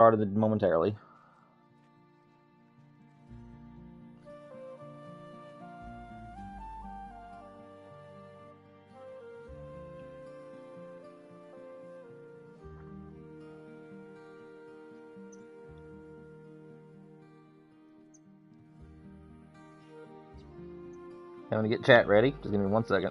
Started momentarily. I'm gonna get chat ready. Just give me 1 second.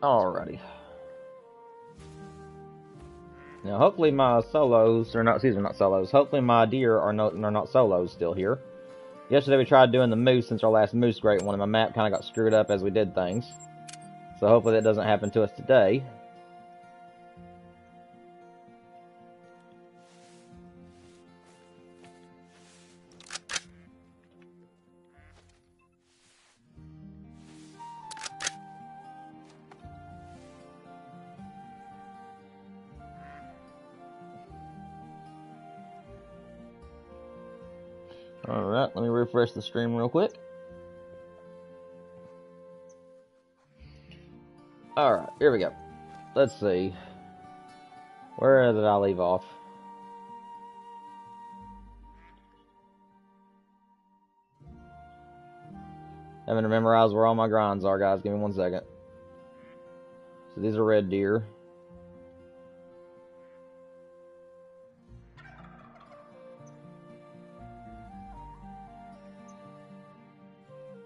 Alrighty. Now, hopefully my solos, or not, excuse me, not solos. Hopefully my deer are not solos still here. Yesterday we tried doing the moose since our last moose great one, and my map kind of got screwed up as we did things. So hopefully that doesn't happen to us today. Alright, let me refresh the stream real quick. Alright, here we go. Let's see. Where did I leave off? Having to memorize where all my grinds are, guys. Give me 1 second. So these are red deer.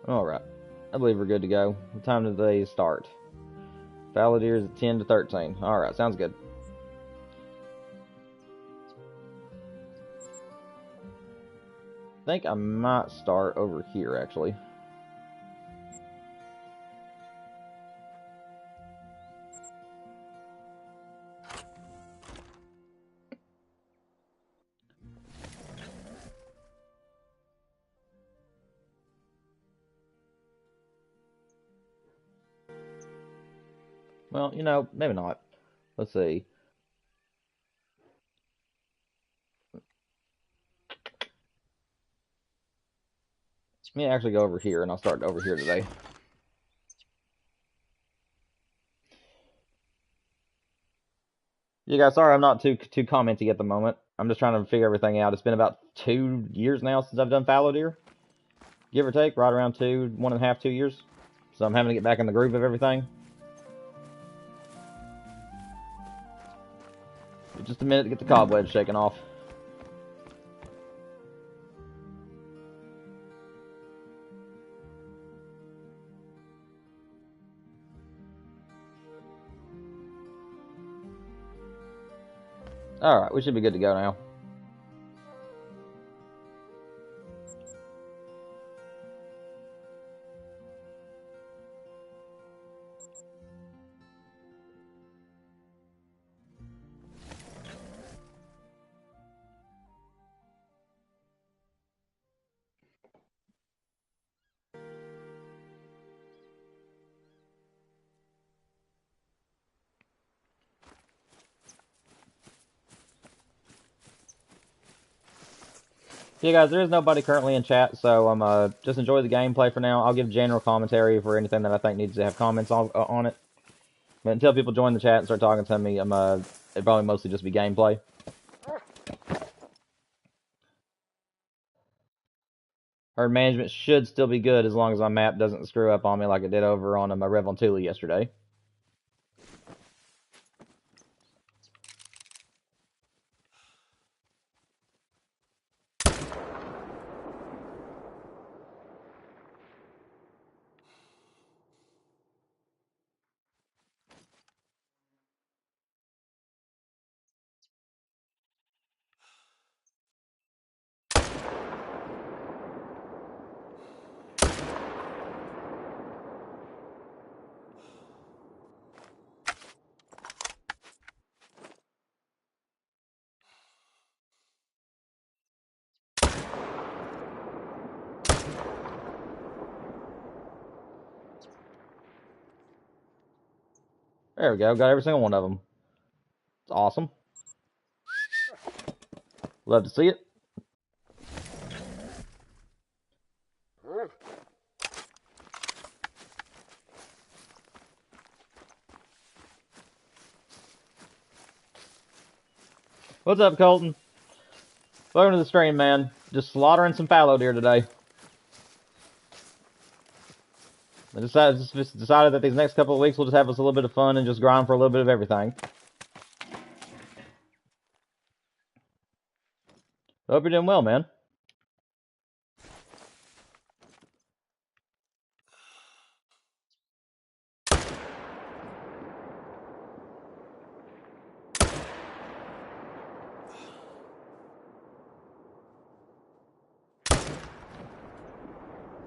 Alright. I believe we're good to go. What time do they start? Fallow deer is at 10 to 13. Alright, sounds good. I think I might start over here, actually. Well, you know, maybe not. Let's see. Let me actually go over here, and I'll start over here today. You guys, sorry I'm not too commenty at the moment. I'm just trying to figure everything out. It's been about 2 years now since I've done fallow deer. Give or take, right around 1.5, 2 years. So I'm having to get back in the groove of everything. Just a minute to get the cobwebs shaken off. Alright, we should be good to go now. Yeah, guys, there is nobody currently in chat, so just enjoy the gameplay for now. I'll give general commentary for anything that I think needs to have comments on it. But until people join the chat and start talking to me, it'll probably mostly just be gameplay. Herd management should still be good as long as my map doesn't screw up on me like it did over on my Rev on Tula yesterday. There we go. Got every single one of them. It's awesome. Love to see it. What's up, Colton? Welcome to the stream, man. Just slaughtering some fallow deer today. I decided that these next couple of weeks we'll just have us a little bit of fun and just grind for a little bit of everything. Hope you're doing well, man.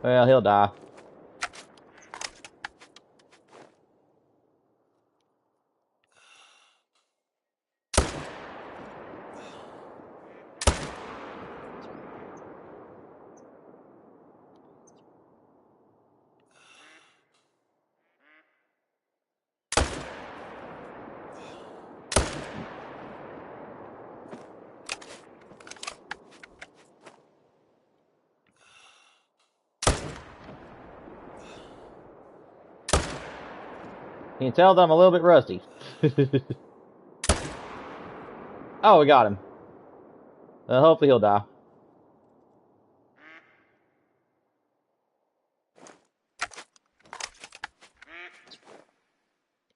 Well, he'll die. You can tell that I'm a little bit rusty. Oh, we got him. Hopefully he'll die.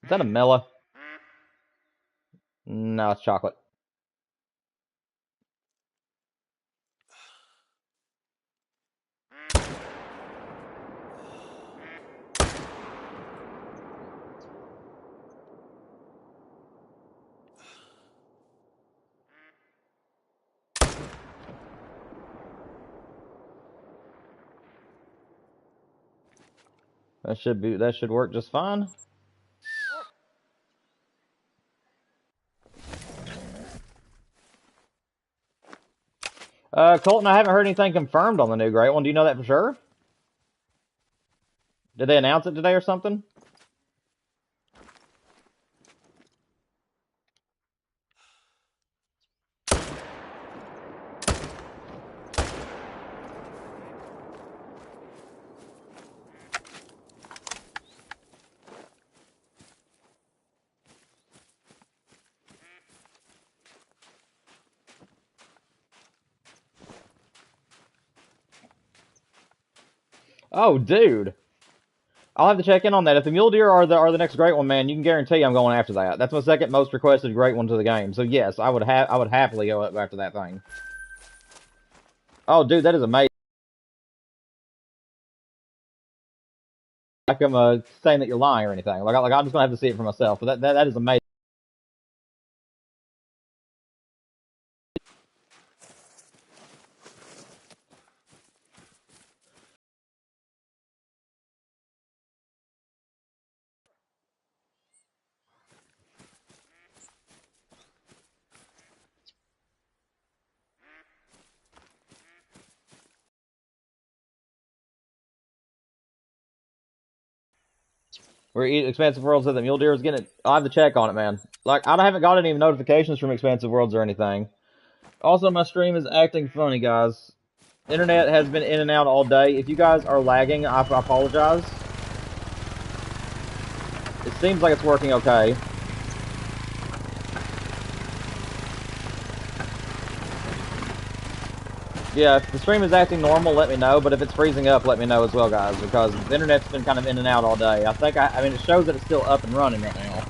Is that a Mela? No, it's chocolate. That should work just fine. Colton, I haven't heard anything confirmed on the new great one. Do you know that for sure? Did they announce it today or something? Oh, dude. I'll have to check in on that. If the mule deer are the next great one, man, you can guarantee I'm going after that. That's my second most requested great one to the game. So yes, I would happily go up after that thing. Oh, dude, that is amazing. Like I'm saying that you're lying or anything. Like I'm just gonna have to see it for myself. But that is amazing. Where Expansive World said that mule deer is getting it. I'll have to check on it, man. Like I haven't got any notifications from Expansive Worlds or anything. Also, my stream is acting funny, guys. Internet has been in and out all day. If you guys are lagging, I apologize. It seems like it's working okay. Yeah, if the stream is acting normal, let me know. But if it's freezing up, let me know as well, guys. Because the internet's been kind of in and out all day. I mean, it shows that it's still up and running right now.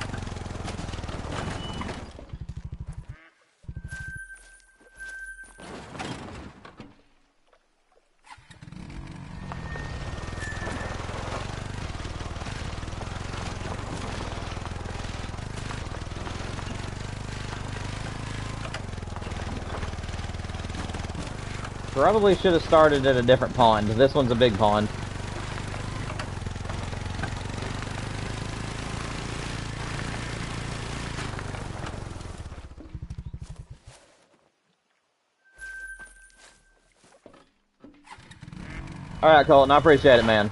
Probably should have started at a different pond. This one's a big pond. Alright, Colton, I appreciate it, man.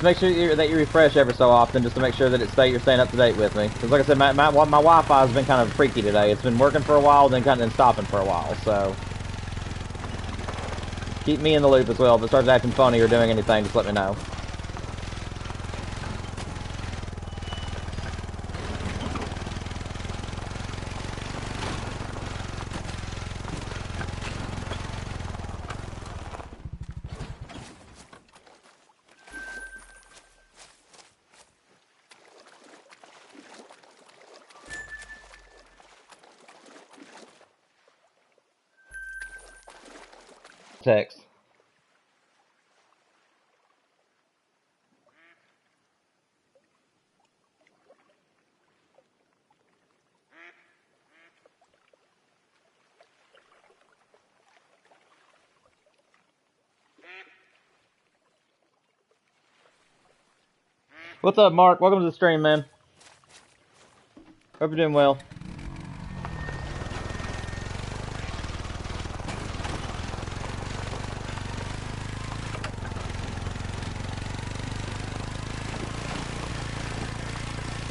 make sure that you refresh every so often, just to make sure that you're staying up to date with me. Because like I said, my Wi-Fi has been kind of freaky today. It's been working for a while, then kind of stopping for a while. So keep me in the loop as well. If it starts acting funny or doing anything, just let me know. Text. What's up, Mark? Welcome to the stream, man. Hope you're doing well.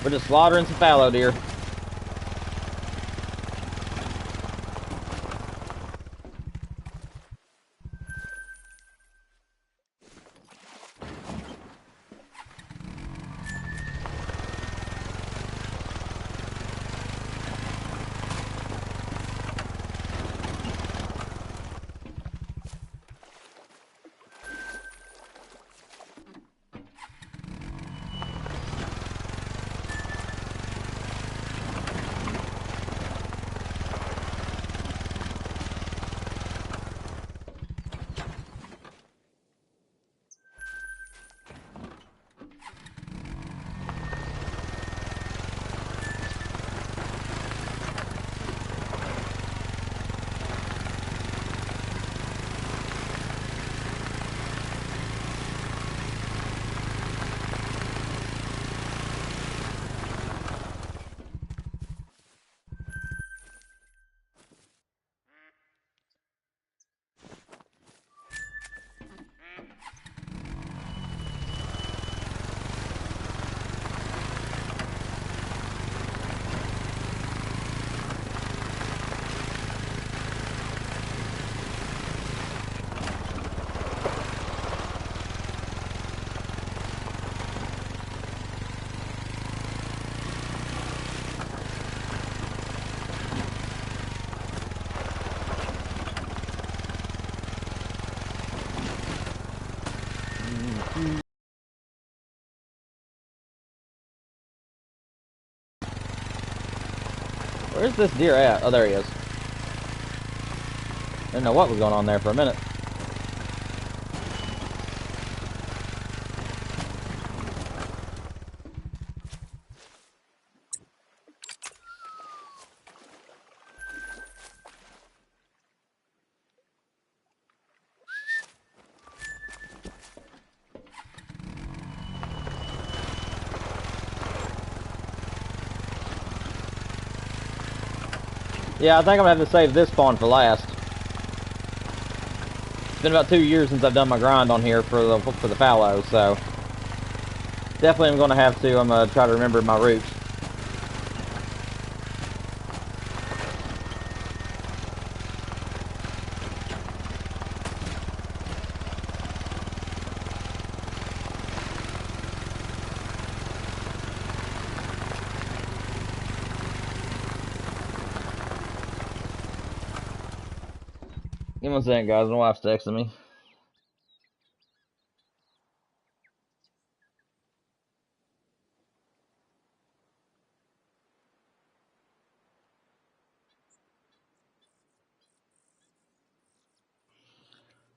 We're just slaughtering some fallow deer. Where's this deer at? Oh, there he is. Didn't know what was going on there for a minute. Yeah, I think I'm gonna have to save this spawn for last. It's been about 2 years since I've done my grind on here for the fallow, so definitely I'm gonna have to. I'm gonna try to remember my roots. Give me 1 second, guys. My wife's texting me.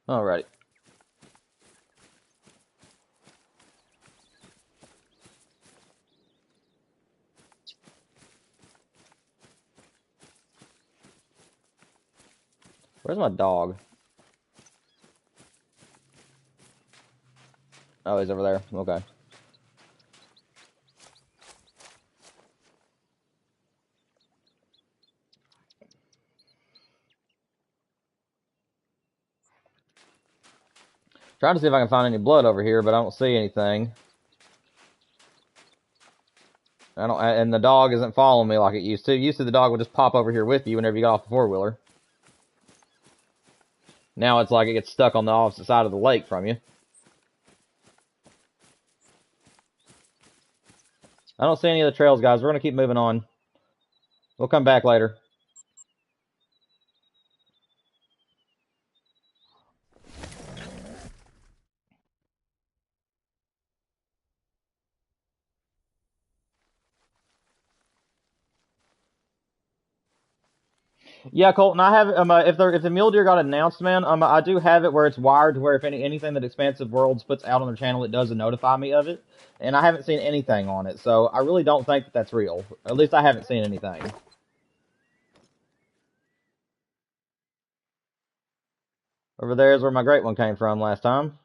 Alrighty. Where's my dog? Oh, he's over there. Okay. Trying to see if I can find any blood over here, but I don't see anything. And the dog isn't following me like it used to. Used to the dog would just pop over here with you whenever you got off the four-wheeler. Now it's like it gets stuck on the opposite side of the lake from you. I don't see any of the trails, guys. We're gonna keep moving on. We'll come back later. Yeah, Colton, I have if the mule deer got announced, man, I do have it where it's wired to where if anything that Expansive Worlds puts out on their channel, it does notify me of it, and I haven't seen anything on it, so I really don't think that that's real. At least I haven't seen anything. Over there is where my great one came from last time,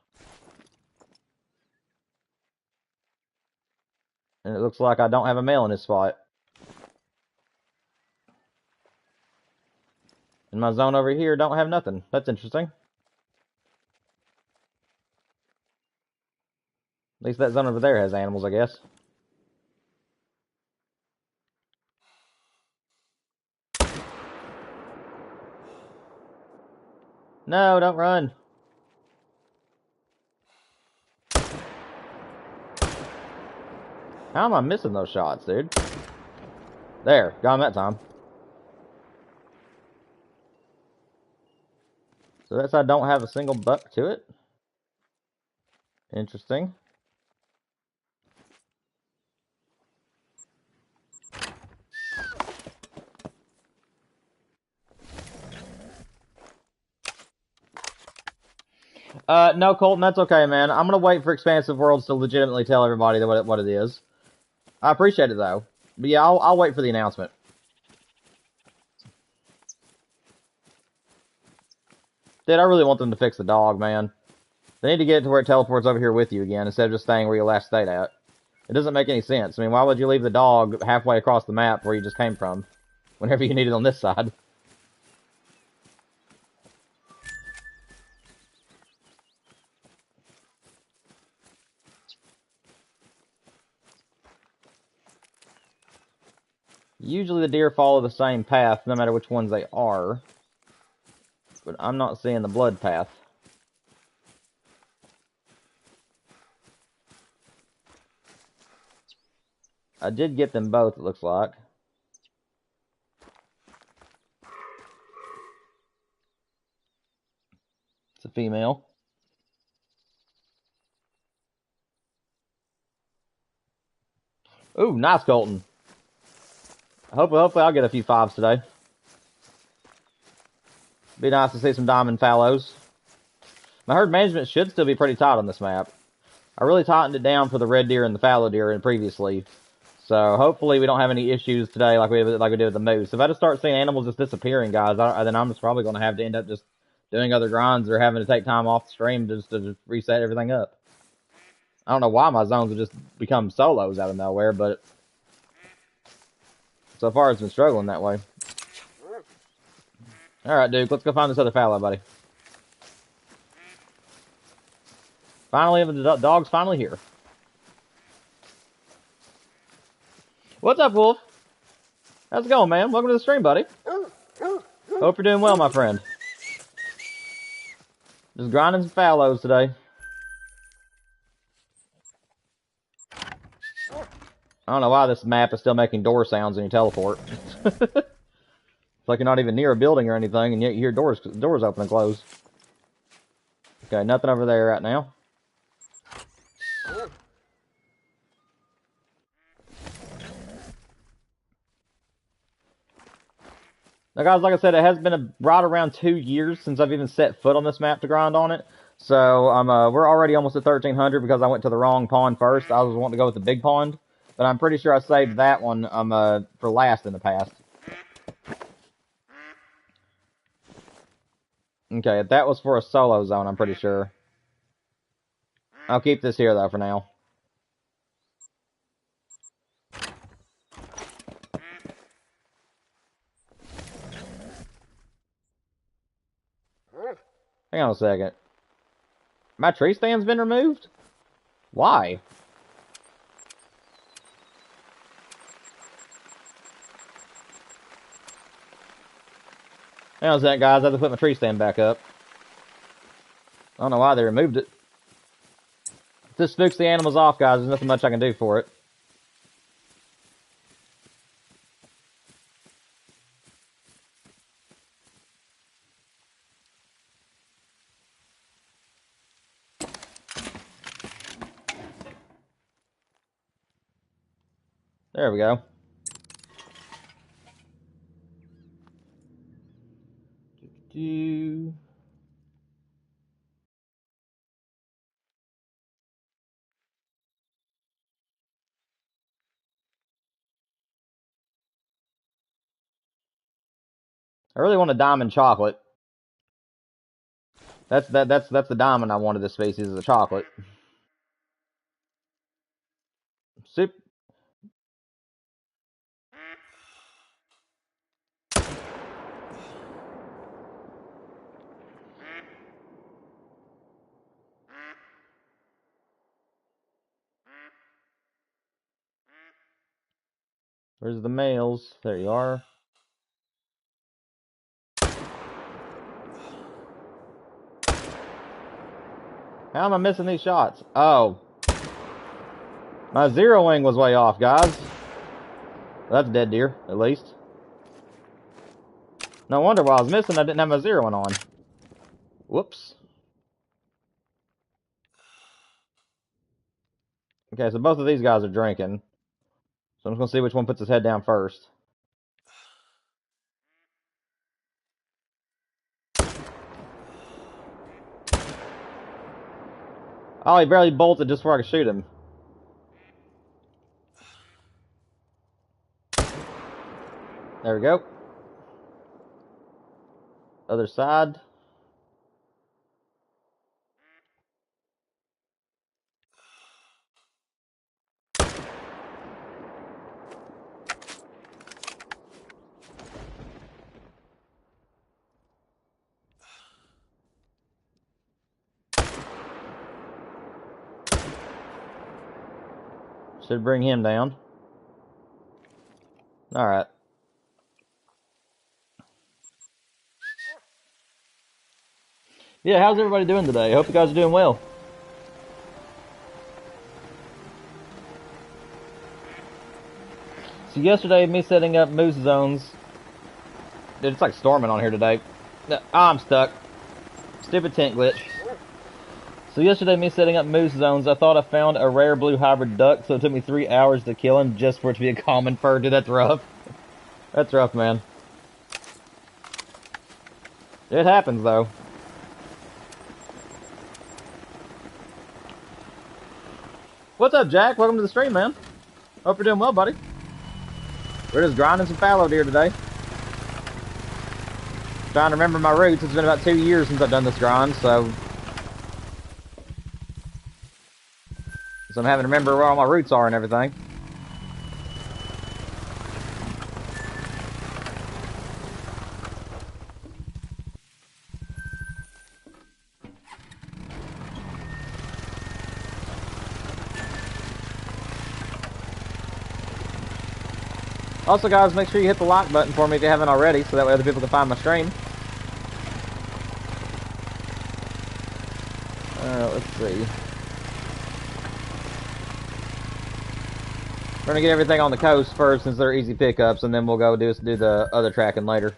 and it looks like I don't have a male in this spot. In my zone over here, don't have nothing. That's interesting. At least that zone over there has animals, I guess. No, don't run. How am I missing those shots, dude? There, got him that time. So that side don't have a single buck to it. Interesting. No, Colton, that's okay, man. I'm gonna wait for Expansive Worlds to legitimately tell everybody what it is. I appreciate it, though. But yeah, I'll wait for the announcement. Dude, I really want them to fix the dog, man. They need to get it to where it teleports over here with you again, instead of just staying where you last stayed at. It doesn't make any sense. I mean, why would you leave the dog halfway across the map where you just came from, whenever you need it on this side? Usually the deer follow the same path, no matter which ones they are. But I'm not seeing the blood path. I did get them both, it looks like. It's a female. Ooh, nice, Colton. Hopefully I'll get a few fives today. Be nice to see some diamond fallows. My herd management should still be pretty tight on this map. I really tightened it down for the red deer and the fallow deer previously. So hopefully we don't have any issues today like we did with the moose. If I just start seeing animals just disappearing, guys, then I'm just probably going to have to end up just doing other grinds or having to take time off the stream just to reset everything up. I don't know why my zones have just become solos out of nowhere, but so far it's been struggling that way. Alright, Duke, let's go find this other fallow, buddy. Finally, the dog's finally here. What's up, Wolf? How's it going, man? Welcome to the stream, buddy. Hope you're doing well, my friend. Just grinding some fallows today. I don't know why this map is still making door sounds when you teleport. It's like you're not even near a building or anything, and yet you hear doors open and close. Okay, nothing over there right now. Now, guys, like I said, it has been right around 2 years since I've even set foot on this map to grind on it. So, we're already almost at 1300 because I went to the wrong pond first. I was wanting to go with the big pond, but I'm pretty sure I saved that one for last in the past. Okay, that was for a solo zone, I'm pretty sure. I'll keep this here, though, for now. Hang on a second. My tree stand's been removed? Why? Hang on a second, guys. I have to put my tree stand back up. I don't know why they removed it. If this spooks the animals off, guys, there's nothing much I can do for it. There we go. I really want a diamond chocolate. That's the diamond I wanted this species, is a chocolate. Soup. Where's the males? There you are. How am I missing these shots? Oh. My zeroing was way off, guys. Well, that's a dead deer, at least. No wonder why I was missing, I didn't have my zeroing on. Whoops. Okay, so both of these guys are drinking. So I'm just gonna see which one puts his head down first. Oh, he barely bolted just before I could shoot him. There we go. Other side. Should bring him down. Alright. Yeah, how's everybody doing today? I hope you guys are doing well. So yesterday, me setting up moose zones. Dude, it's like storming on here today. I'm stuck. Stupid tent glitch. So yesterday, me setting up moose zones, I thought I found a rare blue hybrid duck, so it took me 3 hours to kill him just for it to be a common fur. Dude, that's rough. That's rough, man. It happens, though. What's up, Jack? Welcome to the stream, man. Hope you're doing well, buddy. We're just grinding some fallow deer today. Trying to remember my roots. It's been about 2 years since I've done this grind, so I'm having to remember where all my roots are and everything. Also, guys, make sure you hit the like button for me if you haven't already, so that way other people can find my stream. Let's see. We're gonna get everything on the coast first, since they're easy pickups, and then we'll go do the other tracking later.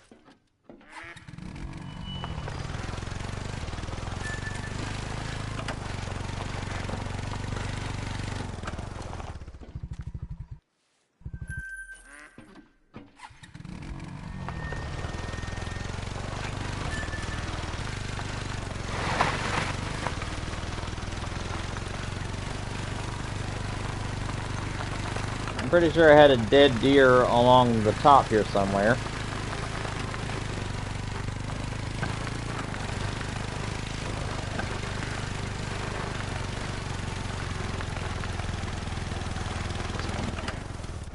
Pretty sure I had a dead deer along the top here somewhere.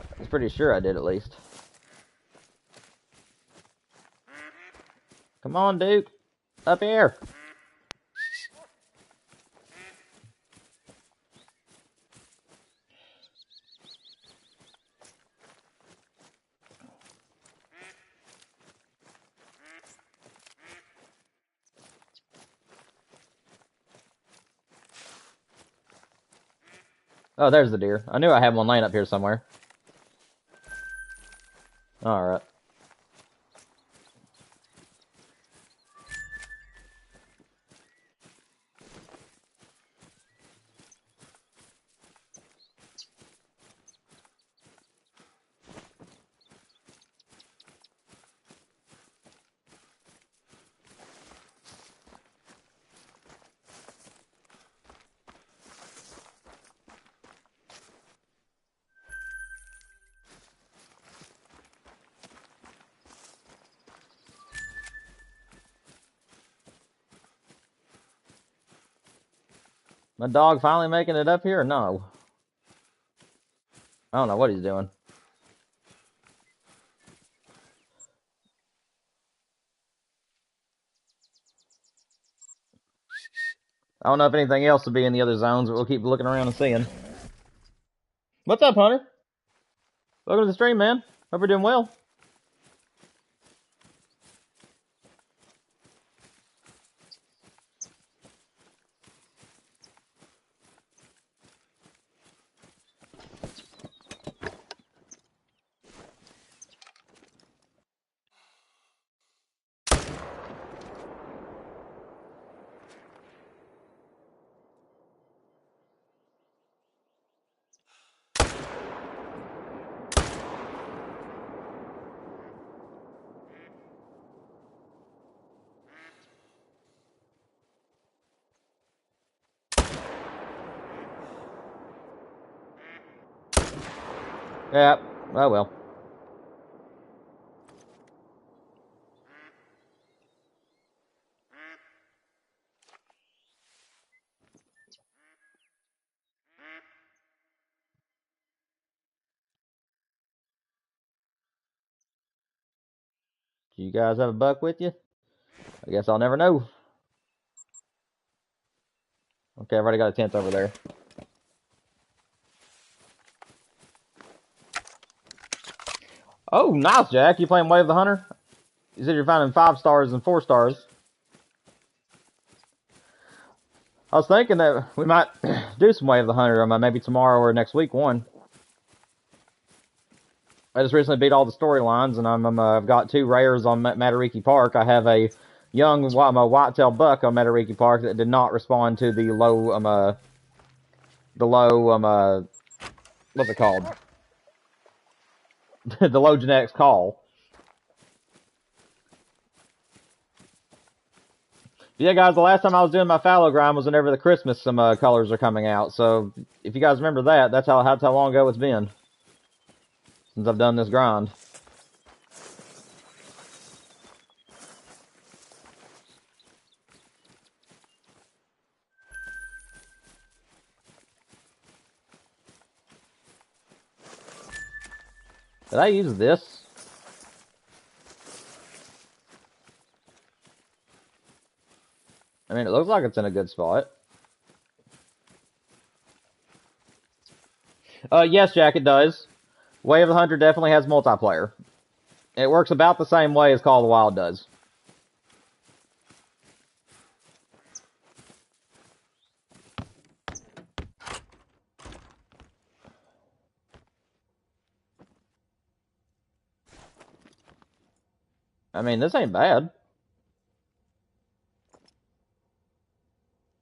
I was pretty sure I did, at least. Come on, Duke. Up here. Oh, there's the deer. I knew I had one laying up here somewhere. Alright. My dog finally making it up here or no? I don't know what he's doing. I don't know if anything else will be in the other zones, but we'll keep looking around and seeing. What's up, Hunter? Welcome to the stream, man. Hope you're doing well. Yeah, oh well. Do you guys have a buck with you? I guess I'll never know. Okay, I've already got a tent over there. Oh, nice, Jack. You playing Wave of the Hunter? You said you're finding 5 stars and 4 stars. I was thinking that we might do some Wave of the Hunter, maybe tomorrow or next week one. I just recently beat all the storylines, and I've got 2 rares on Matariki Park. I have a young whitetail buck on Matariki Park that did not respond to the low what's it called? The low genetics call. Yeah, guys, the last time I was doing my fallow grind was whenever the Christmas colors are coming out. So if you guys remember that, that's how long ago it's been since I've done this grind. Did I use this? I mean, it looks like it's in a good spot. Yes, Jack, it does. Way of the Hunter definitely has multiplayer. It works about the same way as Call of the Wild does. I mean, this ain't bad.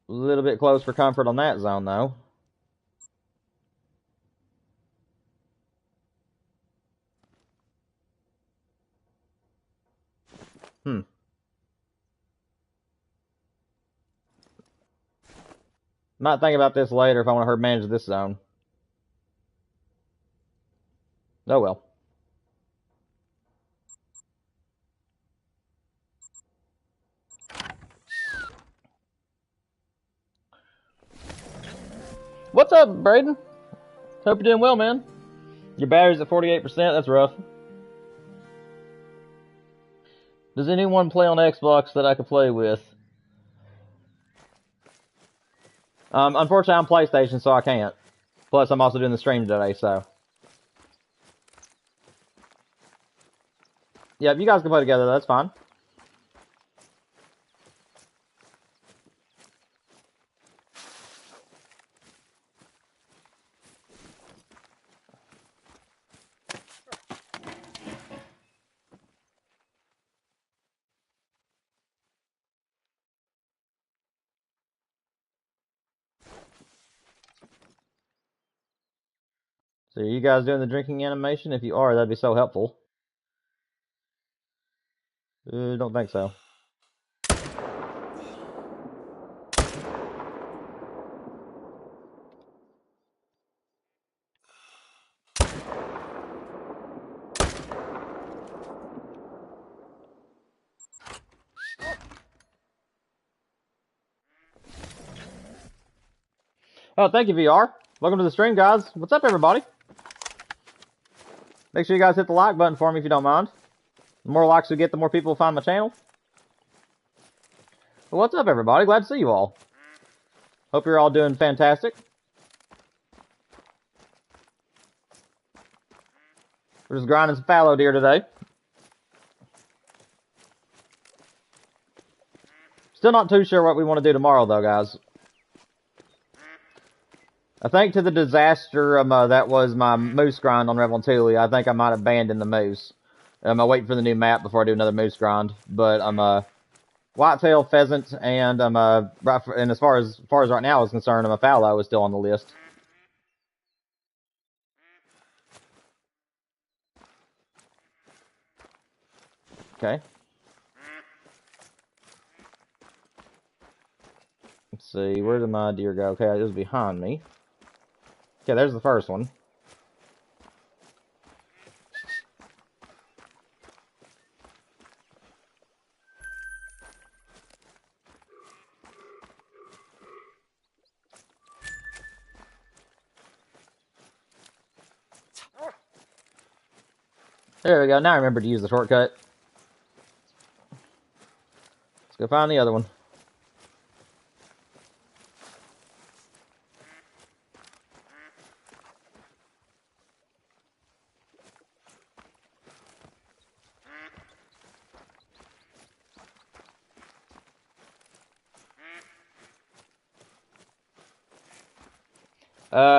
A little bit close for comfort on that zone, though. Might think about this later if I want to herd manage this zone. Oh well. What's up, Braden? Hope you're doing well, man. Your battery's at 48%. That's rough. Does anyone play on Xbox that I could play with? Unfortunately, I'm PlayStation, so I can't. Plus, I'm also doing the stream today, so. Yeah, if you guys can play together, that's fine. So are you guys doing the drinking animation? If you are, that'd be so helpful. Don't think so. Oh, thank you, VR. Welcome to the stream, guys. What's up, everybody? Make sure you guys hit the like button for me if you don't mind. The more likes we get, the more people will find my channel. Well, what's up, everybody? Glad to see you all. Hope you're all doing fantastic. We're just grinding some fallow deer today. Still not too sure what we want to do tomorrow, though, guys. I think to the disaster that was my moose grind on Revel and Thule, I think I might abandon the moose. I'm waiting for the new map before I do another moose grind. But whitetail, pheasant, and and as far as right now is concerned, fallow is still on the list. Okay. Let's see, where did my deer go? Okay, it was behind me. Okay, there's the first one. There we go, now I remember to use the shortcut. Let's go find the other one.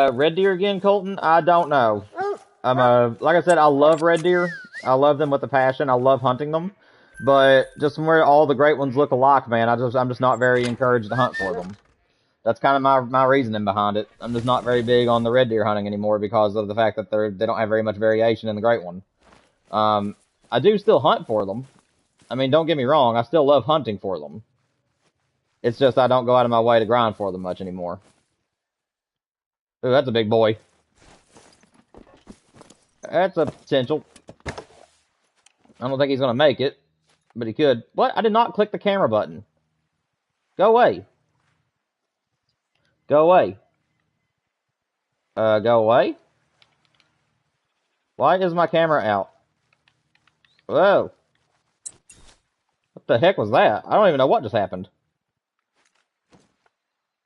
Red deer again, Colton? I don't know. Like I said, I love red deer. I love them with a passion. I love hunting them. But just from where all the great ones look alike, man, I'm just not very encouraged to hunt for them. That's kind of my reasoning behind it. I'm just not very big on the red deer hunting anymore because of the fact that they don't have very much variation in the great one. I do still hunt for them. I mean, don't get me wrong, I still love hunting for them. It's just I don't go out of my way to grind for them much anymore. Ooh, that's a big boy. That's a potential. I don't think he's going to make it, but he could. What? I did not click the camera button. Go away. Go away. Go away? Why is my camera out? Whoa. What the heck was that? I don't even know what just happened.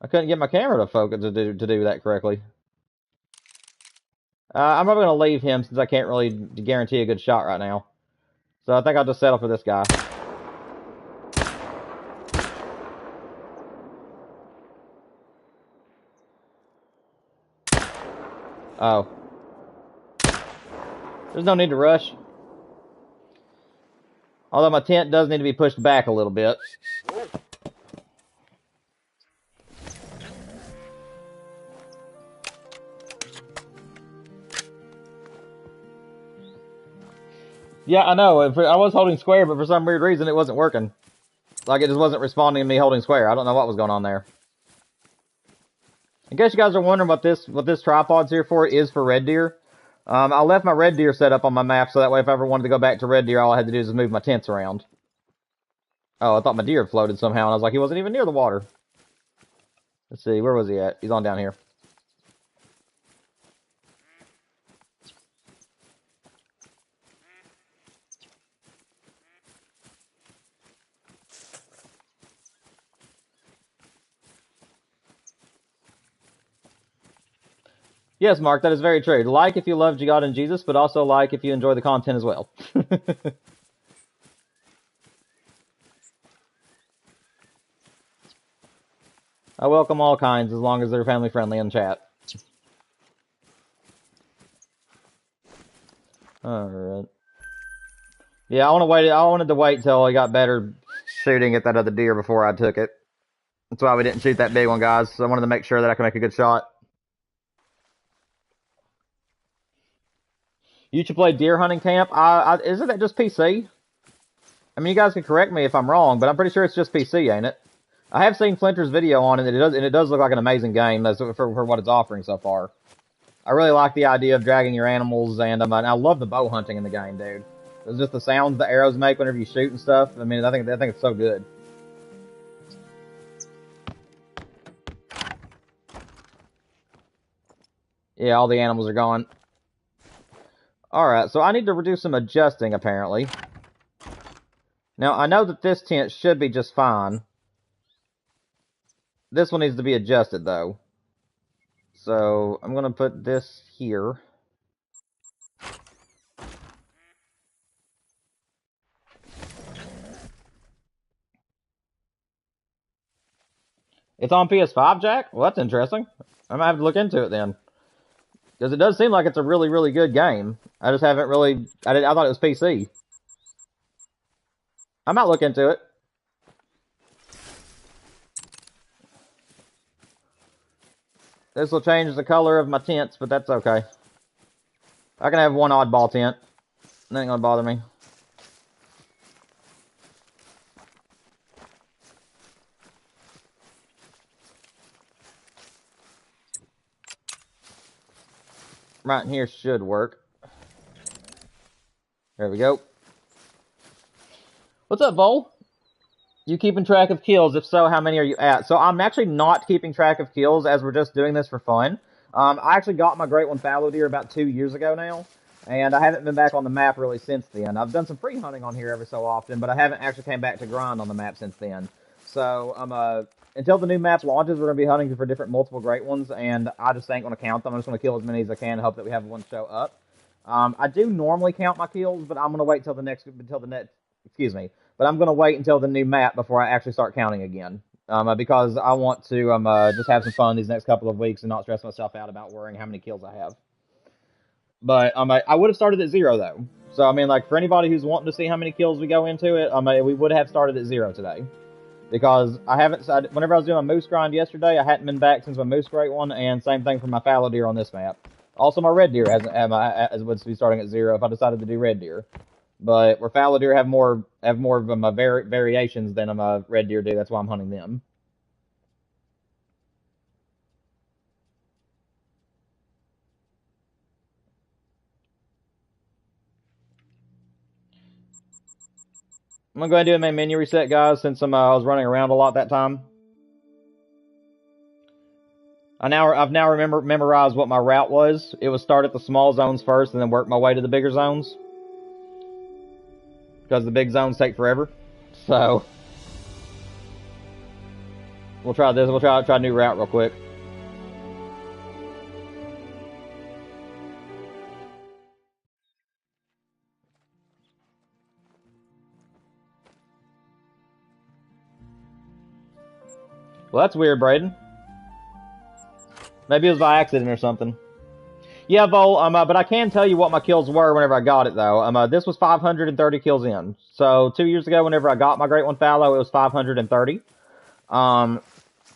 I couldn't get my camera to focus to do that correctly. I'm probably going to leave him since I can't really guarantee a good shot right now. So I think I'll just settle for this guy. Oh. There's no need to rush. Although my tent does need to be pushed back a little bit. Yeah, I know. I was holding square, but for some weird reason it wasn't working. Like, it just wasn't responding to me holding square. I don't know what was going on there. In case you guys are wondering what this tripod's here for, it is for red deer. I left my red deer set up on my map, so that way if I ever wanted to go back to red deer, all I had to do is move my tents around. Oh, I thought my deer had floated somehow, and I was like, he wasn't even near the water. Let's see, where was he at? He's on down here. Yes, Mark, that is very true. Like if you love God and Jesus, but also like if you enjoy the content as well. I welcome all kinds as long as they're family friendly in chat. Alright. Yeah, I wanted to wait till I got better shooting at that other deer before I took it. That's why we didn't shoot that big one, guys. So I wanted to make sure that I could make a good shot. You should play Deer Hunting Camp. Isn't that just PC? I mean, you guys can correct me if I'm wrong, but I'm pretty sure it's just PC, ain't it? I have seen Flinter's video on it, and it does look like an amazing game for what it's offering so far. I really like the idea of dragging your animals, and I love the bow hunting in the game, dude. It's just the sounds the arrows make whenever you shoot and stuff. I mean, I think it's so good. Yeah, all the animals are gone. Alright, so I need to do some adjusting, apparently. Now, I know that this tent should be just fine. This one needs to be adjusted, though. So, I'm going to put this here. It's on PS5, Jack? Well, that's interesting. I might have to look into it, then. Because it does seem like it's a really, really good game. I just haven't really... I thought it was PC. I might look into it. This will change the color of my tents, but that's okay. I can have one oddball tent. That ain't gonna bother me. Right in here should work. There we go. What's up, Vol? You keeping track of kills? If so, how many are you at? So I'm actually not keeping track of kills as we're just doing this for fun. I actually got my Great One Fallow deer about 2 years ago now, and I haven't been back on the map really since then. I've done some free hunting on here every so often, but I haven't actually came back to grind on the map since then. So until the new map launches, we're going to be hunting for different multiple Great Ones, and I just ain't going to count them. I'm just going to kill as many as I can and hope that we have one show up. I do normally count my kills, but I'm going to wait till the next, excuse me. But I'm going to wait until the new map before I actually start counting again. Because I want to just have some fun these next couple of weeks and not stress myself out about worrying how many kills I have. But I would have started at 0, though. So, I mean, like, for anybody who's wanting to see how many kills we go into it, we would have started at 0 today. Because whenever I was doing my moose grind yesterday, I hadn't been back since my moose Great One, and same thing for my fallow deer on this map. Also, my red deer would be starting at 0 if I decided to do red deer. But where fallow deer have more of them variations than red deer do, that's why I'm hunting them. I'm gonna go ahead and do a main menu reset, guys, since I was running around a lot that time. I've now memorized what my route was. It was start at the small zones first, and then work my way to the bigger zones. Because the big zones take forever. So we'll try this. We'll try a new route real quick. Well, that's weird, Braden. Maybe it was by accident or something. Yeah, Vol, but I can tell you what my kills were whenever I got it, though. This was 530 kills in. So, 2 years ago, whenever I got my Great One Fallow, it was 530. And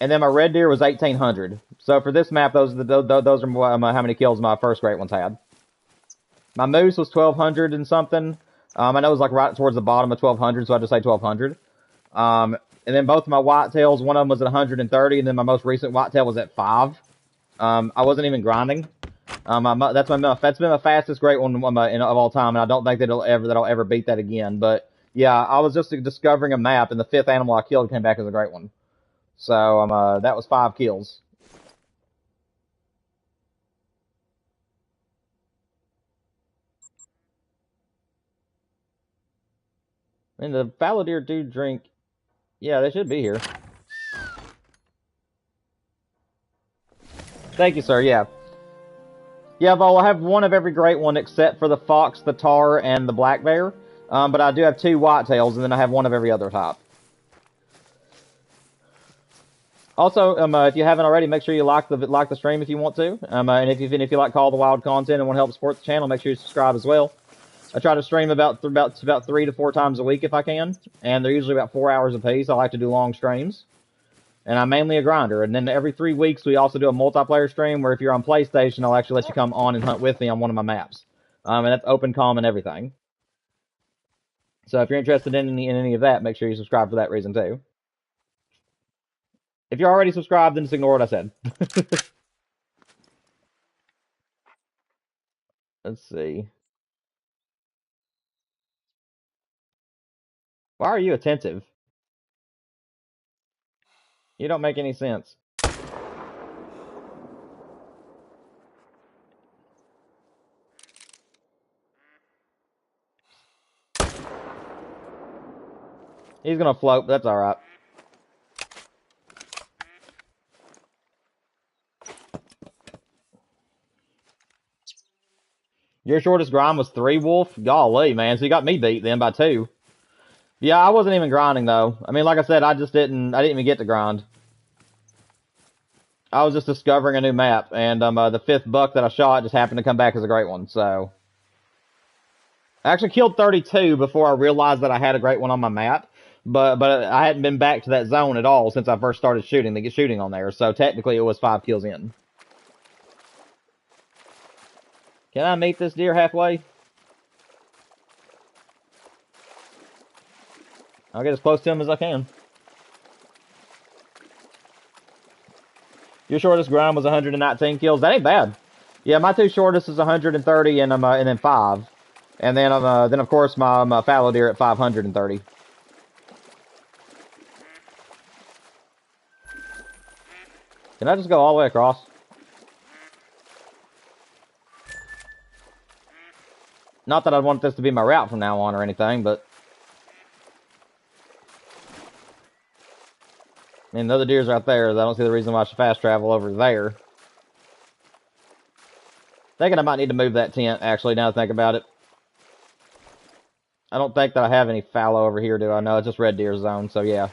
then my red deer was 1,800. So, for this map, those are how many kills my first Great Ones had. My moose was 1,200 and something. I know it was like right towards the bottom of 1,200, so I just say 1,200. And then both of my whitetails, one of them was at 130, and then my most recent whitetail was at 5. I wasn't even grinding. That's been my fastest Great One of all time, and I don't think that I'll ever beat that again. But yeah, I was just discovering a map, and the 5th animal I killed came back as a Great One. So that was 5 kills. And the fallow deer do drink. Yeah, they should be here. Thank you, sir. Yeah. Yeah, Vol, I have one of every Great One except for the fox, the tar, and the black bear. But I do have 2 whitetails, and then I have one of every other type. Also, if you haven't already, make sure you like the stream if you want to. And if you like Call the Wild content and want to help support the channel, make sure you subscribe as well. I try to stream about 3 to 4 times a week if I can, and they're usually about 4 hours apiece. I like to do long streams. And I'm mainly a grinder. And then every 3 weeks, we also do a multiplayer stream where if you're on PlayStation, I'll actually let you come on and hunt with me on one of my maps. And that's open comm and everything. So if you're interested in any of that, make sure you subscribe for that reason too. If you're already subscribed, then just ignore what I said. Let's see. Why are you attentive? You don't make any sense. He's gonna float, but that's alright. Your shortest grind was 3, Wolf? Golly, man. So you got me beat then by 2. Yeah, I wasn't even grinding, though. I mean, like I said, I didn't even get to grind. I was just discovering a new map, and the 5th buck that I shot just happened to come back as a great one, so. I actually killed 32 before I realized that I had a great one on my map, but I hadn't been back to that zone at all since I first started shooting on there, so technically it was 5 kills in. Can I meet this deer halfway? I'll get as close to him as I can. Your shortest grind was 119 kills. That ain't bad. Yeah, my 2 shortest is 130 and then 5, and then of course my fallow deer at 530. Can I just go all the way across? Not that I want this to be my route from now on or anything, but I mean, the other deer's right there. I don't see the reason why I should fast travel over there. Thinking I might need to move that tent, actually, now that I think about it. I don't think that I have any fallow over here, do I? No, it's just red deer zone, so yeah.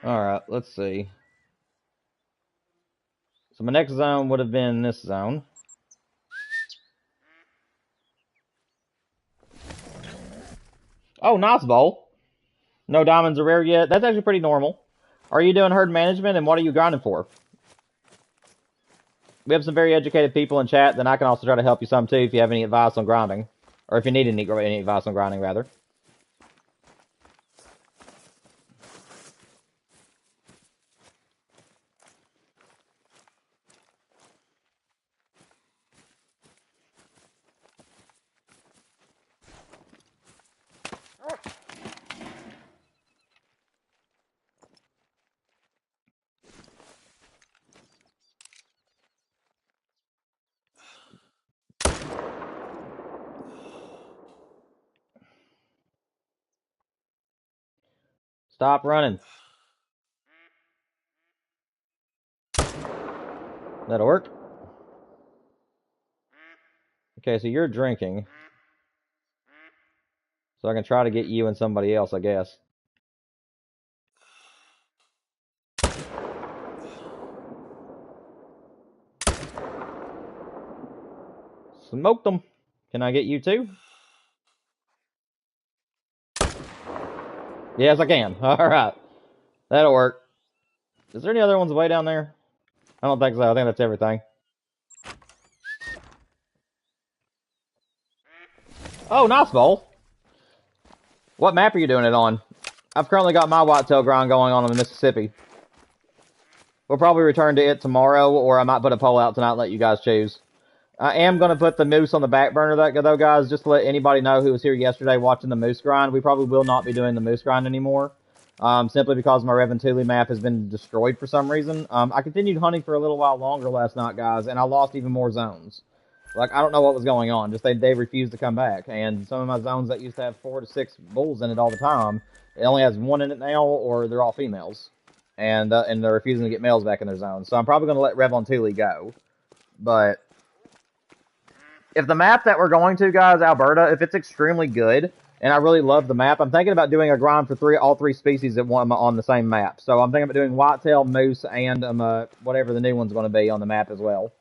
Alright, let's see. So my next zone would have been this zone. Oh, nice bowl. No diamonds are rare yet. That's actually pretty normal. Are you doing herd management, and what are you grinding for? We have some very educated people in chat, then I can also try to help you some too if you have any advice on grinding. Or if you need any advice on grinding, rather. Stop running. That'll work. Okay, so you're drinking. So I can try to get you and somebody else, I guess. Smoked them. Can I get you too? Yes, I can. Alright. That'll work. Is there any other ones way down there? I don't think so. I think that's everything. Oh, nice bowl. What map are you doing it on? I've currently got my whitetail grind going on in Mississippi. We'll probably return to it tomorrow, or I might put a poll out tonight and let you guys choose. I am going to put the moose on the back burner, though, guys, just to let anybody know who was here yesterday watching the moose grind. We probably will not be doing the moose grind anymore, simply because my Reventuli map has been destroyed for some reason. I continued hunting for a little while longer last night, guys, and I lost even more zones. Like, I don't know what was going on. Just they refused to come back. And some of my zones that used to have 4 to 6 bulls in it all the time, it only has 1 in it now, or they're all females. And they're refusing to get males back in their zones. So I'm probably going to let Reventuli go. But if the map that we're going to, guys, Alberta, if it's extremely good, and I really love the map, I'm thinking about doing a grind for all three species at one on the same map. So I'm thinking about doing whitetail, moose, and whatever the new one's going to be on the map as well.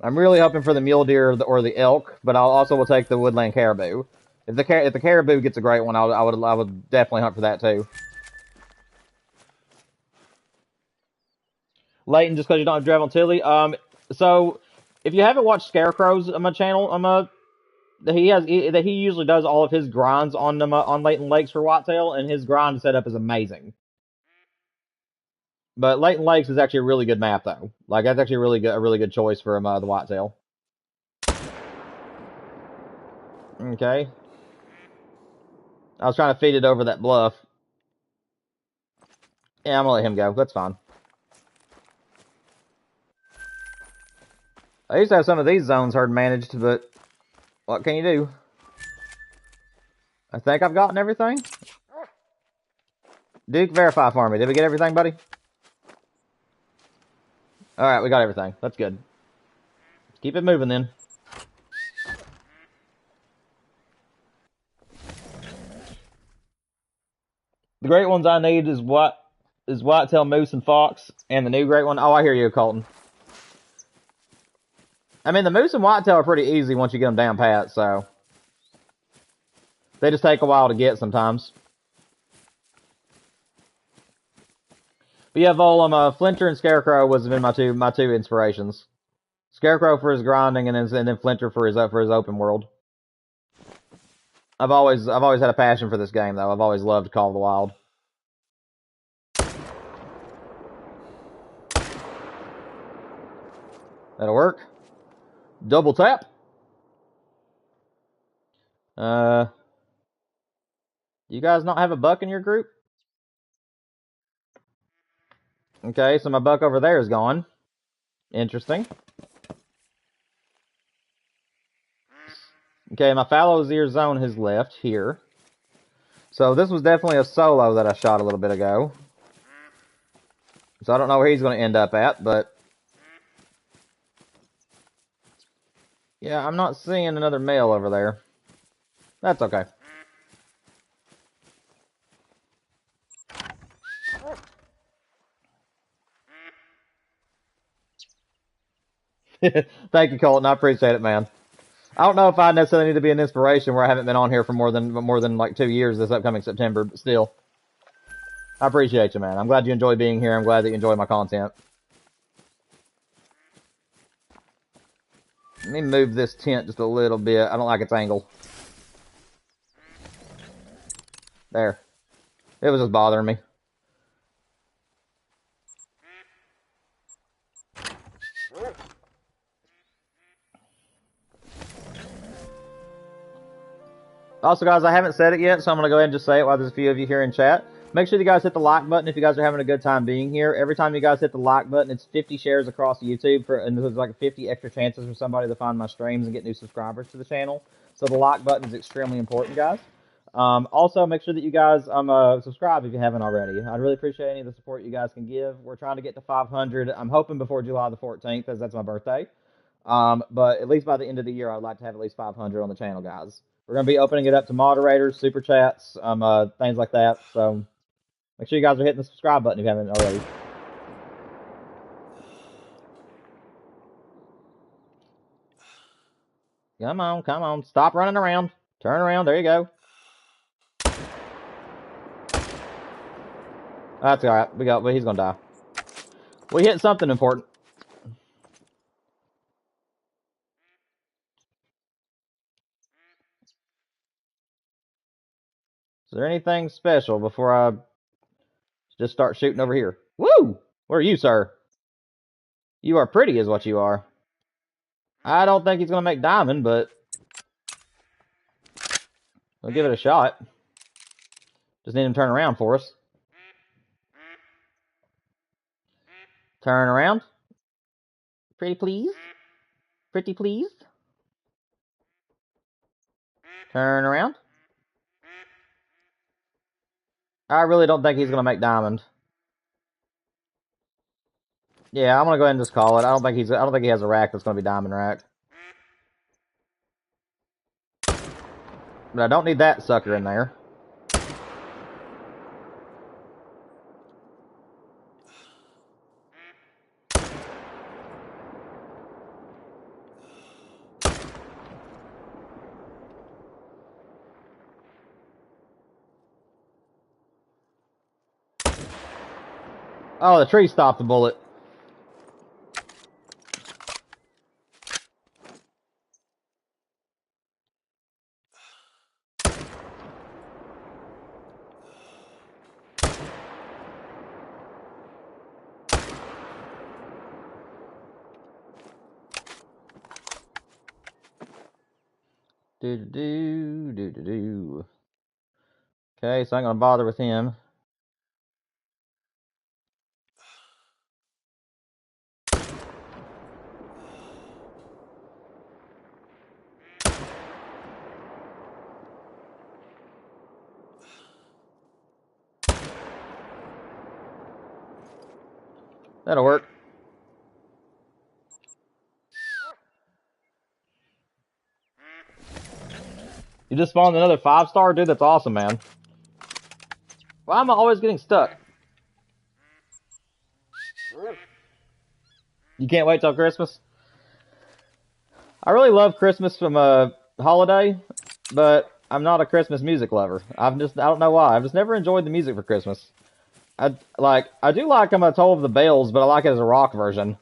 I'm really hoping for the mule deer or the elk, but I'll also will take the woodland caribou. If the caribou gets a great one, I would definitely hunt for that too. Leighton, just because you don't have Draven Tilly. So if you haven't watched Scarecrow's on my channel, he usually does all of his grinds on Leighton Lakes for whitetail, and his grind setup is amazing. But Leighton Lakes is actually a really good map, though. Like, that's actually a really good choice for the whitetail. Okay. I was trying to feed it over that bluff. Yeah, I'm gonna let him go. That's fine. I used to have some of these zones hard managed, but what can you do? I think I've gotten everything. Duke, verify for me. Did we get everything, buddy? Alright, we got everything. That's good. Keep it moving, then. The great ones I need is whitetail, moose, and fox, and the new great one. Oh, I hear you, Colton. I mean, the moose and whitetail are pretty easy once you get them down pat, so... They just take a while to get sometimes. But yeah, Volum, Flinter and Scarecrow was been my two inspirations. Scarecrow for his grinding, and then Flinter for his open world. I've always had a passion for this game, though. I've always loved Call of the Wild. That'll work. Double tap. You guys not have a buck in your group? Okay, so my buck over there is gone. Interesting. Okay, my Fallow's ear zone has left here. So this was definitely a solo that I shot a little bit ago. So I don't know where he's going to end up at, but... Yeah, I'm not seeing another male over there. That's okay. Thank you, Colton. I appreciate it, man. I don't know if I necessarily need to be an inspiration where I haven't been on here for more than like 2 years this upcoming September, but still. I appreciate you, man. I'm glad you enjoy being here. I'm glad that you enjoy my content. Let me move this tent just a little bit. I don't like its angle. There. It was just bothering me. Also, guys, I haven't said it yet, so I'm going to go ahead and just say it while there's a few of you here in chat. Make sure you guys hit the like button if you guys are having a good time being here. Every time you guys hit the like button, it's 50 shares across YouTube, and there's like 50 extra chances for somebody to find my streams and get new subscribers to the channel. So the like button is extremely important, guys. Also, make sure that you guys subscribe if you haven't already. I'd really appreciate any of the support you guys can give. We're trying to get to 500. I'm hoping before July the 14th, as that's my birthday. But at least by the end of the year, I'd like to have at least 500 on the channel, guys. We're going to be opening it up to moderators, super chats, things like that. So make sure you guys are hitting the subscribe button if you haven't already. Come on, come on. Stop running around. Turn around. There you go. That's all right. He's going to die. We hit something important. Is there anything special before I just start shooting over here? Woo! Where are you, sir? You are pretty is what you are. I don't think he's going to make diamond, but we'll give it a shot. Just need him to turn around for us. Turn around. Pretty please. Pretty please. Turn around. I really don't think he's going to make diamond. Yeah, I'm going to go ahead and just call it. I don't think he has a rack that's going to be diamond rack. But I don't need that sucker in there. Oh, the tree stopped the bullet. Do. Okay, so I'm gonna bother with him. That'll work. You just spawned another 5-star? Dude, that's awesome, man. Why am I always getting stuck? You can't wait till Christmas? I really love Christmas from a holiday, but I'm not a Christmas music lover. I don't know why. I've just never enjoyed the music for Christmas. I do like Toll of the Bells, but I like it as a rock version.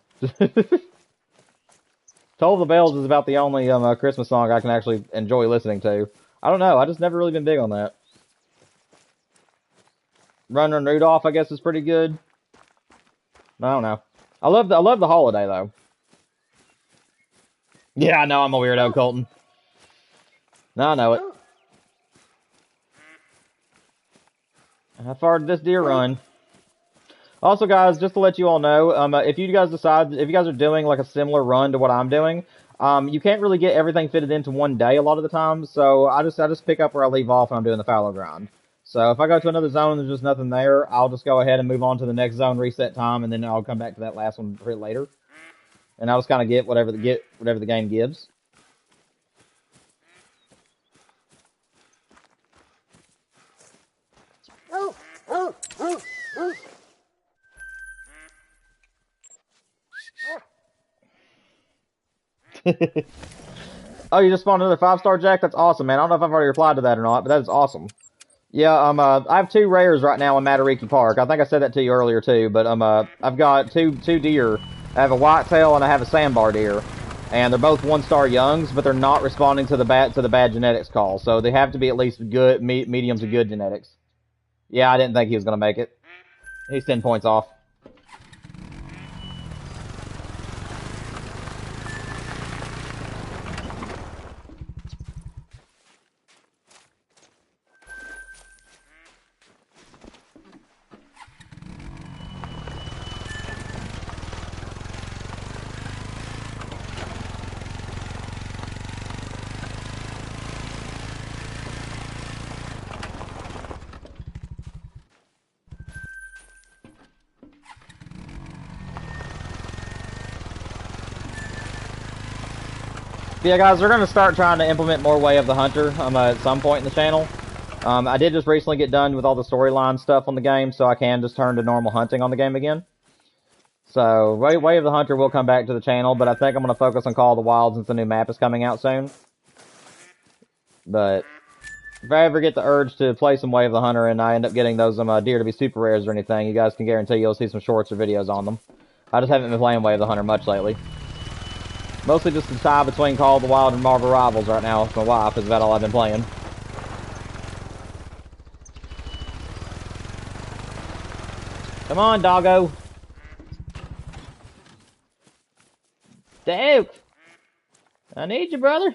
Toll of the Bells is about the only Christmas song I can actually enjoy listening to. I don't know. I just never really been big on that. Running Rudolph, I guess, is pretty good. I don't know. I love the holiday though. Yeah, I know I'm a weirdo, Colton. No, I know it. How far did this deer run? Also, guys, just to let you all know, if you guys are doing like a similar run to what I'm doing, you can't really get everything fitted into one day a lot of the time. So I just pick up where I leave off when I'm doing the fallow grind. So if I go to another zone and there's just nothing there, I'll just go ahead and move on to the next zone, reset time, and then I'll come back to that last one later. And I'll just kind of get whatever the game gives. Oh, you just spawned another 5-star, Jack? That's awesome, man. I don't know if I've already replied to that or not, but that is awesome. Yeah, I have 2 rares right now in Matariki Park. I think I said that to you earlier too, but I've got two deer. I have a whitetail and I have a sandbar deer, and they're both 1-star youngs, but they're not responding to the bad genetics call. So they have to be at least good, medium to good genetics. Yeah, I didn't think he was gonna make it. He's 10 points off. Yeah, guys, we're going to start trying to implement more Way of the Hunter at some point in the channel. I did just recently get done with all the storyline stuff on the game, so I can just turn to normal hunting on the game again. So, Way of the Hunter will come back to the channel, but I think I'm going to focus on Call of the Wild since the new map is coming out soon. But if I ever get the urge to play some Way of the Hunter and I end up getting those deer to be super rares or anything, you guys can guarantee you'll see some shorts or videos on them. I just haven't been playing Way of the Hunter much lately. Mostly just the tie between Call of the Wild and Marvel Rivals right now with my wife is about all I've been playing. Come on, doggo. Duke! I need you, brother.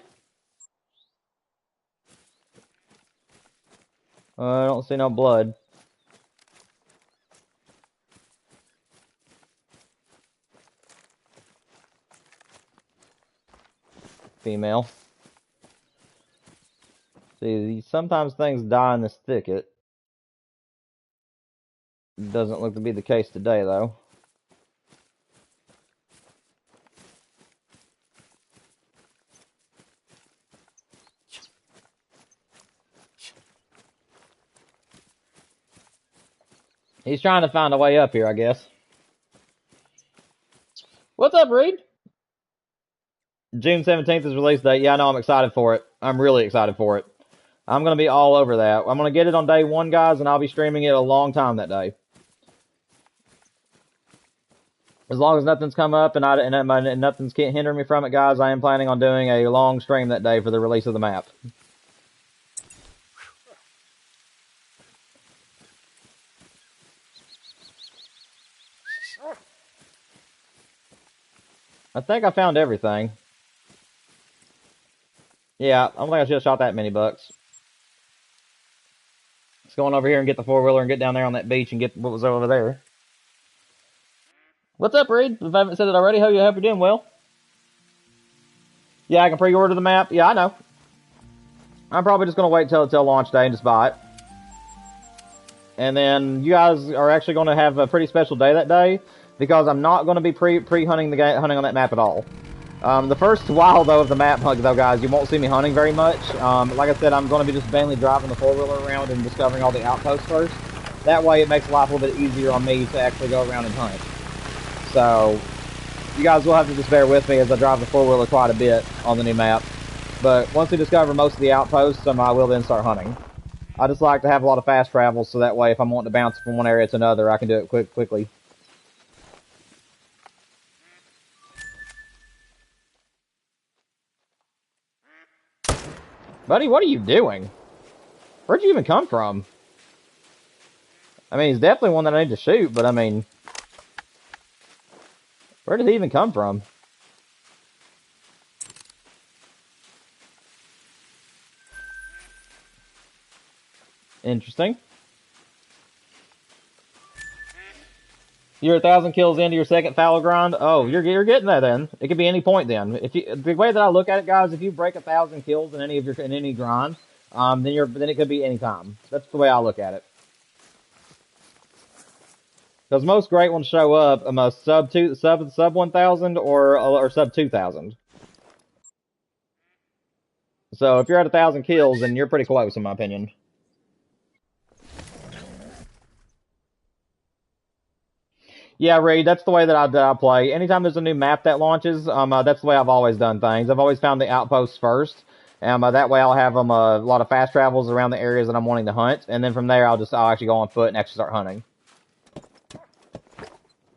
I don't see no blood. Female. See, sometimes things die in this thicket. Doesn't look to be the case today, though. He's trying to find a way up here, I guess. What's up, Reed? June 17th is release date. Yeah, I know, I'm excited for it. I'm really excited for it. I'm going to be all over that. I'm going to get it on day 1, guys, and I'll be streaming it a long time that day. As long as nothing's come up and nothing's can't hinder me from it, guys, I am planning on doing a long stream that day for the release of the map. I think I found everything. Yeah, I don't think I should have shot that many bucks. Let's go on over here and get the four-wheeler and get down there on that beach and get what was over there. What's up, Reed? If I haven't said it already, hope you're doing well. Yeah, I can pre-order the map. Yeah, I know. I'm probably just going to wait till launch day and just buy it. And then you guys are actually going to have a pretty special day that day because I'm not going to be hunting on that map at all. The first while though of the map hunt though, guys, you won't see me hunting very much. Like I said, I'm going to be just mainly driving the four-wheeler around and discovering all the outposts first. That way, it makes life a little bit easier on me to actually go around and hunt. So, you guys will have to just bear with me as I drive the four-wheeler quite a bit on the new map. But once we discover most of the outposts, I will then start hunting. I just like to have a lot of fast travel, so that way if I'm wanting to bounce from one area to another, I can do it quickly. Buddy, what are you doing? Where'd you even come from? I mean, he's definitely one that I need to shoot, but I mean... Where did he even come from? Interesting. You're 1,000 kills into your second fallow grind? Oh, you're getting that then. It could be any point then. The way that I look at it, guys, if you break 1,000 kills in any grind, then it could be any time. That's the way I look at it. Because most great ones show up sub 1,000 or sub 2,000. So if you're at 1,000 kills, then you're pretty close, in my opinion. Yeah, Reed, that's the way that I play. Anytime there's a new map that launches, that's the way I've always done things. I've always found the outposts first. That way I'll have a lot of fast travels around the areas that I'm wanting to hunt, and then from there I'll actually go on foot and actually start hunting.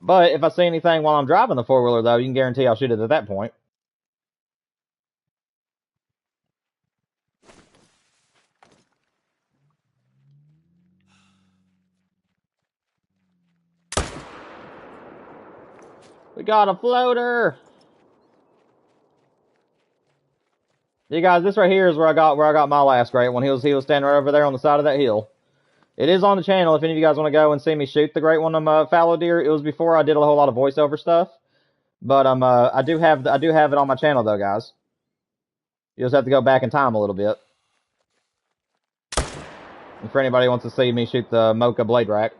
But if I see anything while I'm driving the four-wheeler, though, you can guarantee I'll shoot it at that point. We got a floater! You guys, this right here is where I got my last great one. He was standing right over there on the side of that hill. It is on the channel if any of you guys want to go and see me shoot the great one fallow deer. It was before I did a whole lot of voiceover stuff. But I do have it on my channel though, guys. You just have to go back in time a little bit. And for anybody who wants to see me shoot the Mocha blade rack.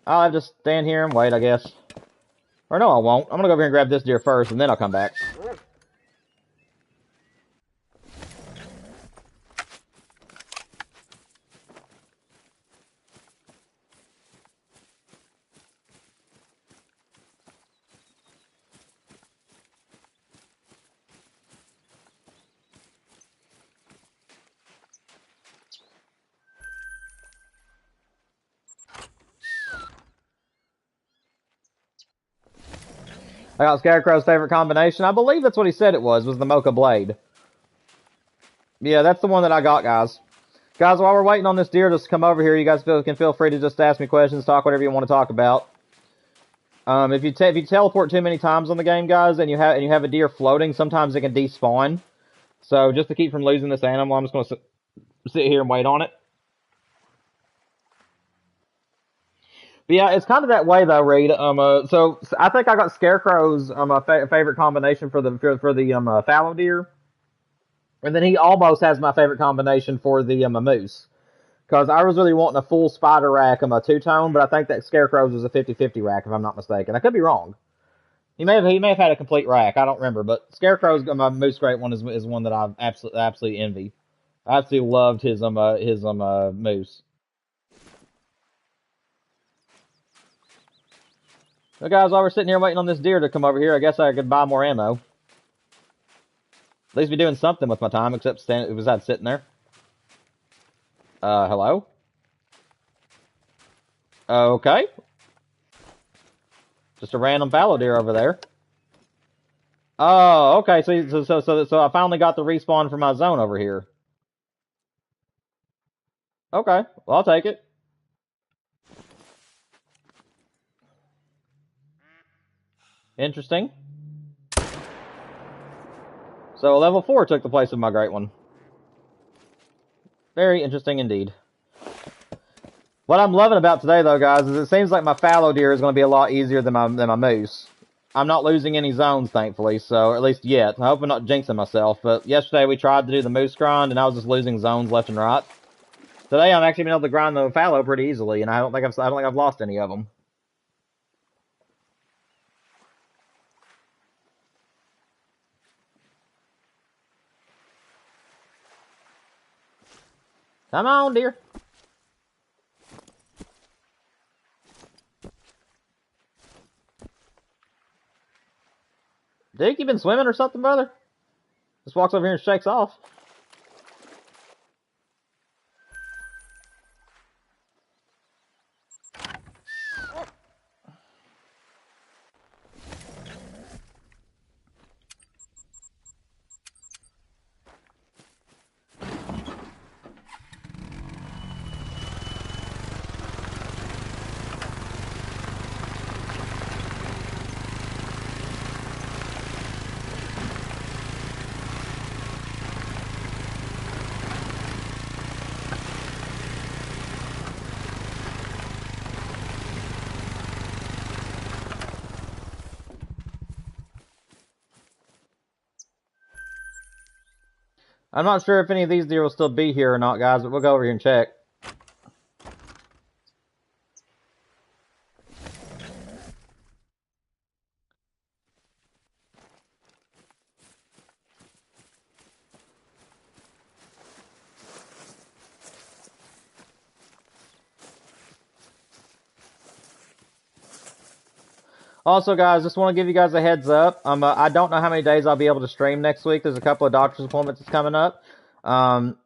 I'll have to stand here and wait, I guess. Or no, I won't. I'm gonna go over here and grab this deer first, and then I'll come back. I got Scarecrow's favorite combination. I believe that's what he said it was the Mocha blade. Yeah, that's the one that I got, guys. Guys, while we're waiting on this deer to come over here, you guys can feel free to just ask me questions, talk whatever you want to talk about. If you teleport too many times on the game, guys, and you have a deer floating, sometimes it can despawn. So just to keep from losing this animal, I'm just going to sit here and wait on it. But yeah, it's kind of that way though, Reed. So I think I got Scarecrow's favorite combination for the fallow deer, and then he almost has my favorite combination for the moose. Because I was really wanting a full spider rack two-tone, but I think that Scarecrow's was a 50-50 rack if I'm not mistaken. I could be wrong. He may have had a complete rack. I don't remember, but Scarecrow's moose great one is one that I absolutely envy. I absolutely loved his moose. Well, guys, while we're sitting here waiting on this deer to come over here, I guess I could buy more ammo. At least be doing something with my time, except besides sitting there. Hello? Okay. Just a random fallow deer over there. Oh, okay. So I finally got the respawn for my zone over here. Okay. Well, I'll take it. Interesting. So level 4 took the place of my great one. Very interesting indeed. What I'm loving about today, though, guys, is it seems like my fallow deer is going to be a lot easier than my moose. I'm not losing any zones, thankfully, so at least yet. I hope I'm not jinxing myself, but yesterday we tried to do the moose grind, and I was just losing zones left and right. Today I'm actually been able to grind the fallow pretty easily, and I don't think I've lost any of them. Come on, dear. Duke, you been swimming or something, brother? Just walks over here and shakes off. I'm not sure if any of these deer will still be here or not, guys, but we'll go over here and check. Also, guys, just want to give you guys a heads up. I don't know how many days I'll be able to stream next week. There's a couple of doctor's appointments that's coming up. Then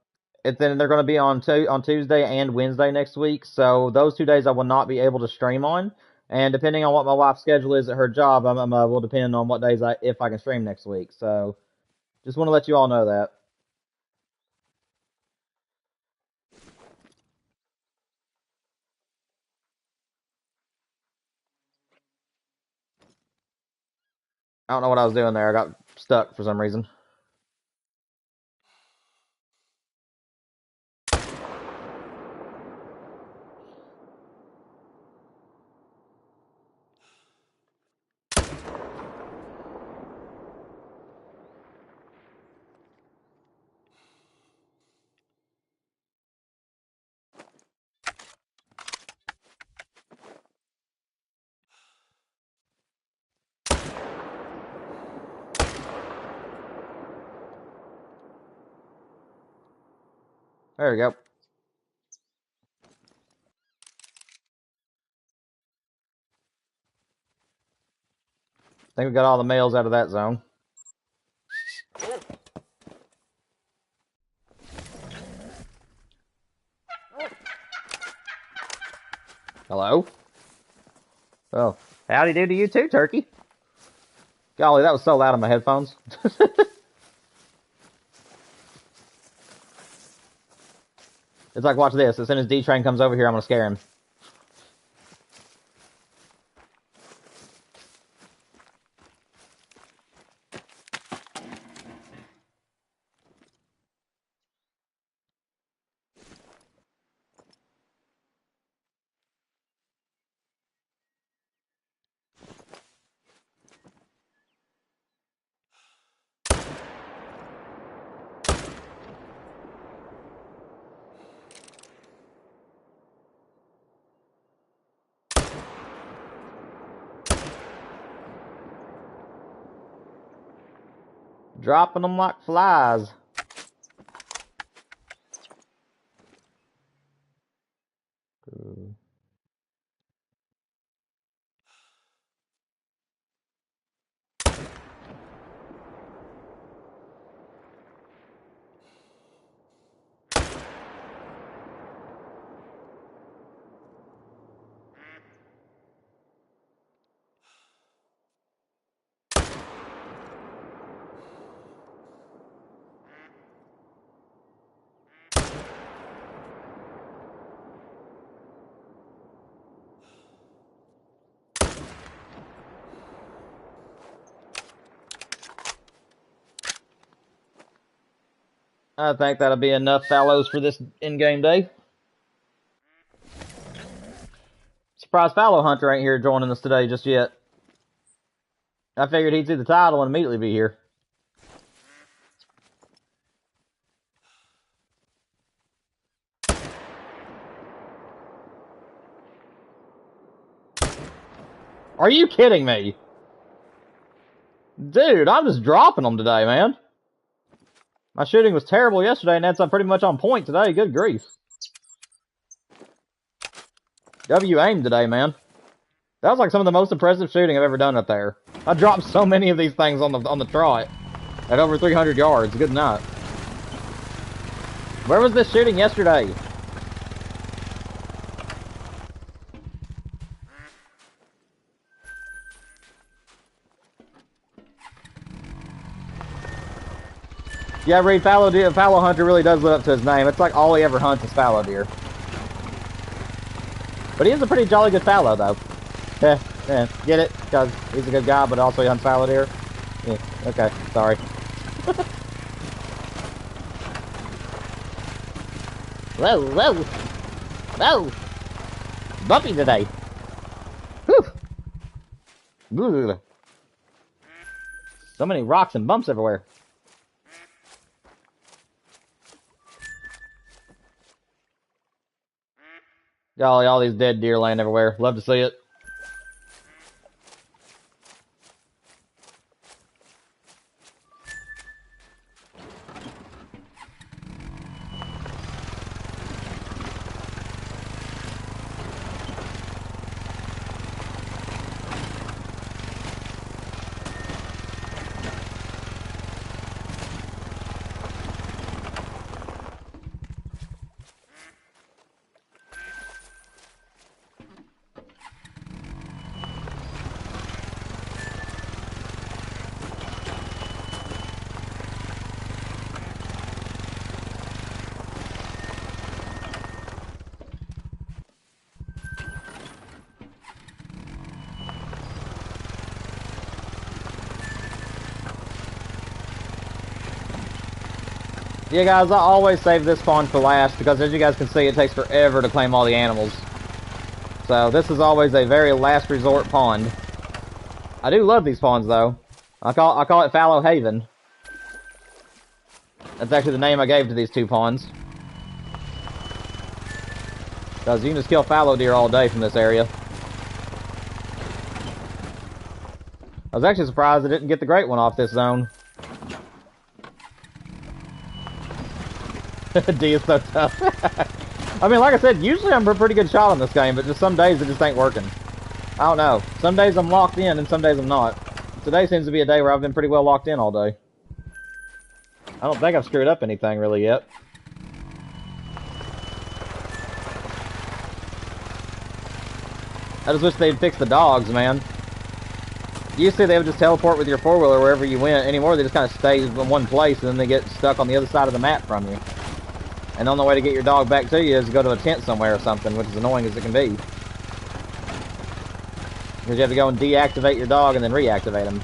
they're going to be on Tuesday and Wednesday next week. So those 2 days I will not be able to stream on. And depending on what my wife's schedule is at her job, will depend on what days if I can stream next week. So just want to let you all know that. I don't know what I was doing there. I got stuck for some reason. There we go. I think we got all the males out of that zone. Hello? Oh, howdy do to you too, turkey. Golly, that was so loud on my headphones. It's like, watch this. As soon as D-Train comes over here, I'm going to scare him. Dropping them like flies. I think that'll be enough fallows for this in-game day. Surprised Fallow Hunter ain't here joining us today just yet. I figured he'd see the title and immediately be here. Are you kidding me? Dude, I'm just dropping them today, man. My shooting was terrible yesterday, and that's pretty much on point today. Good grief. W aim today, man. That was like some of the most impressive shooting I've ever done up there. I dropped so many of these things on the trot at over 300 yards. Good night. Where was this shooting yesterday? Yeah, Reed, Fallow Hunter really does live up to his name. It's like all he ever hunts is fallow deer. But he is a pretty jolly good fallow, though. Yeah, get it? Because he's a good guy, but also he hunts fallow deer? Yeah, okay, sorry. Whoa, whoa! Whoa! Bumpy today! Whew! So many rocks and bumps everywhere. Golly, all these dead deer laying everywhere. Love to see it. Yeah, guys, I always save this pond for last because, as you guys can see, it takes forever to claim all the animals. So this is always a very last resort pond. I do love these ponds, though. I call it Fallow Haven. That's actually the name I gave to these two ponds. Because you can just kill fallow deer all day from this area. I was actually surprised I didn't get the great one off this zone. D is so tough. I mean, like I said, usually I'm a pretty good shot on this game, but just some days it just ain't working. I don't know. Some days I'm locked in, and some days I'm not. Today seems to be a day where I've been pretty well locked in all day. I don't think I've screwed up anything really yet. I just wish they'd fix the dogs, man. Usually they would just teleport with your four-wheeler wherever you went. Anymore, they just kind of stay in one place, and then they get stuck on the other side of the map from you. And the only way to get your dog back to you is to go to a tent somewhere or something, which is annoying as it can be. Because you have to go and deactivate your dog and then reactivate him.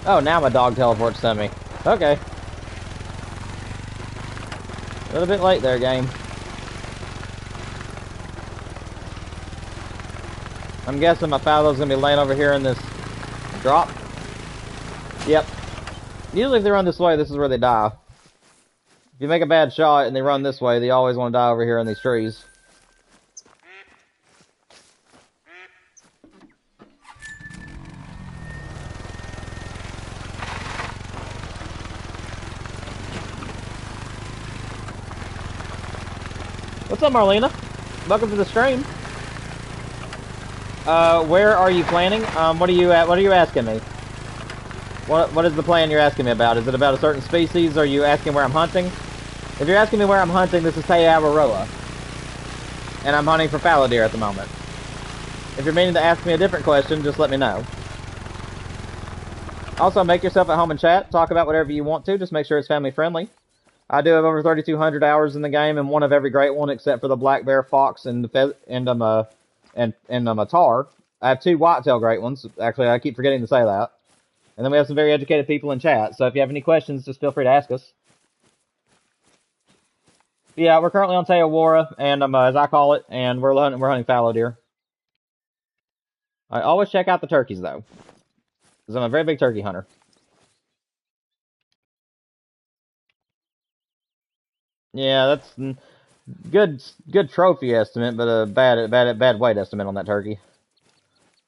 Oh, now my dog teleports to me. Okay. A little bit late there, game. I'm guessing my fallow's gonna be laying over here in this Drop. Yep. Usually if they run this way, this is where they die. If you make a bad shot and they run this way, they always want to die over here in these trees. What's up, Marlena? Welcome to the stream. Where are you planning? What are you asking me? What is the plan you're asking me about? Is it about a certain species? Are you asking where I'm hunting? If you're asking me where I'm hunting, this is Te'awaroa. And I'm hunting for fallow deer at the moment. If you're meaning to ask me a different question, just let me know. Also, make yourself at home and chat. Talk about whatever you want to. Just make sure it's family friendly. I do have over 3,200 hours in the game, and one of every great one except for the black bear, fox, and tar. I have 2 whitetail great ones. Actually, I keep forgetting to say that. And then we have some very educated people in chat. So if you have any questions, just feel free to ask us. Yeah, we're currently on Te'awaroa, and as I call it, and we're hunting fallow deer. I always check out the turkeys though, because I'm a very big turkey hunter. Yeah, that's good trophy estimate, but a bad weight estimate on that turkey.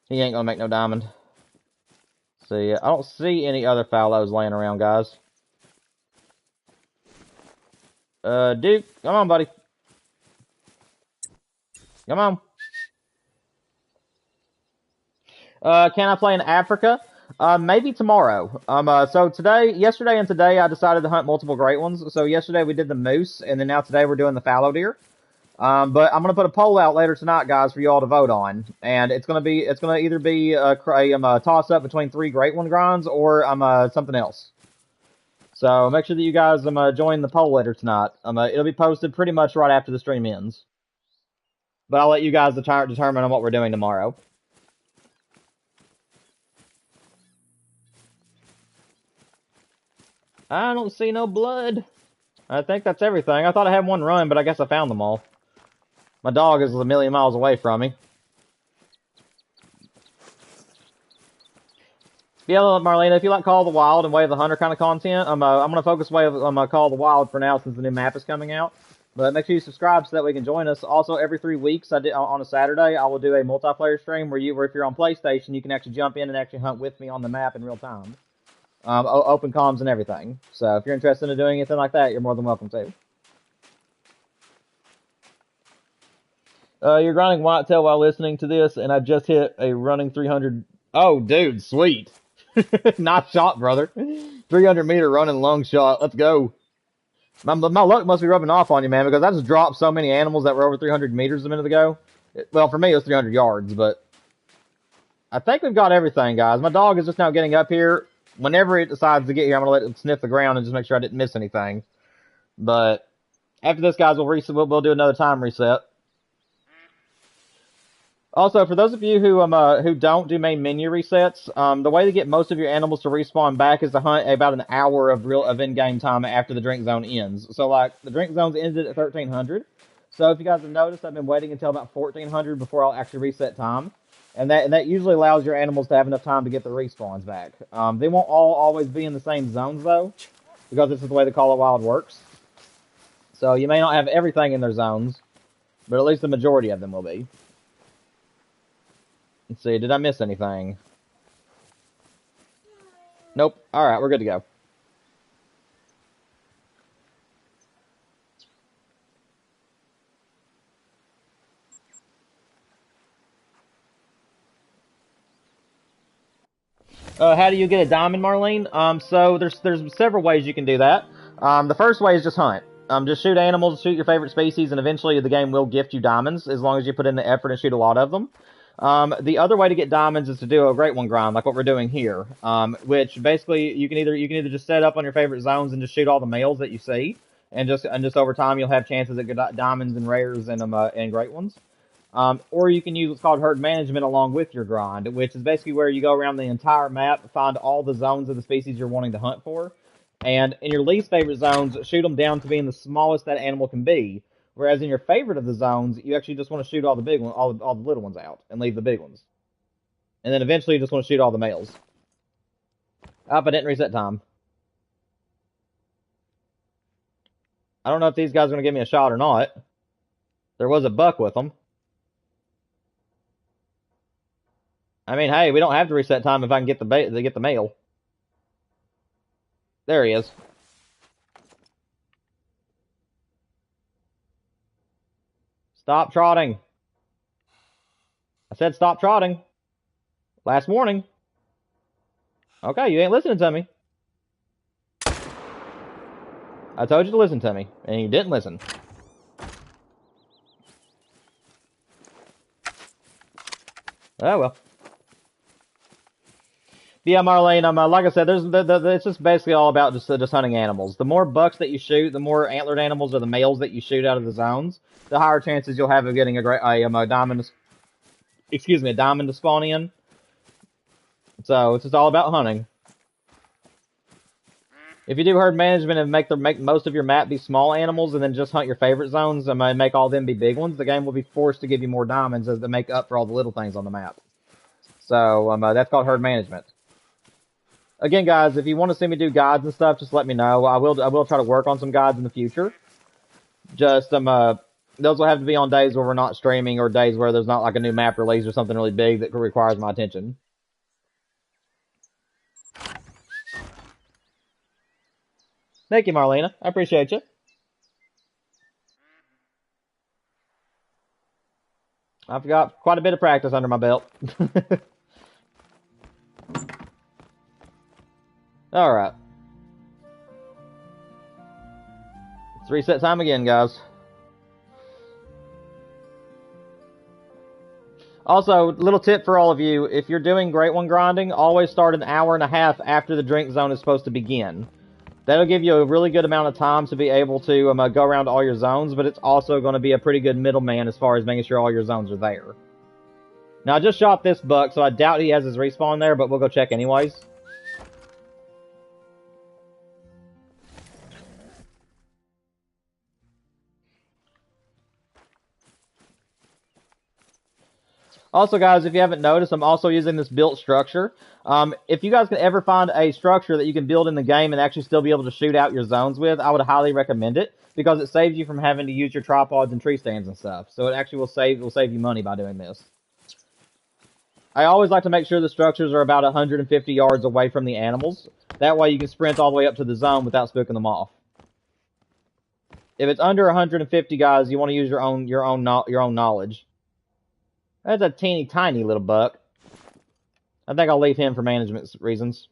He ain't gonna make no diamond. See, I don't see any other fallows laying around, guys. Duke, come on, buddy. Come on. Can I play in Africa? Maybe tomorrow. Yesterday and today, I decided to hunt multiple great ones. So yesterday we did the moose, and then now today we're doing the fallow deer. But I'm gonna put a poll out later tonight, guys, for y'all to vote on, and it's gonna either be a toss up between 3 great one grinds or something else. So make sure that you guys join the poll later tonight. It'll be posted pretty much right after the stream ends. But I'll let you guys determine on what we're doing tomorrow. I don't see no blood. I think that's everything. I thought I had one run, but I guess I found them all. My dog is a million miles away from me. Yeah, Marlena, if you like Call of the Wild and Way of the Hunter kind of content, I'm gonna focus Way of Call of the Wild for now since the new map is coming out. But make sure you subscribe so that we can join us. Also, every 3 weeks, on a Saturday, I will do a multiplayer stream where if you're on PlayStation, you can actually jump in and actually hunt with me on the map in real time. Open comms and everything. So if you're interested in doing anything like that, you're more than welcome to. You're grinding whitetail while listening to this, and I just hit a running 300. Oh, dude, sweet. Nice shot, brother. 300 meter running long shot. Let's go. My luck must be rubbing off on you, man, because I just dropped so many animals that were over 300 meters a minute ago. Well, for me, it was 300 yards, but I think we've got everything, guys. My dog is just now getting up here. Whenever it decides to get here, I'm going to let it sniff the ground and just make sure I didn't miss anything. But after this, guys, we'll do another time reset. Also, for those of you who don't do main menu resets, the way to get most of your animals to respawn back is to hunt about an hour of in-game time after the drink zone ends. So, like, the drink zone's ended at 1300. So, if you guys have noticed, I've been waiting until about 1400 before I'll actually reset time. And that usually allows your animals to have enough time to get the respawns back. They won't all always be in the same zones, though, because this is the way the Call of Wild works. So, you may not have everything in their zones, but at least the majority of them will be. Let's see, did I miss anything? Nope. Alright, we're good to go. How do you get a diamond, Marlene? So there's several ways you can do that. The first way is just hunt. Just shoot animals, shoot your favorite species, and eventually the game will gift you diamonds as long as you put in the effort and shoot a lot of them. The other way to get diamonds is to do a great one grind, like what we're doing here. Which basically you can either just set up on your favorite zones and just shoot all the males that you see, and just over time you'll have chances at good diamonds and rares and great ones. Or you can use what's called herd management along with your grind, which is basically where you go around the entire map, find all the zones of the species you're wanting to hunt for, and in your least favorite zones, shoot them down to being the smallest that animal can be. Whereas in your favorite of the zones, you actually just want to shoot all the big ones, all the little ones out, and leave the big ones. And then eventually you just want to shoot all the males. I didn't reset time. I don't know if these guys are going to give me a shot or not. There was a buck with them. I mean, hey, we don't have to reset time if I can get the male. There he is. Stop trotting. I said stop trotting. Last warning. Okay, you ain't listening to me. I told you to listen to me, and you didn't listen. Oh, well. Yeah, Marlene, like I said, it's just basically all about just hunting animals. The more bucks that you shoot, the more antlered animals or the males that you shoot out of the zones, the higher chances you'll have of getting a diamond. Excuse me, a diamond to spawn in. So it's just all about hunting. If you do herd management and make most of your map be small animals, and then just hunt your favorite zones and make all of them be big ones, the game will be forced to give you more diamonds as to make up for all the little things on the map. So that's called herd management. Again, guys, if you want to see me do guides and stuff, just let me know. I will try to work on some guides in the future. Just those will have to be on days where we're not streaming or days where there's not like a new map release or something really big that requires my attention. Thank you, Marlena. I appreciate you. I've got quite a bit of practice under my belt. Alright. It's reset time again, guys. Also, little tip for all of you, if you're doing Great One grinding, always start an hour and a half after the drink zone is supposed to begin. That'll give you a really good amount of time to be able to go around all your zones, but it's also going to be a pretty good middleman as far as making sure all your zones are there. Now, I just shot this buck, so I doubt he has his respawn there, but we'll go check anyways. Also, guys, if you haven't noticed, I'm also using this built structure. If you guys can ever find a structure that you can build in the game and actually still be able to shoot out your zones with, I would highly recommend it, because it saves you from having to use your tripods and tree stands and stuff. So it actually will save you money by doing this. I always like to make sure the structures are about 150 yards away from the animals. That way you can sprint all the way up to the zone without spooking them off. If it's under 150, guys, you want to use your own knowledge. That's a teeny tiny little buck. I think I'll leave him for management reasons.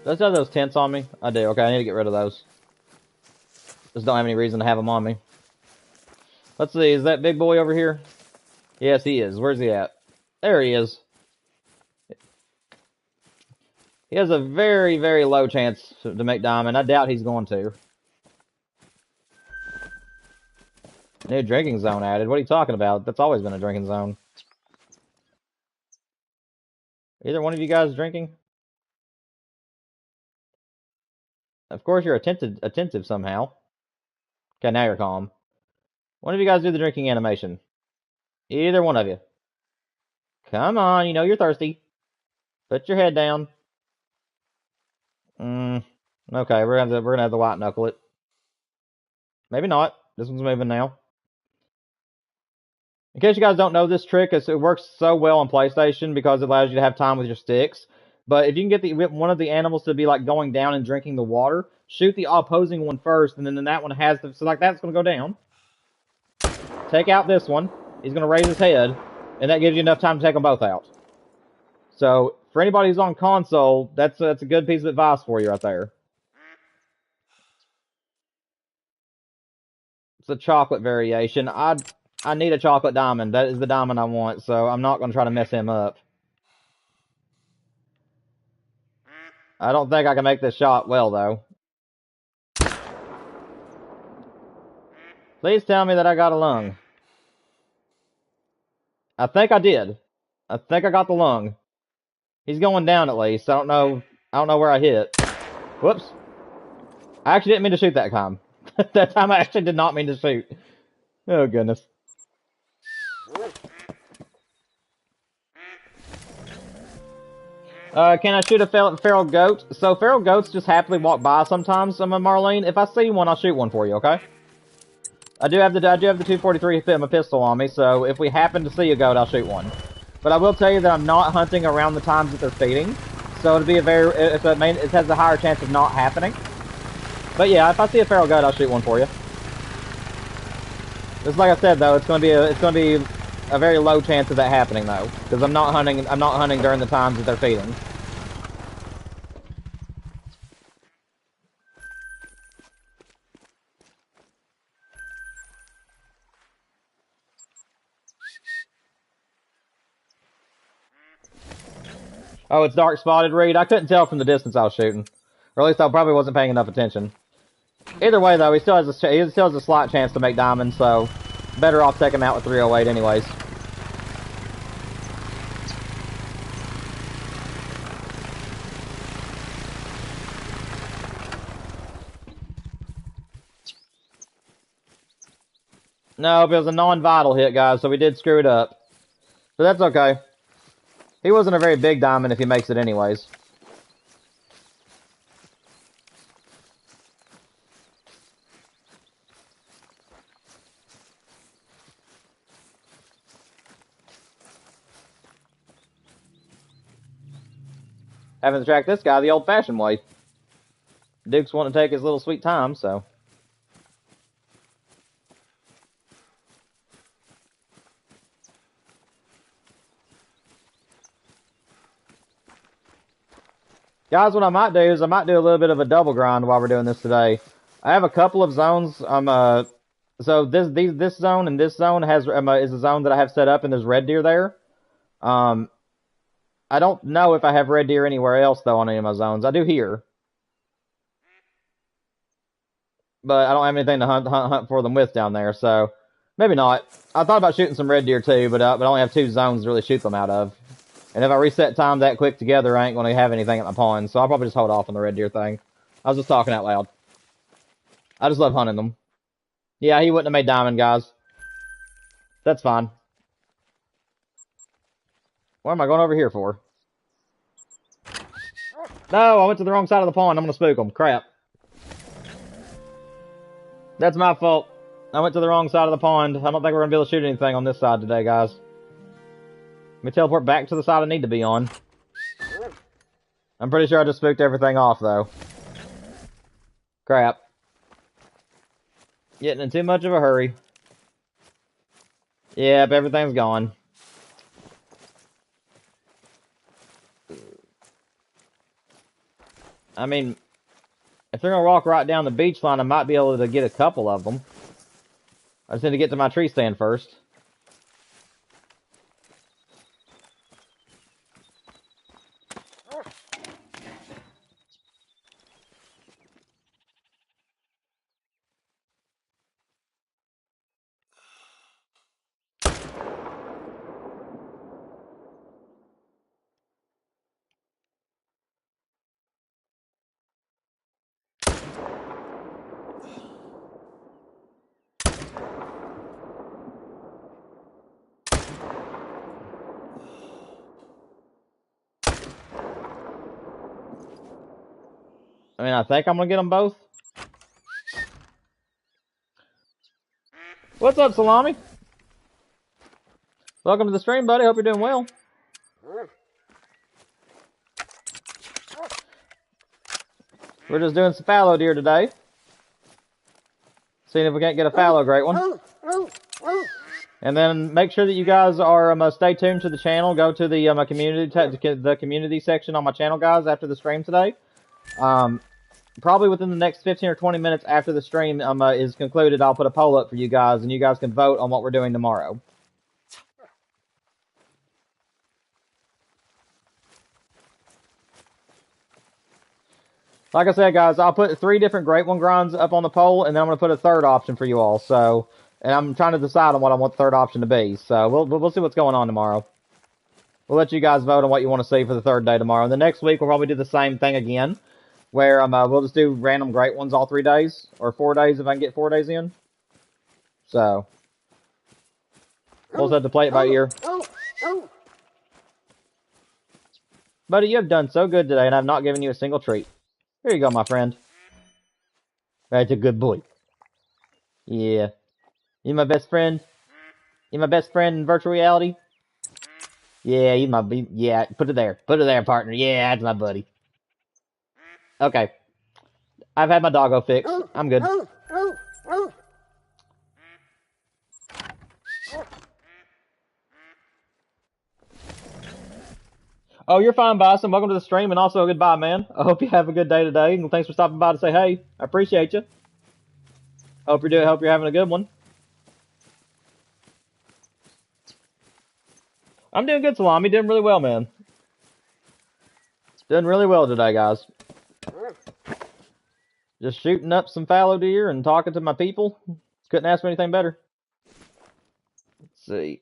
Does it have those tents on me? I do. Okay, I need to get rid of those. Just don't have any reason to have them on me. Let's see, is that big boy over here? Yes, he is. Where's he at? There he is. He has a very, very low chance to make diamond. I doubt he's going to. New drinking zone added. What are you talking about? That's always been a drinking zone. Either one of you guys drinking? Of course you're attentive somehow. Okay, now you're calm. One of you guys do the drinking animation. Either one of you. Come on, you know you're thirsty. Put your head down. Okay, we're gonna have to white knuckle it. Maybe not. This one's moving now. In case you guys don't know this trick, it works so well on PlayStation because it allows you to have time with your sticks. But if you can get one of the animals to be like going down and drinking the water, shoot the opposing one first, and then that one has to. So like that's gonna go down. Take out this one. He's gonna raise his head, and that gives you enough time to take them both out. So for anybody who's on console, that's a good piece of advice for you right there. It's a chocolate variation. I need a chocolate diamond. That is the diamond I want, so I'm not going to try to mess him up. I don't think I can make this shot well, though. Please tell me that I got a lung. I think I did. I think I got the lung. He's going down at least. I don't know where I hit. Whoops. I actually didn't mean to shoot that time. That time I actually did not mean to shoot. Oh, goodness. Can I shoot a feral goat? So feral goats just happily walk by sometimes, Marlene. If I see one, I'll shoot one for you, okay? I do have the 243 pistol on me, so if we happen to see a goat, I'll shoot one. But I will tell you that I'm not hunting around the times that they're feeding, so it'll be it has a higher chance of not happening. But yeah, if I see a feral goat, I'll shoot one for you. Just like I said, though, it's gonna be a very low chance of that happening, though, because I'm not hunting during the times that they're feeding. Oh, it's dark spotted, Reed. I couldn't tell from the distance I was shooting, or at least I probably wasn't paying enough attention. Either way, though, he still has a slight chance to make diamonds, so better off taking him out with 308, anyways. No, but it was a non-vital hit, guys, so we did screw it up. But that's okay. He wasn't a very big diamond if he makes it anyways. Having to track this guy the old-fashioned way. Duke's wanting to take his little sweet time, so... Guys, what I might do is I might do a little bit of a double grind while we're doing this today. I have a couple of zones. So this zone and this zone is a zone that I have set up, and there's red deer there. I don't know if I have red deer anywhere else though on any of my zones. I do here, but I don't have anything to hunt for them with down there. So maybe not. I thought about shooting some red deer too, but I only have 2 zones to really shoot them out of. And if I reset time that quick together, I ain't going to have anything at my pond, so I'll probably just hold off on the red deer thing. I was just talking out loud. I just love hunting them. Yeah, he wouldn't have made diamond, guys. That's fine. What am I going over here for? No, I went to the wrong side of the pond. I'm going to spook them. Crap. That's my fault. I went to the wrong side of the pond. I don't think we're going to be able to shoot anything on this side today, guys. Let me teleport back to the side I need to be on. I'm pretty sure I just spooked everything off, though. Crap. Getting in too much of a hurry. Yep, everything's gone. I mean, if they're going to walk right down the beach line, I might be able to get a couple of them. I just need to get to my tree stand first. I mean, I think I'm gonna get them both. What's up, Salami? Welcome to the stream, buddy. Hope you're doing well. We're just doing some fallow deer today. Seeing if we can't get a fallow great one. And then make sure that you guys are stay tuned to the channel. Go to the community section on my channel, guys, after the stream today. Probably within the next 15 or 20 minutes after the stream is concluded, I'll put a poll up for you guys, and you guys can vote on what we're doing tomorrow. Like I said, guys, I'll put 3 different Great One grinds up on the poll, and then I'm going to put a third option for you all. So, and I'm trying to decide on what I want the third option to be. So we'll see what's going on tomorrow. We'll let you guys vote on what you want to see for the third day tomorrow. And the next week, we'll probably do the same thing again. where we'll just do random great ones all 3 days, or 4 days if I can get 4 days in. So, we'll just have to play it by ear. Buddy, you have done so good today, and I've not given you a single treat. Here you go, my friend. That's a good boy. Yeah. You my best friend? You my best friend in virtual reality? Yeah, yeah, put it there. Put it there, partner. Yeah, that's my buddy. Okay. I've had my doggo fixed. I'm good. Oh, you're fine, Bison. Welcome to the stream, and also goodbye, man. I hope you have a good day today, and thanks for stopping by to say hey. I appreciate you. Hope you're having a good one. I'm doing good, Salami. Doing really well, man. Doing really well today, guys. Just shooting up some fallow deer and talking to my people. Couldn't ask for anything better. Let's see.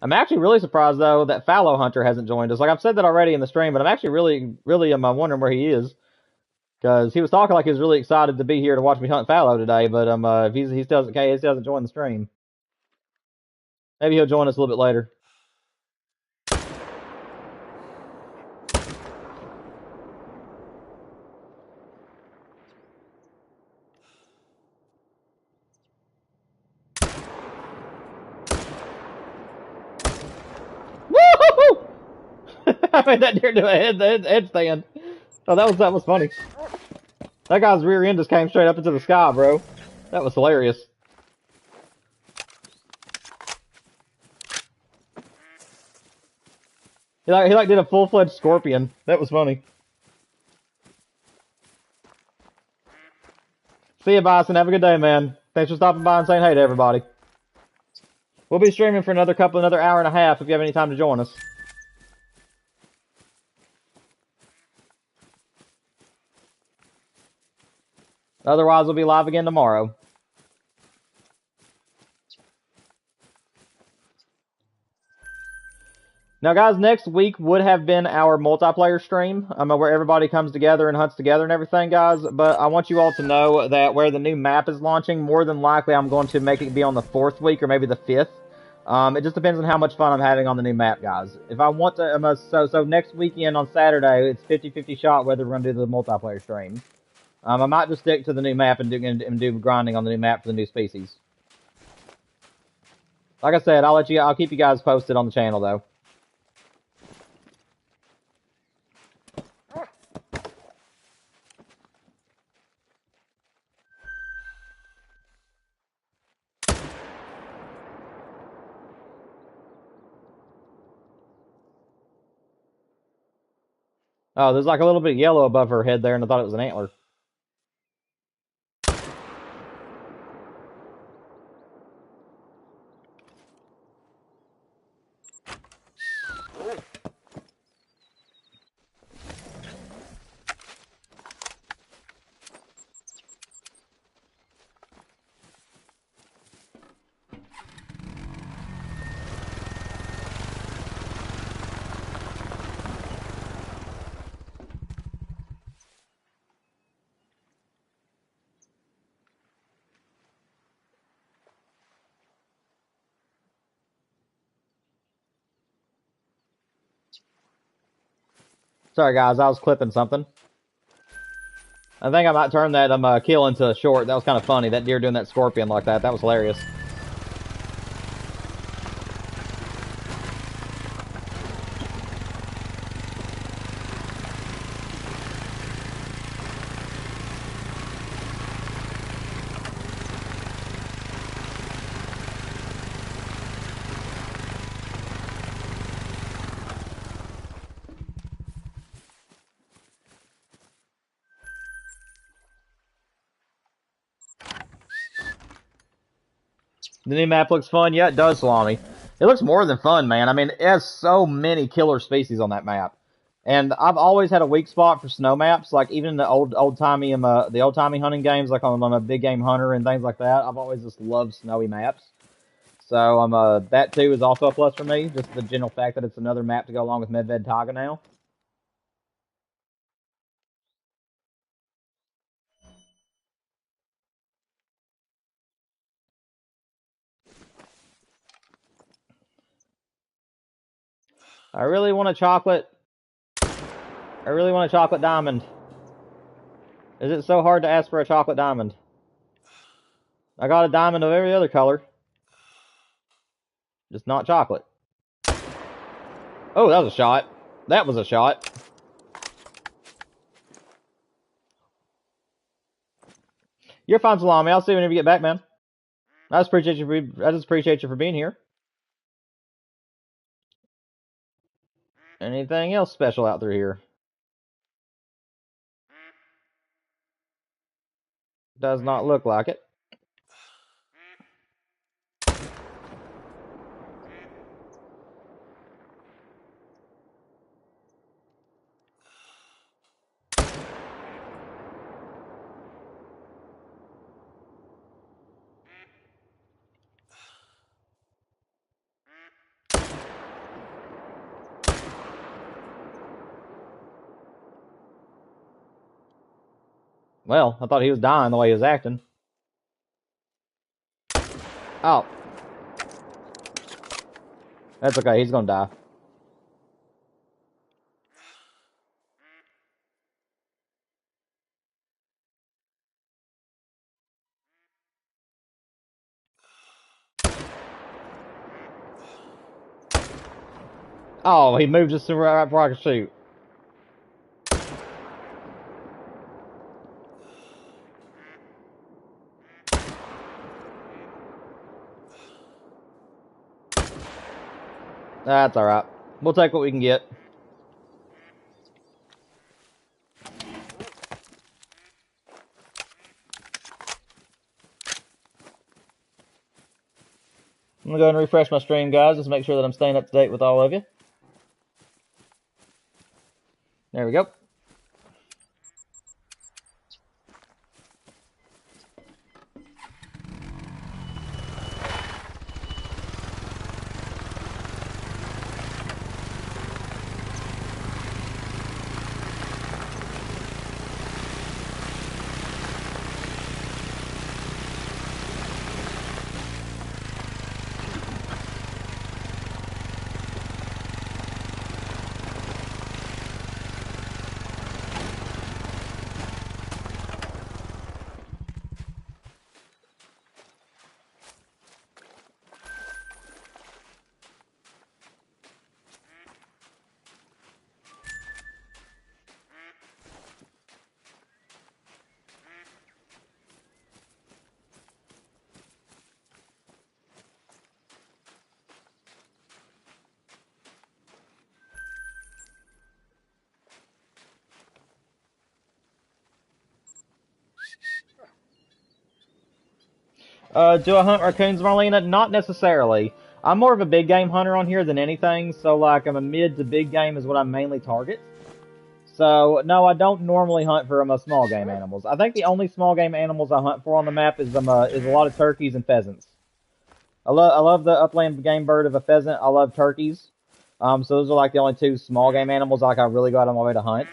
I'm actually really surprised, though, that Fallow Hunter hasn't joined us. Like, I've said that already in the stream, but I'm actually really wondering where he is. Because he was talking like he was really excited to be here to watch me hunt fallow today, but if he doesn't join the stream. Maybe he'll join us a little bit later. Woo-hoo-hoo! I made that deer do a headstand. Oh, that was funny. That guy's rear end just came straight up into the sky, bro. That was hilarious. He did a full-fledged scorpion. That was funny. See you, Bison. Have a good day, man. Thanks for stopping by and saying hey to everybody. We'll be streaming for another hour and a half if you have any time to join us. Otherwise, we'll be live again tomorrow. Now, guys, next week would have been our multiplayer stream, where everybody comes together and hunts together and everything, guys. But I want you all to know that where the new map is launching, more than likely I'm going to make it be on the 4th week or maybe the 5th. It just depends on how much fun I'm having on the new map, guys. If I want to, so next weekend on Saturday, it's 50-50 shot whether we're going to do the multiplayer stream. I might just stick to the new map and do grinding on the new map for the new species. Like I said, I'll keep you guys posted on the channel, though. Oh, there's like a little bit of yellow above her head there, and I thought it was an antler. Sorry, guys, I was clipping something. I think I might turn that kill into a short. That was kind of funny. That deer doing that scorpion like that. That was hilarious. The new map looks fun. Yeah, it does, Salami. It looks more than fun, man. I mean, it has so many killer species on that map. And I've always had a weak spot for snow maps, like even in the old-timey hunting games, like on a Big Game Hunter and things like that. I've always just loved snowy maps. So that too is also a plus for me, just the general fact that it's another map to go along with Medved Taiga now. I really want a chocolate. I really want a chocolate diamond. Is it so hard to ask for a chocolate diamond? I got a diamond of every other color. Just not chocolate. Oh, that was a shot. That was a shot. You're fine, Salami. I'll see you whenever you get back, man. I just appreciate you for being here. Anything else special out through here? Does not look like it. Well, I thought he was dying the way he was acting. Oh. That's okay, he's gonna die. Oh, he moved just right before I could shoot. That's alright. We'll take what we can get. I'm gonna go ahead and refresh my stream, guys, just to make sure that I'm staying up to date with all of you. There we go. Do I hunt raccoons, Marlena? Not necessarily. I'm more of a big game hunter on here than anything, so like I'm a mid to big game is what I mainly target. So no, I don't normally hunt for small game animals. I think the only small game animals I hunt for on the map is a lot of turkeys and pheasants. I love the upland game bird of a pheasant. I love turkeys. So those are like the only two small game animals like I really go out of my way to hunt.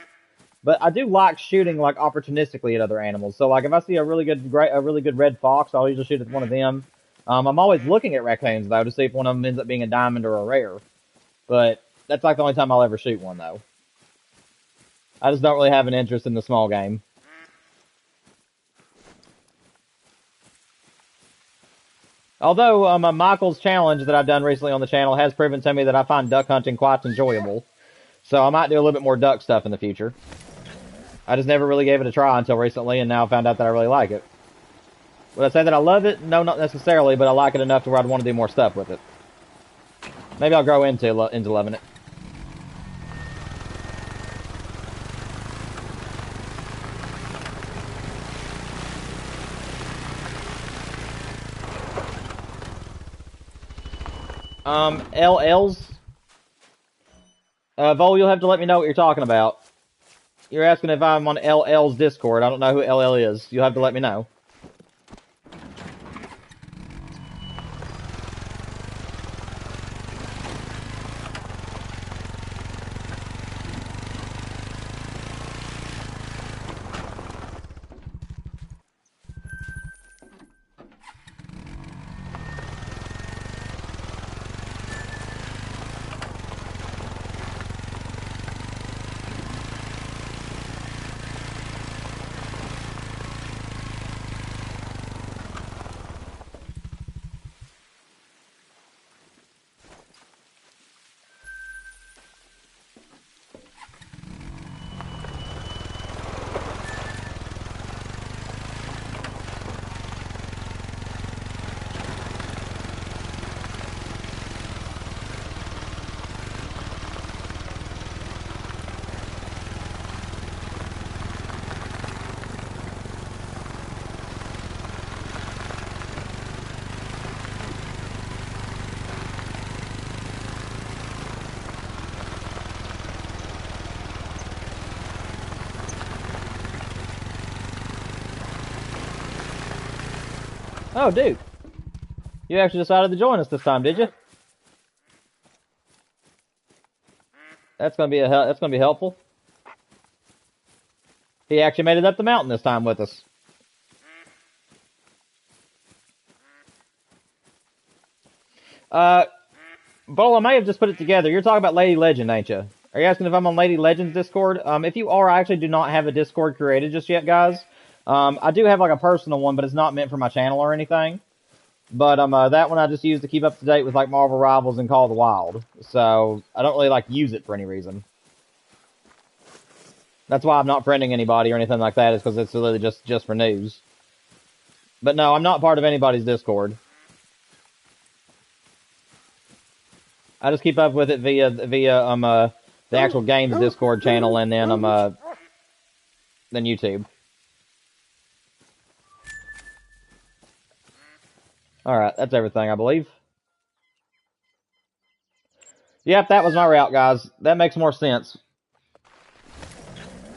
But I do like shooting like opportunistically at other animals. So like if I see a really good red fox, I'll usually shoot at one of them. I'm always looking at raccoons though to see if one of them ends up being a diamond or a rare. But that's like the only time I'll ever shoot one though. I just don't really have an interest in the small game. Although Michael's challenge that I've done recently on the channel has proven to me that I find duck hunting quite enjoyable. So I might do a little bit more duck stuff in the future. I just never really gave it a try until recently, and now I found out that I really like it. Would I say that I love it? No, not necessarily, but I like it enough to where I'd want to do more stuff with it. Maybe I'll grow into loving it. LLs? Vol, you'll have to let me know what you're talking about. You're asking if I'm on LL's Discord. I don't know who LL is. You'll have to let me know. Oh, dude. You actually decided to join us this time, did you? That's gonna be helpful. He actually made it up the mountain this time with us. Bola may have just put it together. You're talking about Lady Legend, ain't you? Are you asking if I'm on Lady Legend's Discord? If you are, I actually do not have a Discord created just yet, guys. I do have like a personal one, but it's not meant for my channel or anything. But that one I just use to keep up to date with like Marvel Rivals and Call of the Wild. So I don't really like use it for any reason. That's why I'm not friending anybody or anything like that. Is because it's really just for news. But no, I'm not part of anybody's Discord. I just keep up with it via the actual games Discord channel and then YouTube. Alright, that's everything, I believe. Yep, that was my route, guys. That makes more sense.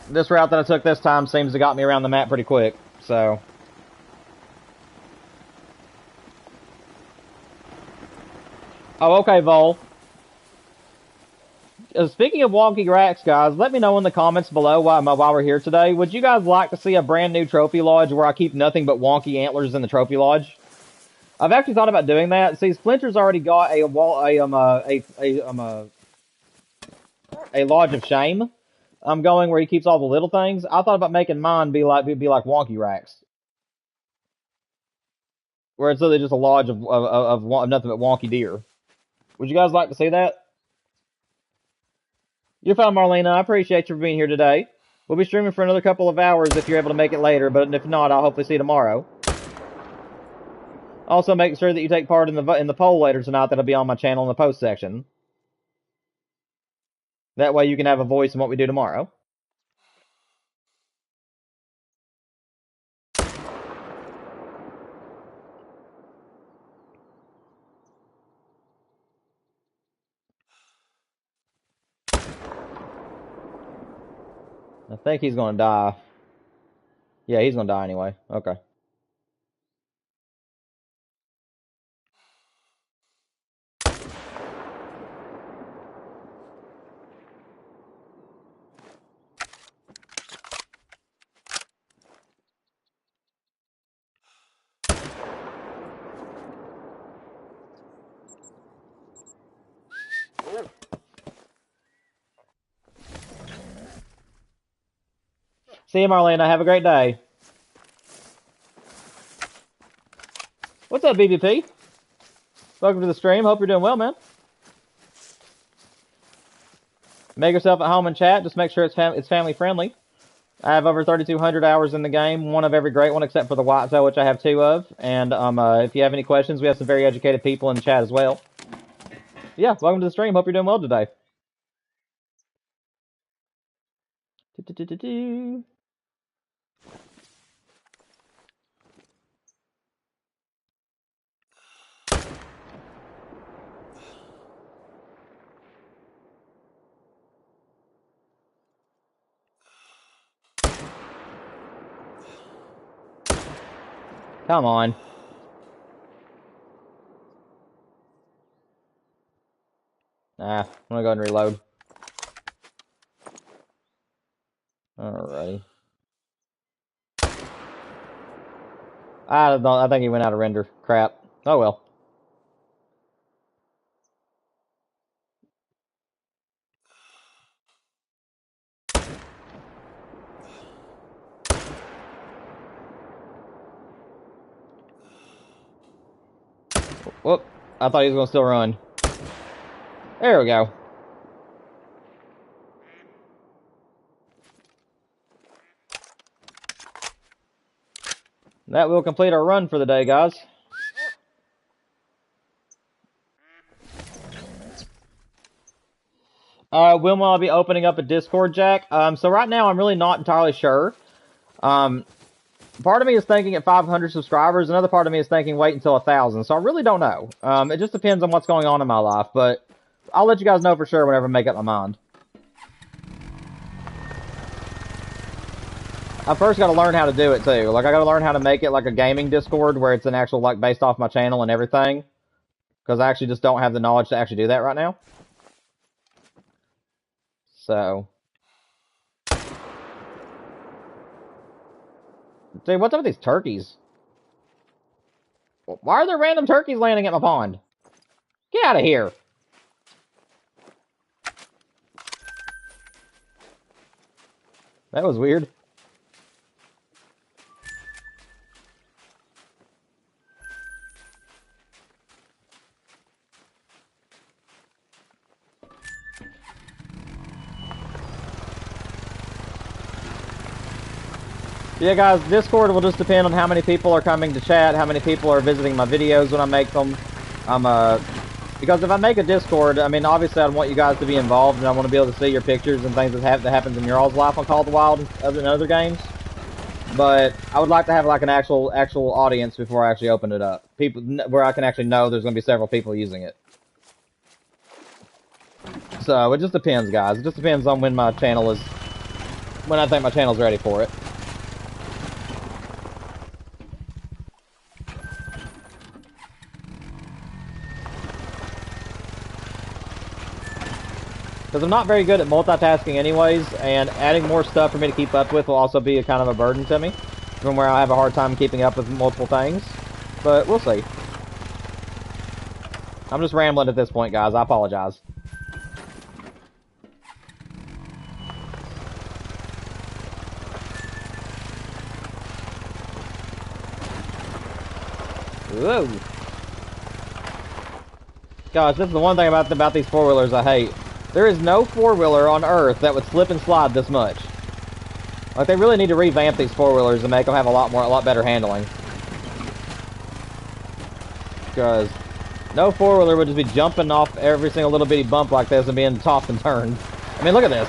This route that I took this time seems to got me around the map pretty quick, so... Oh, okay, Vol. Speaking of wonky racks, guys, let me know in the comments below while we're here today. Would you guys like to see a brand new trophy lodge where I keep nothing but wonky antlers in the trophy lodge? I've actually thought about doing that. See, Splinter's already got a lodge of shame. I'm going where he keeps all the little things. I thought about making mine be like wonky racks, where it's literally just a lodge of nothing but wonky deer. Would you guys like to see that? You're fine, Marlena. I appreciate you for being here today. We'll be streaming for another couple of hours if you're able to make it later, but if not, I'll hopefully see you tomorrow. Also, make sure that you take part in the poll later tonight. That'll be on my channel in the post section. That way you can have a voice in what we do tomorrow. I think he's gonna die. Yeah, he's gonna die anyway. Okay. See you, Marlena. Have a great day. What's up, BBP? Welcome to the stream. Hope you're doing well, man. Make yourself at home and chat. Just make sure it's family friendly. I have over 3,200 hours in the game. One of every great one except for the White Tail, which I have 2 of. And if you have any questions, we have some very educated people in the chat as well. Yeah, welcome to the stream. Hope you're doing well today. Come on. I'm gonna go ahead and reload. Alrighty. I think he went out of render. Crap. Oh well. Whoop. I thought he was gonna still run. There we go. That will complete our run for the day, guys. When will I be opening up a Discord, Jack? So right now I'm really not entirely sure. Part of me is thinking at 500 subscribers, another part of me is thinking wait until 1,000, so I really don't know. It just depends on what's going on in my life, but I'll let you guys know for sure whenever I make up my mind. I first got to learn how to do it too. Like I got to learn how to make it like a gaming Discord where it's an actual like based off my channel and everything. Because I actually just don't have the knowledge to actually do that right now. So. Dude, what's up with these turkeys? Why are there random turkeys landing at my pond? Get out of here. That was weird. Yeah, guys, Discord will just depend on how many people are coming to chat, how many people are visiting my videos when I make them. Because if I make a Discord, I mean, obviously I'd want you guys to be involved, and I want to be able to see your pictures and things that happens in your all's life on Call of the Wild other than other games. But I would like to have like an actual audience before I actually open it up. People where I can actually know there's going to be several people using it. So it just depends, guys. It just depends on when I think my channel's ready for it. Because I'm not very good at multitasking anyways, and adding more stuff for me to keep up with will also be a kind of a burden to me, from where I have a hard time keeping up with multiple things. But we'll see. I'm just rambling at this point, guys. I apologize. Whoa. Gosh, this is the one thing about these four-wheelers I hate. There is no four-wheeler on Earth that would slip and slide this much. Like, they really need to revamp these four-wheelers and make them have a lot better handling. Because no four-wheeler would just be jumping off every single little bitty bump like this and being tossed and turned. I mean, look at this.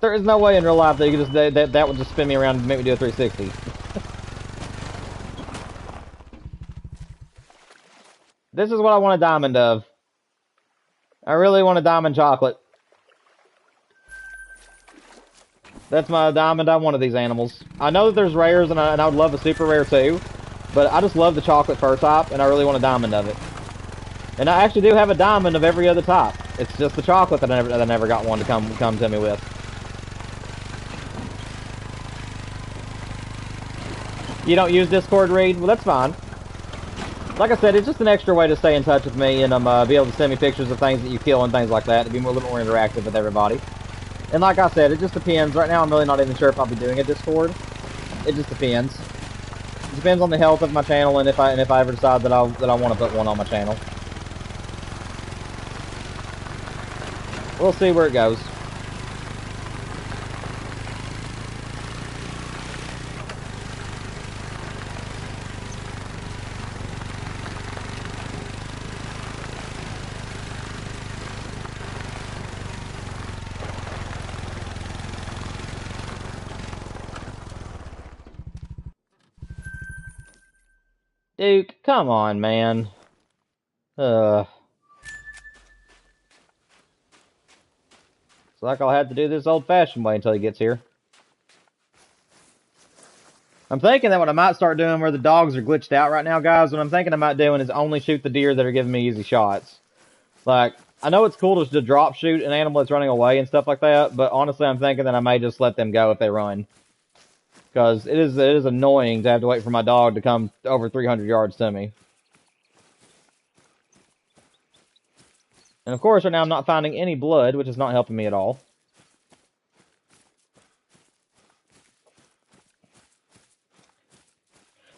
There is no way in real life that you could just that would just spin me around and make me do a 360. This is what I want a diamond of. I really want a diamond chocolate. That's my diamond on one of these animals. I know that there's rares, and I would love a super rare too, but I just love the chocolate fur type, and I really want a diamond of it. And I actually do have a diamond of every other type. It's just the chocolate that I never got one to come to me with. You don't use Discord, Reed? Well, that's fine. Like I said, it's just an extra way to stay in touch with me and be able to send me pictures of things that you kill and things like that, to be a little more interactive with everybody. And like I said, it just depends. Right now, I'm really not even sure if I'll be doing a Discord. It just depends. It depends on the health of my channel and if I ever decide that I want to put one on my channel. We'll see where it goes. Duke, come on, man. It's like I'll have to do this old-fashioned way until he gets here. I'm thinking that what I might start doing where the dogs are glitched out right now, guys, what I'm thinking I might doing is only shoot the deer that are giving me easy shots. Like, I know it's cool to drop shoot an animal that's running away and stuff like that, but honestly I'm thinking that I may just let them go if they run. Because it is annoying to have to wait for my dog to come over 300 yards to me. And of course, right now I'm not finding any blood, which is not helping me at all.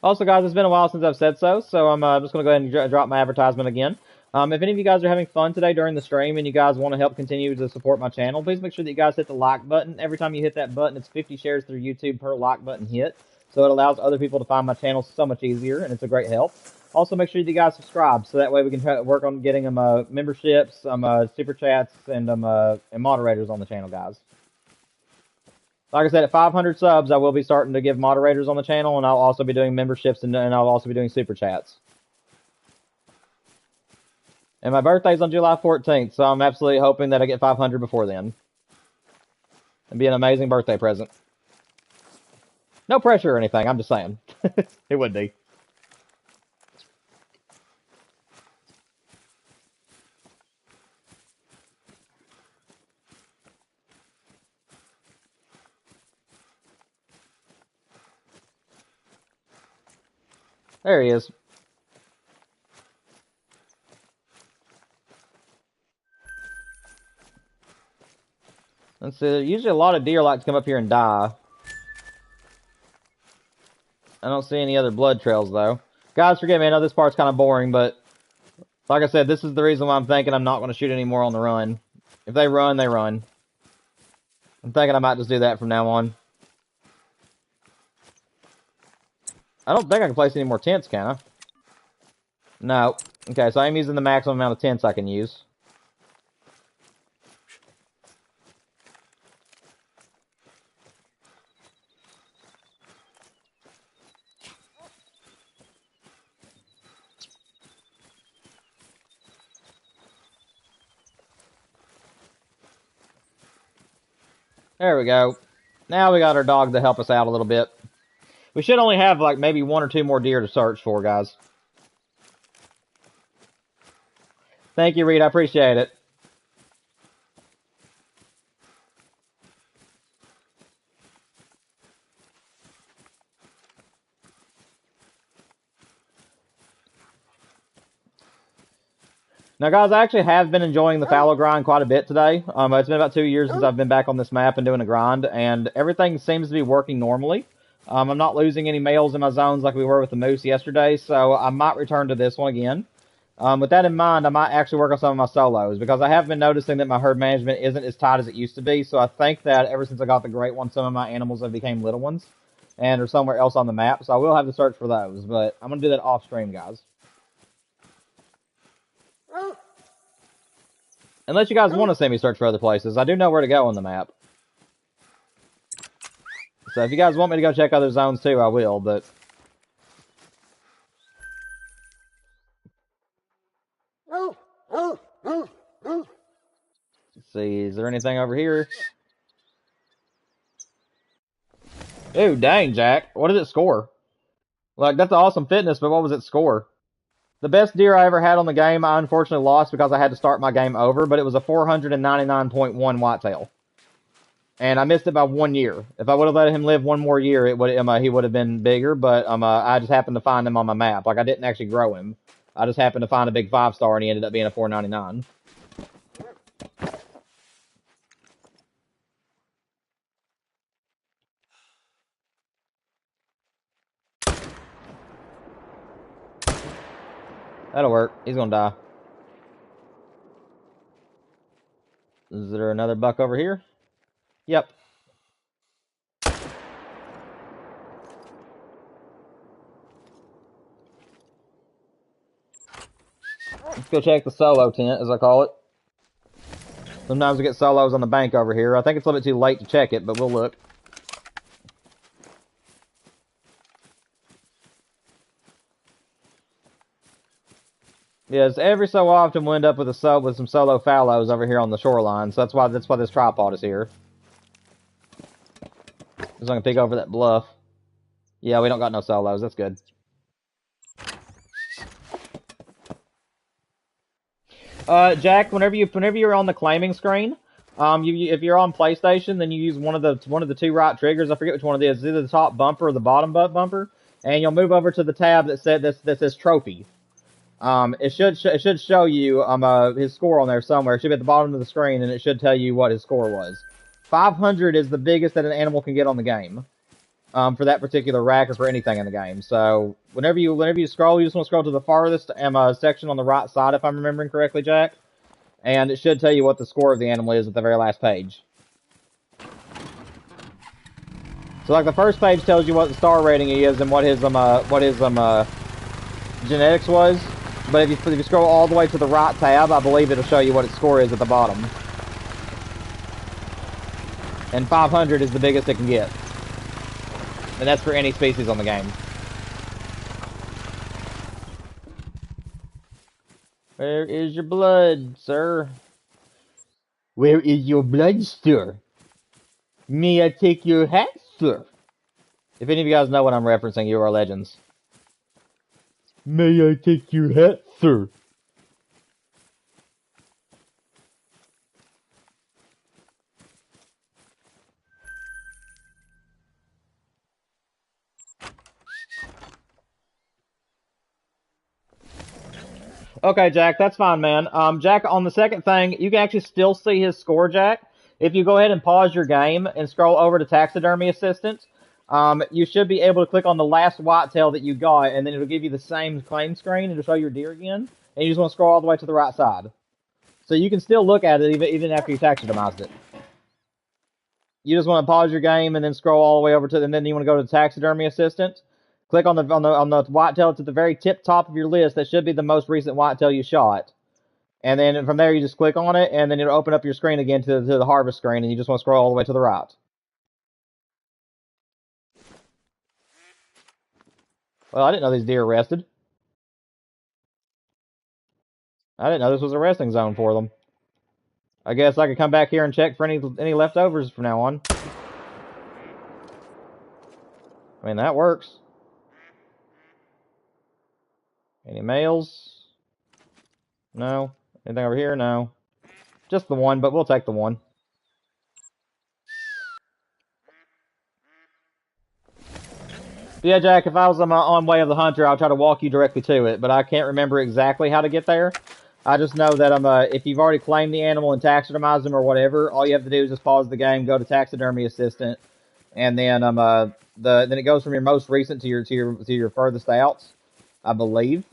Also, guys, it's been a while since I've said so I'm just going to go ahead and drop my advertisement again. If any of you guys are having fun today during the stream and you guys want to help continue to support my channel, please make sure that you guys hit the like button. Every time you hit that button, it's 50 shares through YouTube per like button hit. So it allows other people to find my channel so much easier, and it's a great help. Also, make sure that you guys subscribe, so that way we can try to work on getting them memberships, super chats, and moderators on the channel, guys. Like I said, at 500 subs, I will be starting to give moderators on the channel, and I'll also be doing memberships, and I'll also be doing super chats. And my birthday's on July 14th, so I'm absolutely hoping that I get 500 before then. It'd be an amazing birthday present. No pressure or anything, I'm just saying. It would be. There he is. Let's see, usually a lot of deer like to come up here and die. I don't see any other blood trails, though. Guys, forgive me, I know this part's kind of boring, but like I said, this is the reason why I'm thinking I'm not going to shoot anymore on the run. If they run, they run. I'm thinking I might just do that from now on. I don't think I can place any more tents, can I? No. Okay, so I'm using the maximum amount of tents I can use. There we go. Now we got our dog to help us out a little bit. We should only have, like, maybe 1 or 2 more deer to search for, guys. Thank you, Reed. I appreciate it. Now, guys, I actually have been enjoying the fallow grind quite a bit today. It's been about 2 years since I've been back on this map and doing a grind, and everything seems to be working normally. I'm not losing any males in my zones like we were with the moose yesterday, so I might return to this one again. With that in mind, I might actually work on some of my solos, because I have been noticing that my herd management isn't as tight as it used to be, so I think that ever since I got the great one, some of my animals have become little ones, and are somewhere else on the map, so I will have to search for those, but I'm going to do that off stream, guys. Unless you guys want to see me search for other places, I do know where to go on the map. So if you guys want me to go check other zones too, I will, but... Let's see, is there anything over here? Ooh, dang, Jack. What did it score? Like, that's awesome fitness, but what was it score? The best deer I ever had on the game, I unfortunately lost because I had to start my game over, but it was a 499.1 whitetail. And I missed it by 1 year. If I would have let him live 1 more year, it would he would have been bigger, but I just happened to find him on my map. Like, I didn't actually grow him. I just happened to find a big 5-star, and he ended up being a 499. That'll work. He's gonna die. Is there another buck over here? Yep. Let's go check the solo tent, as I call it. Sometimes we get solos on the bank over here. I think it's a little bit too late to check it, but we'll look. Yes, every so often we'll end up with some solo fallows over here on the shoreline, so that's why this tripod is here. Just so I can peek over that bluff. Yeah, we don't got no solos. That's good. Jack, whenever you're on the claiming screen, if you're on PlayStation, then you use one of the 2 right triggers. I forget which one it is. It's either the top bumper or the bottom bumper, and you'll move over to the tab that says trophy. It should show you his score on there somewhere. It should be at the bottom of the screen, and it should tell you what his score was. 500 is the biggest that an animal can get on the game. For that particular rack or for anything in the game. So whenever you scroll, you just want to scroll to the farthest section on the right side, if I'm remembering correctly, Jack. And it should tell you what the score of the animal is at the very last page. So like the first page tells you what the star rating he is and what his genetics was. But if you scroll all the way to the right tab, I believe it'll show you what its score is at the bottom. And 500 is the biggest it can get. And that's for any species on the game. Where is your blood, sir? Where is your blood, sir? May I take your hat, sir? If any of you guys know what I'm referencing, you are legends. May I take your hat, sir? Okay, Jack, that's fine, man. Jack, on the second thing, you can actually still see his score, Jack. If you go ahead and pause your game and scroll over to Taxidermy Assistant, you should be able to click on the last whitetail that you got, and then it'll give you the same claim screen. It'll show your deer again, and you just want to scroll all the way to the right side. So you can still look at it even after you taxidermized it. You just want to pause your game and then scroll all the way over to, and then you want to go to the Taxidermy Assistant. Click on the whitetail. It's at the very tip top of your list. That should be the most recent whitetail you shot. And then from there, you just click on it, and then it'll open up your screen again to the harvest screen, and you just want to scroll all the way to the right. Well, I didn't know these deer rested. I didn't know this was a resting zone for them. I guess I could come back here and check for any leftovers from now on. I mean, that works. Any males? No. Anything over here? No. Just the one, but we'll take the one. Yeah, Jack, if I was on Way of the Hunter, I'll try to walk you directly to it, but I can't remember exactly how to get there. I just know that if you've already claimed the animal and taxidermized them or whatever, all you have to do is just pause the game, go to Taxidermy Assistant, and then then it goes from your most recent to your furthest outs, I believe.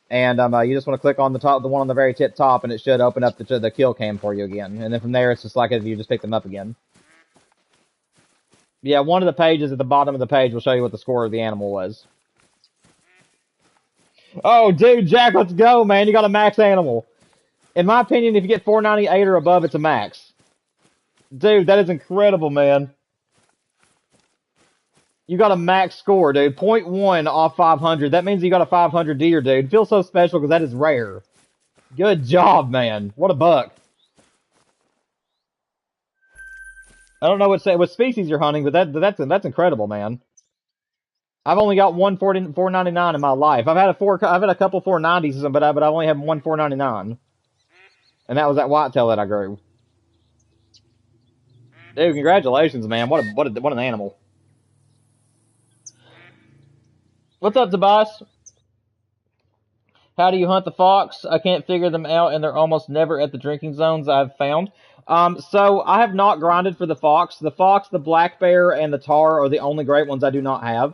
And you just want to click on the one on the very tip top, and it should open up the kill cam for you again. And then from there, it's just like if you just pick them up again. Yeah, one of the pages at the bottom of the page will show you what the score of the animal was. Oh, dude, Jack, let's go, man. You got a max animal. In my opinion, if you get 498 or above, it's a max. Dude, that is incredible, man. You got a max score, dude. 0.1 off 500. That means you got a 500 deer, dude. It feels so special because that is rare. Good job, man. What a buck. I don't know what species you're hunting, but that's incredible, man. I've only got one 499 in my life. I've had a couple 490s, but I've only had one 499, and that was that whitetail that I grew. Dude, congratulations, man! What an animal. What's up, Tobias? How do you hunt the fox? I can't figure them out, and they're almost never at the drinking zones I've found. So I have not grinded for the fox. The fox, the black bear, and the tar are the only great ones I do not have.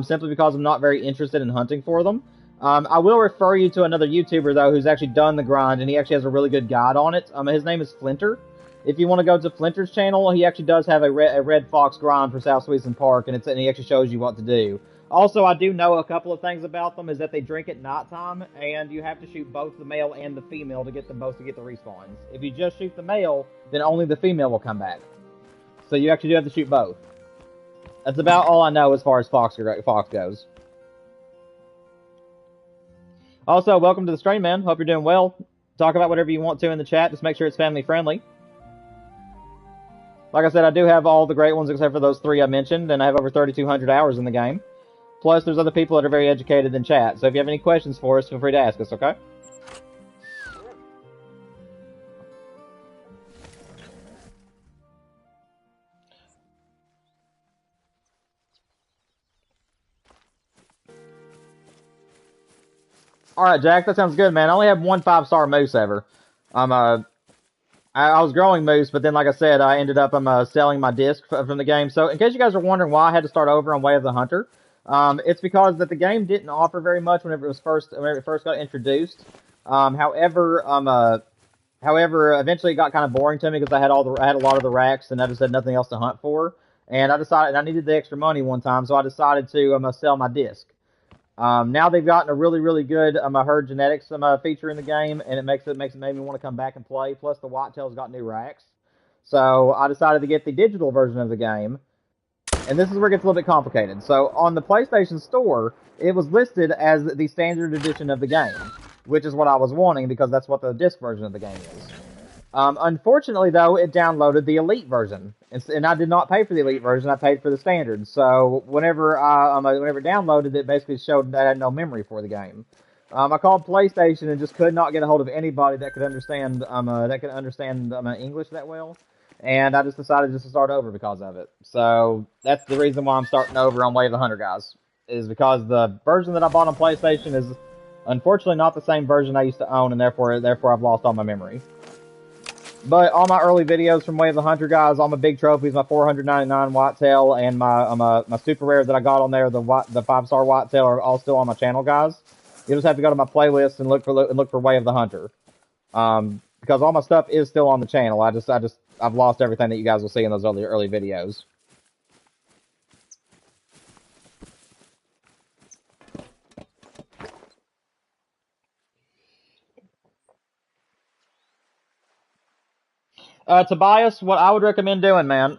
Simply because I'm not very interested in hunting for them. I will refer you to another YouTuber, though, who's actually done the grind, and he actually has a really good guide on it. His name is Flinter. If you want to go to Flinter's channel, he actually does have a red fox grind for South Sweetson Park, and he actually shows you what to do. Also, I do know a couple of things about them, is that they drink at nighttime, and you have to shoot both the male and the female to get them both to get the respawns. If you just shoot the male, then only the female will come back. So you actually do have to shoot both. That's about all I know as far as fox goes. Also, welcome to the stream, man. Hope you're doing well. Talk about whatever you want to in the chat. Just make sure it's family friendly. Like I said, I do have all the great ones except for those 3 I mentioned, and I have over 3,200 hours in the game. Plus, there's other people that are very educated in chat. So if you have any questions for us, feel free to ask us, okay? Alright, Jack, that sounds good, man. I only have one 5-star moose ever. I was growing moose, but then, like I said, I ended up selling my disc from the game. So, in case you guys are wondering why I had to start over on Way of the Hunter, it's because that the game didn't offer very much whenever it first got introduced. However, eventually it got kind of boring to me because I had a lot of the racks, and I just had nothing else to hunt for. And I decided I needed the extra money one time, so I decided to sell my disc. Now they've gotten a really, really good herd genetics feature in the game, and it made me want to come back and play. Plus, the whitetails got new racks, so I decided to get the digital version of the game. And this is where it gets a little bit complicated. So on the PlayStation Store, it was listed as the standard edition of the game, which is what I was wanting because that's what the disc version of the game is. Unfortunately, though, it downloaded the Elite version, and I did not pay for the Elite version. I paid for the Standard. So whenever it downloaded, it basically showed that I had no memory for the game. I called PlayStation and just could not get a hold of anybody that could understand English that well, and I just decided just to start over because of it. So that's the reason why I'm starting over on Way of the Hunter, guys, is because the version that I bought on PlayStation is unfortunately not the same version I used to own, and therefore I've lost all my memory. But all my early videos from Way of the Hunter, guys, all my big trophies, my 499 whitetail, and my super rare that I got on there, the 5-star whitetail, are all still on my channel, guys. You just have to go to my playlist and look for Way of the Hunter, because all my stuff is still on the channel. I've lost everything that you guys will see in those early videos. Tobias, what I would recommend doing, man,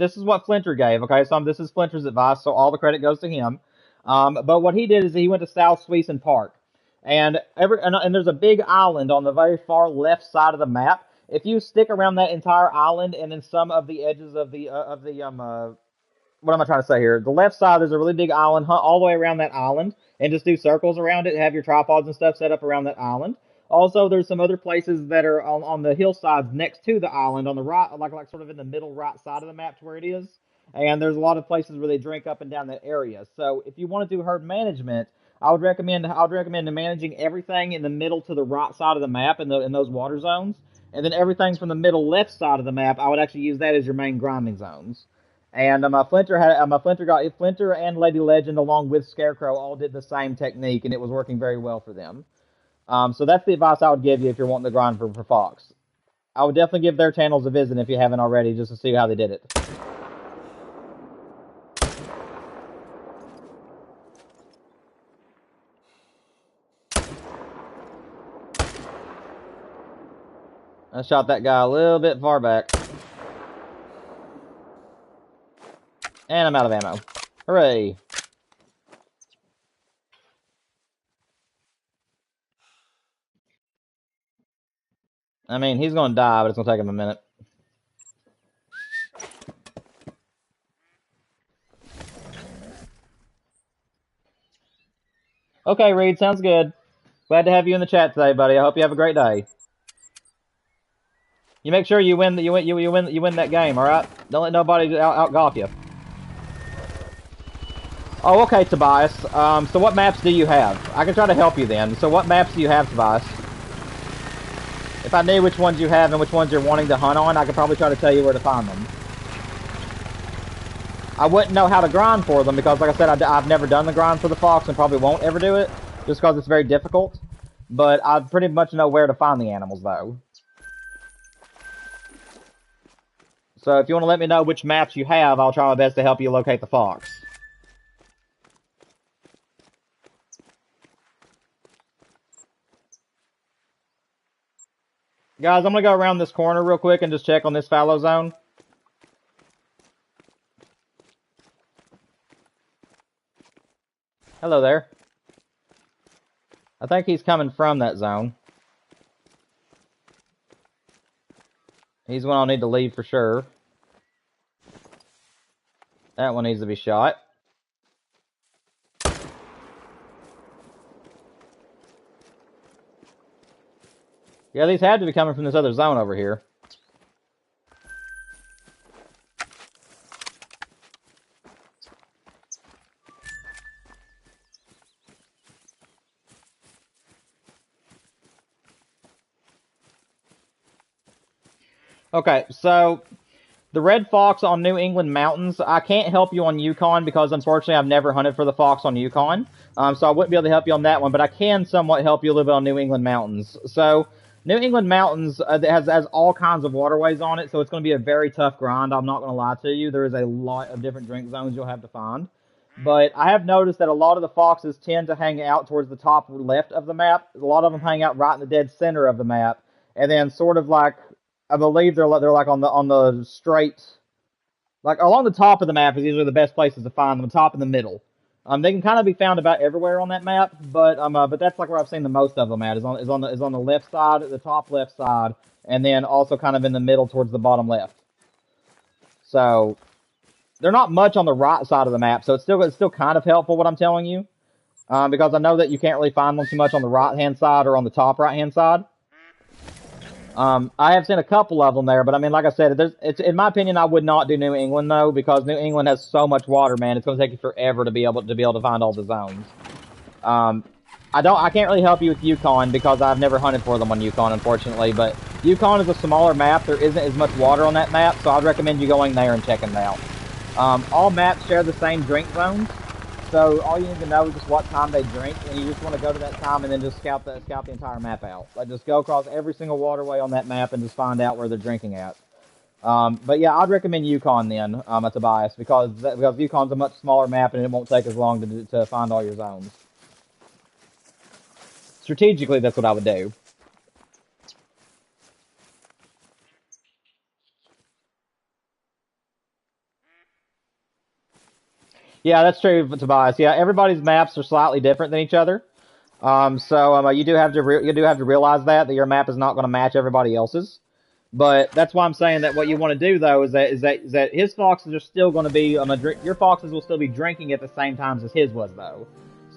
this is what Flinter gave, okay? So this is Flinter's advice, so all the credit goes to him. But what he did is he went to South Suisun Park, and there's a big island on the very far left side of the map. If you stick around that entire island and in some of the edges of what am I trying to say here? The left side, there's a really big island, hunt all the way around that island, and just do circles around it, have your tripods and stuff set up around that island. Also, there's some other places that are on the hillsides next to the island, on the right, like sort of in the middle right side of the map to where it is. And there's a lot of places where they drink up and down that area. So if you want to do herd management, I would recommend managing everything in the middle to the right side of the map in those water zones, and then everything from the middle left side of the map, I would actually use that as your main grinding zones. And Flinter and Lady Legend along with Scarecrow all did the same technique, and it was working very well for them. So that's the advice I would give you if you're wanting to grind for Fox. I would definitely give their channels a visit if you haven't already, just to see how they did it. I shot that guy a little bit far back. And I'm out of ammo. Hooray! I mean, he's going to die, but it's going to take him a minute. Okay, Reed, sounds good. Glad to have you in the chat today, buddy. I hope you have a great day. You make sure you win that game, all right? Don't let nobody out-golf you. Oh, okay, Tobias. So what maps do you have? I can try to help you then. So what maps do you have, Tobias? If I knew which ones you have and which ones you're wanting to hunt on, I could probably try to tell you where to find them. I wouldn't know how to grind for them because, like I said, I've never done the grind for the Fox and probably won't ever do it just because it's very difficult. But I pretty much know where to find the animals, though. So if you want to let me know which maps you have, I'll try my best to help you locate the Fox. Guys, I'm going to go around this corner real quick and just check on this fallow zone. Hello there. I think he's coming from that zone. He's one I'll need to leave for sure. That one needs to be shot. Yeah, these had to be coming from this other zone over here. Okay, so the red fox on New England mountains, I can't help you on Yukon because unfortunately I've never hunted for the fox on Yukon. So I wouldn't be able to help you on that one, but I can somewhat help you a little bit on New England mountains. So New England mountains has all kinds of waterways on it, so it's going to be a very tough grind. I'm not going to lie to you. There is a lot of different drink zones you'll have to find. But I have noticed that a lot of the foxes tend to hang out towards the top left of the map. A lot of them hang out right in the dead center of the map. And then sort of like, I believe they're like on the straight, like along the top of the map is usually the best places to find them, the top and the middle. They can kind of be found about everywhere on that map, but that's like where I've seen the most of them at, is on the left side, the top left side, and then also kind of in the middle towards the bottom left. So they're not much on the right side of the map, so it's still kind of helpful what I'm telling you, because I know that you can't really find them too much on the right hand side or on the top right hand side. I have seen a couple of them there, but I mean, like I said, in my opinion, I would not do New England though, because New England has so much water, man. It's going to take you forever to be able to find all the zones. I can't really help you with Yukon because I've never hunted for them on Yukon, unfortunately. But Yukon is a smaller map. There isn't as much water on that map, so I'd recommend you going there and checking it out. All maps share the same drink zones, so all you need to know is just what time they drink, and you just want to go to that time and then just scout the entire map out. Like, just go across every single waterway on that map and just find out where they're drinking at. But yeah, I'd recommend Yukon then, Tobias, because Yukon's a much smaller map and it won't take as long to find all your zones. Strategically, that's what I would do. Yeah, that's true, Tobias. Yeah, everybody's maps are slightly different than each other. You do have to realize that your map is not going to match everybody else's. But that's why I'm saying that what you want to do though is that his foxes are still going to be your foxes will still be drinking at the same times as his was though.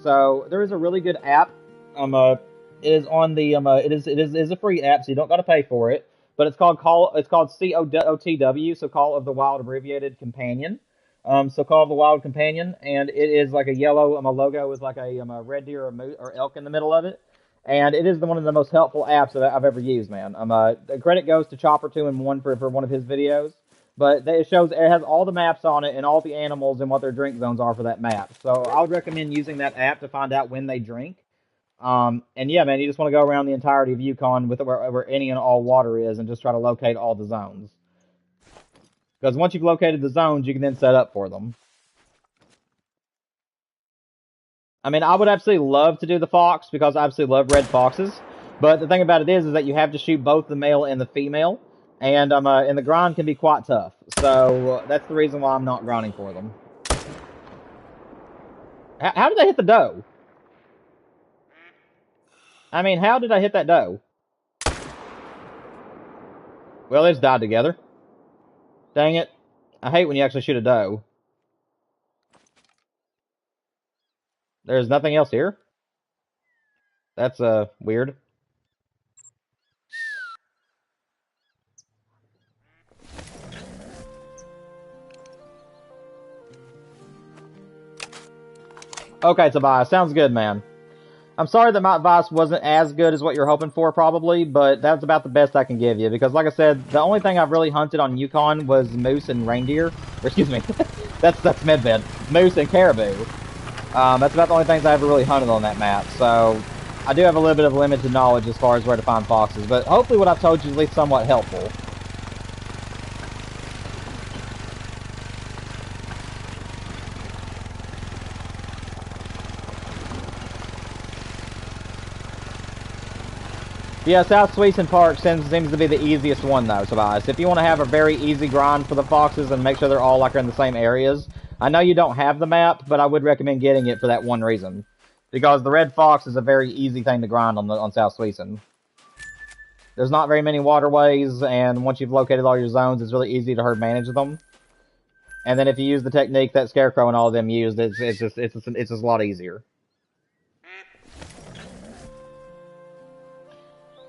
So there is a really good app. It is on the it is a free app, so you don't got to pay for it. But it's called COTW, so Call of the Wild abbreviated companion. So Call of the Wild companion, and it is like a yellow logo with like a red deer or moose or elk in the middle of it. And it is one of the most helpful apps that I've ever used, man. The credit goes to Chopper2-in-1 for one of his videos. But it has all the maps on it and all the animals and what their drink zones are for that map. So I would recommend using that app to find out when they drink. And yeah, man, you just want to go around the entirety of Yukon with where any and all water is and just try to locate all the zones. Because once you've located the zones, you can then set up for them. I mean, I would absolutely love to do the fox because I absolutely love red foxes. But the thing about it is that you have to shoot both the male and the female, and the grind can be quite tough. So that's the reason why I'm not grinding for them. How did I hit the doe? I mean, how did I hit that doe? Well, they just died together. Dang it. I hate when you actually shoot a doe. There's nothing else here? That's, weird. Okay, Tobias, sounds good, man. I'm sorry that my advice wasn't as good as what you're hoping for, probably, but that's about the best I can give you. Because, like I said, the only thing I've really hunted on Yukon was moose and reindeer. Or, excuse me, that's medved. Moose and caribou. That's about the only things I ever really hunted on that map. So, I do have a little bit of limited knowledge as far as where to find foxes. But hopefully what I've told you is at least somewhat helpful. Yeah, South Sweetson Park seems to be the easiest one, though, Tobias. If you want to have a very easy grind for the foxes and make sure they're all like in the same areas, I know you don't have the map, but I would recommend getting it for that one reason. Because the red fox is a very easy thing to grind on South Sweetson. There's not very many waterways, and once you've located all your zones, it's really easy to herd manage them. And then if you use the technique that Scarecrow and all of them used, it's just a lot easier.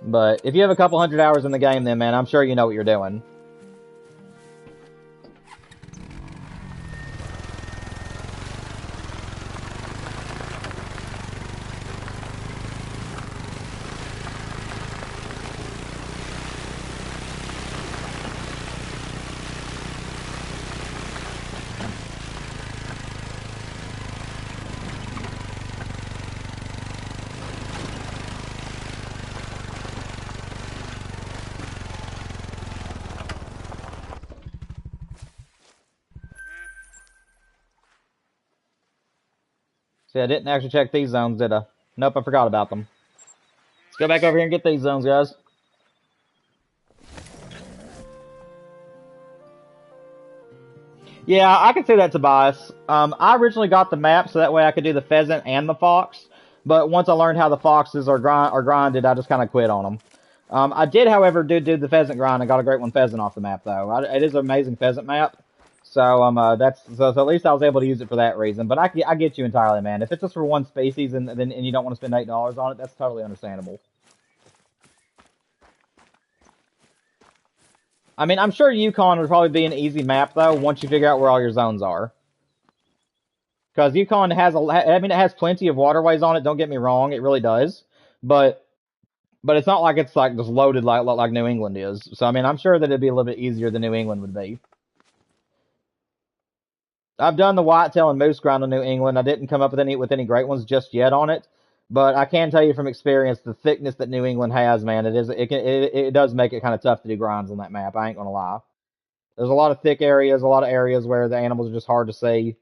But if you have a couple hundred hours in the game, then, man, I'm sure you know what you're doing. See, I didn't actually check these zones, did I? Nope, I forgot about them. Let's go back over here and get these zones, guys. Yeah, I can see that, Tobias. I originally got the map so that way I could do the pheasant and the fox, but once I learned how the foxes are grinded, I just kind of quit on them. I did, however, do the pheasant grind and got a great one pheasant off the map, though. It is an amazing pheasant map, so so at least I was able to use it for that reason. But I get you entirely, man. If it's just for one species and you don't want to spend $8 on it, that's totally understandable. I mean, I'm sure Yukon would probably be an easy map, though, once you figure out where all your zones are. Because Yukon has it has plenty of waterways on it, don't get me wrong, it really does. But it's not like it's like just loaded like New England is. So, I mean, I'm sure that it'd be a little bit easier than New England would be. I've done the whitetail and moose grind in New England. I didn't come up with any great ones just yet on it. But I can tell you from experience, the thickness that New England has, man, it does make it kind of tough to do grinds on that map. I ain't gonna lie. There's a lot of thick areas, a lot of areas where the animals are just hard to see.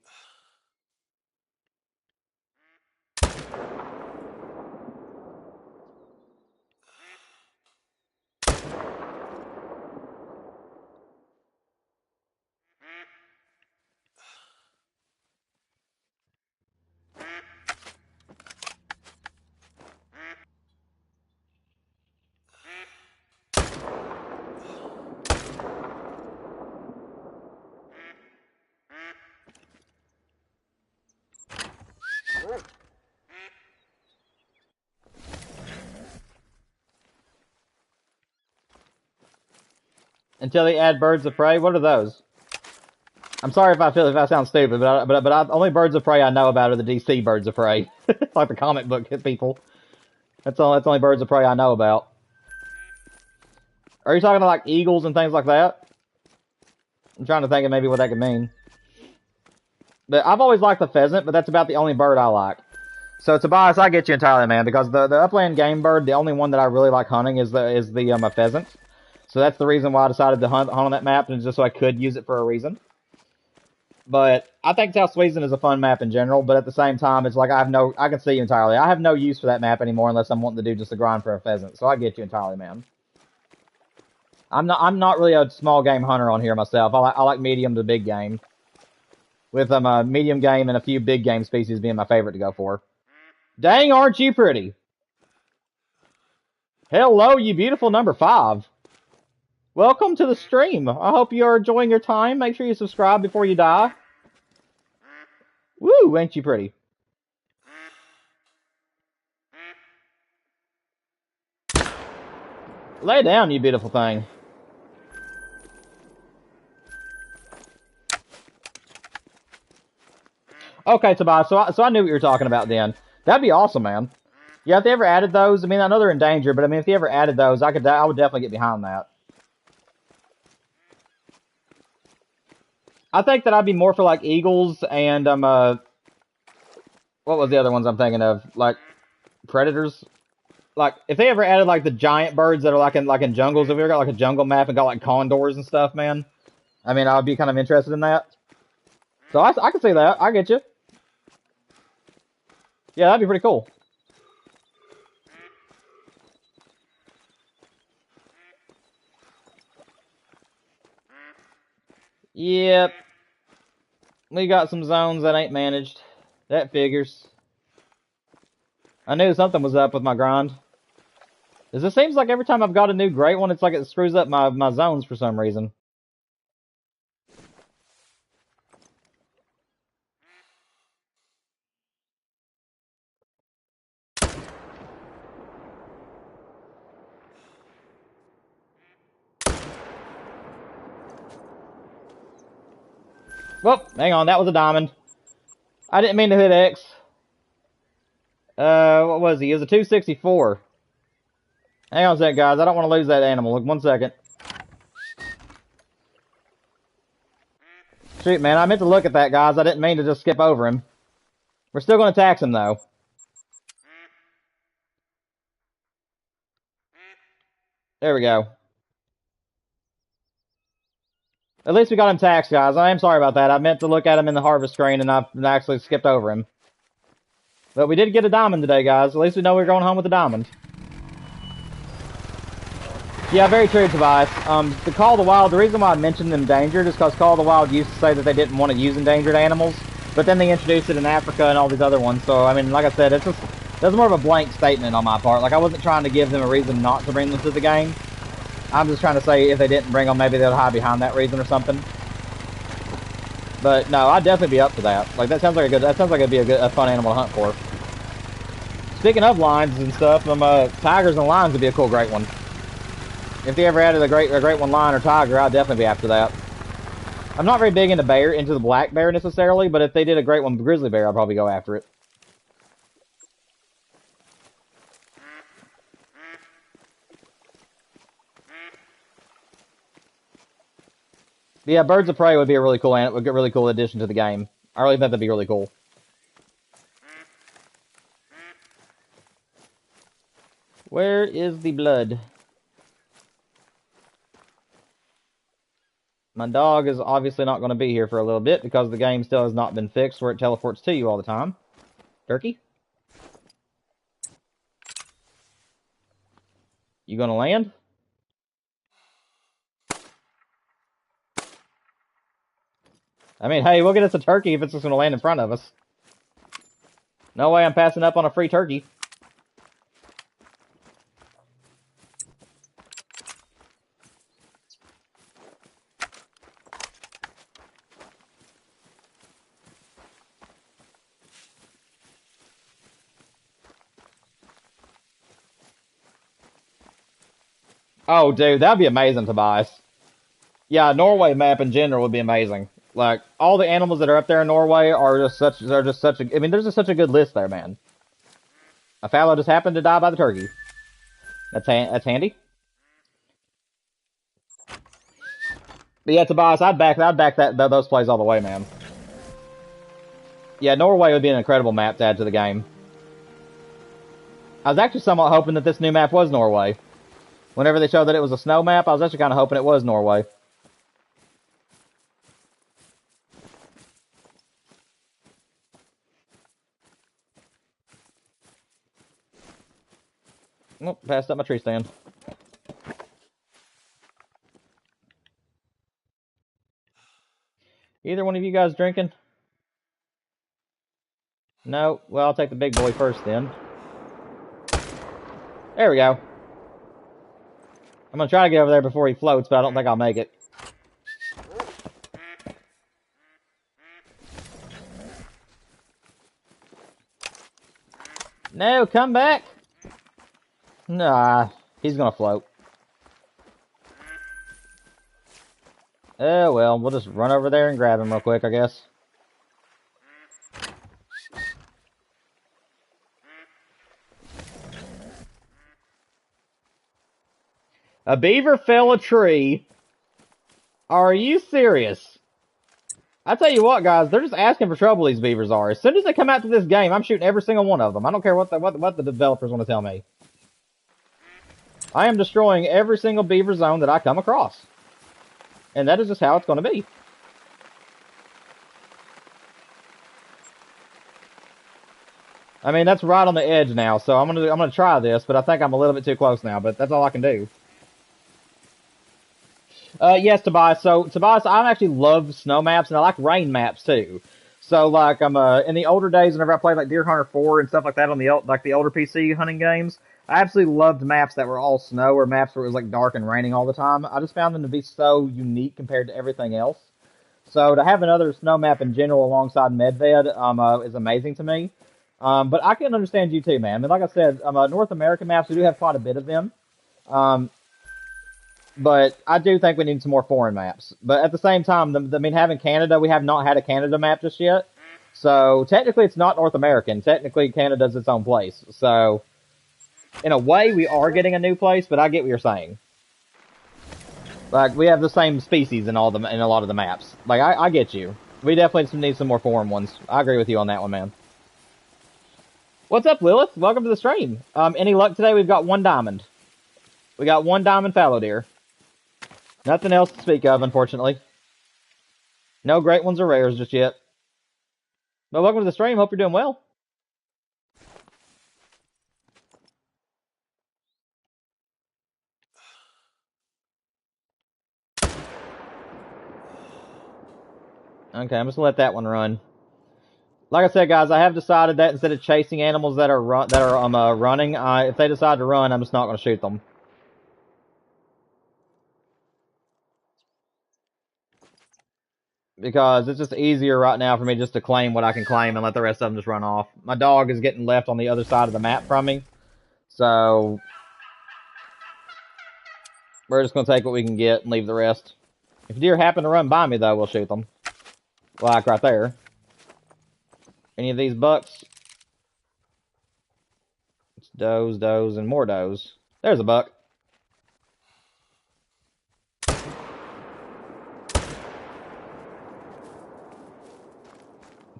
Until they add birds of prey. What are those? I'm sorry if I sound stupid, but only birds of prey I know about are the DC birds of prey, like the comic book people. That's only birds of prey I know about. Are you talking about like eagles and things like that? I'm trying to think of maybe what that could mean. But I've always liked the pheasant, but that's about the only bird I like. So Tobias, I get you entirely, man, because the upland game bird, the only one that I really like hunting is the pheasant. So that's the reason why I decided to hunt on that map, and just so I could use it for a reason. But I think South Sweden is a fun map in general, but at the same time, it's like I can see you entirely. I have no use for that map anymore unless I'm wanting to do just a grind for a pheasant. So I get you entirely, man. I'm not really a small game hunter on here myself. I like medium to big game. With a medium game and a few big game species being my favorite to go for. Dang, aren't you pretty? Hello, you beautiful number 5. Welcome to the stream. I hope you are enjoying your time. Make sure you subscribe before you die. Woo, ain't you pretty? Lay down, you beautiful thing. Okay, Tobias, so I knew what you were talking about then. That'd be awesome, man. Yeah, if they ever added those, I mean, I know they're in danger, but I mean, if they ever added those, I would definitely get behind that. I think that I'd be more for like eagles and what was the other ones I'm thinking of? Like predators. Like if they ever added like the giant birds that are like in jungles, if we ever got like a jungle map and got like condors and stuff, man. I mean, I would be kind of interested in that. So I can see that. I get you. Yeah, that'd be pretty cool. Yep. We got some zones that ain't managed. That figures. I knew something was up with my grind. It seems like every time I've got a new great one, it's like it screws up my zones for some reason. Well, hang on, that was a diamond. I didn't mean to hit X. What was he? He was a 264. Hang on a sec, guys. I don't want to lose that animal. Look, 1 second. Shoot, man, I meant to look at that, guys. I didn't mean to just skip over him. We're still going to tax him, though. There we go. At least we got him taxed, guys. I am sorry about that. I meant to look at him in the harvest screen, and I actually skipped over him. But we did get a diamond today, guys. At least we know we're going home with a diamond. Yeah, very true, Tobias. The Call of the Wild, the reason why I mentioned endangered is because Call of the Wild used to say that they didn't want to use endangered animals, but then they introduced it in Africa and all these other ones. So, I mean, like I said, that's more of a blank statement on my part. Like, I wasn't trying to give them a reason not to bring them to the game. I'm just trying to say if they didn't bring them, maybe they'll hide behind that reason or something. But no, I'd definitely be up for that. Like, that sounds like it'd be a fun animal to hunt for. Speaking of lions and stuff, tigers and lions would be a cool great one. If they ever added a great one lion or tiger, I'd definitely be after that. I'm not very big into the black bear necessarily, but if they did a great one grizzly bear, I'd probably go after it. But yeah, birds of prey would be a really cool addition to the game. I really think that'd be really cool. Where is the blood? My dog is obviously not going to be here for a little bit because the game still has not been fixed where it teleports to you all the time. Turkey? You going to land? I mean, hey, we'll get us a turkey if it's just going to land in front of us. No way I'm passing up on a free turkey. Oh, dude, that'd be amazing, Tobias. Yeah, Norway map in general would be amazing. Like, all the animals that are up there in Norway are just such a, I mean, there's just such a good list there, man. A fallow just happened to die by the turkey. That's handy. But yeah, Tobias, I'd back those plays all the way, man. Yeah, Norway would be an incredible map to add to the game. I was actually somewhat hoping that this new map was Norway. Whenever they showed that it was a snow map, I was actually kind of hoping it was Norway. Oh, passed up my tree stand. Either one of you guys drinking? No? Well, I'll take the big boy first then. There we go. I'm gonna try to get over there before he floats, but I don't think I'll make it. No, come back! Nah, he's gonna float. Oh, well, we'll just run over there and grab him real quick, I guess. A beaver fell a tree. Are you serious? I tell you what, guys, they're just asking for trouble, these beavers are. As soon as they come out to this game, I'm shooting every single one of them. I don't care what the developers want to tell me. I am destroying every single beaver zone that I come across. And that is just how it's going to be. I mean, that's right on the edge now, so I'm gonna try this, but I think I'm a little bit too close now, but that's all I can do. Yes, Tobias. So, Tobias, I actually love snow maps, and I like rain maps, too. So, like, in the older days, whenever I played, like, Deer Hunter 4 and stuff like that on the older PC hunting games, I absolutely loved maps that were all snow, or maps where it was, like, dark and raining all the time. I just found them to be so unique compared to everything else. So, to have another snow map in general alongside Medved, is amazing to me. But I can understand you, too, man. I mean, like I said, North American maps, we do have quite a bit of them. But I do think we need some more foreign maps. But at the same time, I mean, having Canada, we have not had a Canada map just yet. So technically, it's not North American. Technically, Canada's its own place. So in a way, we are getting a new place. But I get what you're saying. Like, we have the same species in a lot of the maps. Like, I get you. We definitely need some more foreign ones. I agree with you on that one, man. What's up, Lilith? Welcome to the stream. Any luck today? We've got 1 diamond. We got 1 diamond fallow deer. Nothing else to speak of, unfortunately. No great ones or rares just yet. But welcome to the stream. Hope you're doing well. Okay, I'm just gonna let that one run. Like I said, guys, I have decided that instead of chasing animals that are running, if they decide to run, I'm just not gonna shoot them. Because it's just easier right now for me just to claim what I can claim and let the rest of them just run off. My dog is getting left on the other side of the map from me, so we're just gonna take what we can get and leave the rest. If deer happen to run by me, though, we'll shoot them. Like right there. Any of these bucks? It's does, does, and more does. There's a buck.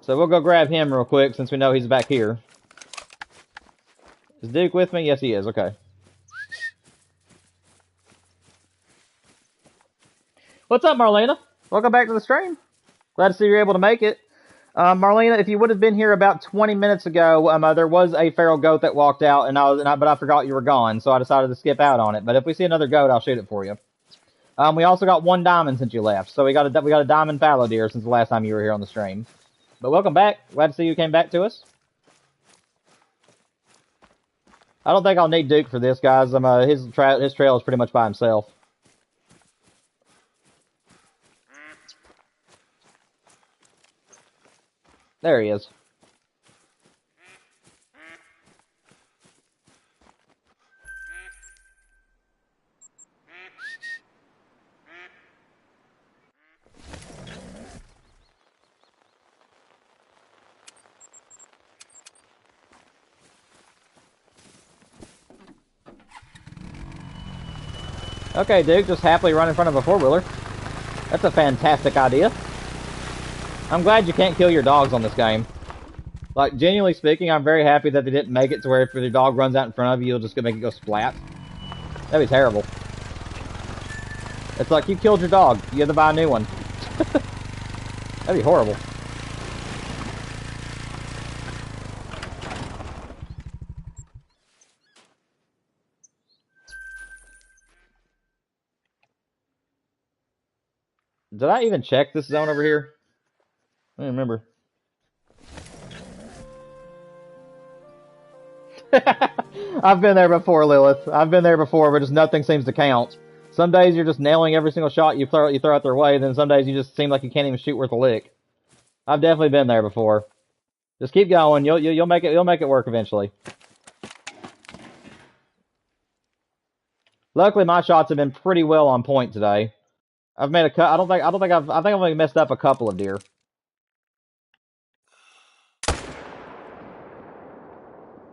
So we'll go grab him real quick since we know he's back here. Is Duke with me? Yes, he is. Okay. What's up, Marlena? Welcome back to the stream. Glad to see you're able to make it. Marlena, if you would have been here about 20 minutes ago, there was a feral goat that walked out, but I forgot you were gone, so I decided to skip out on it. But if we see another goat, I'll shoot it for you. We also got 1 diamond since you left, so we got a diamond fallow deer since the last time you were here on the stream. But welcome back. Glad to see you came back to us. I don't think I'll need Duke for this, guys. His trail is pretty much by himself. There he is. Okay, Duke, just happily run in front of a 4-wheeler. That's a fantastic idea. I'm glad you can't kill your dogs on this game. Like, genuinely speaking, I'm very happy that they didn't make it to where if your dog runs out in front of you, you'll just make it go splat. That'd be terrible. It's like, you killed your dog. You have to buy a new one. That'd be horrible. Did I even check this zone over here? I don't remember. I've been there before, Lilith. I've been there before, but just nothing seems to count. Some days you're just nailing every single shot you throw out their way, then some days you just seem like you can't even shoot worth a lick. I've definitely been there before. Just keep going. You'll make it work eventually. Luckily, my shots have been pretty well on point today. I've made a cut. I think I've only messed up a couple of deer.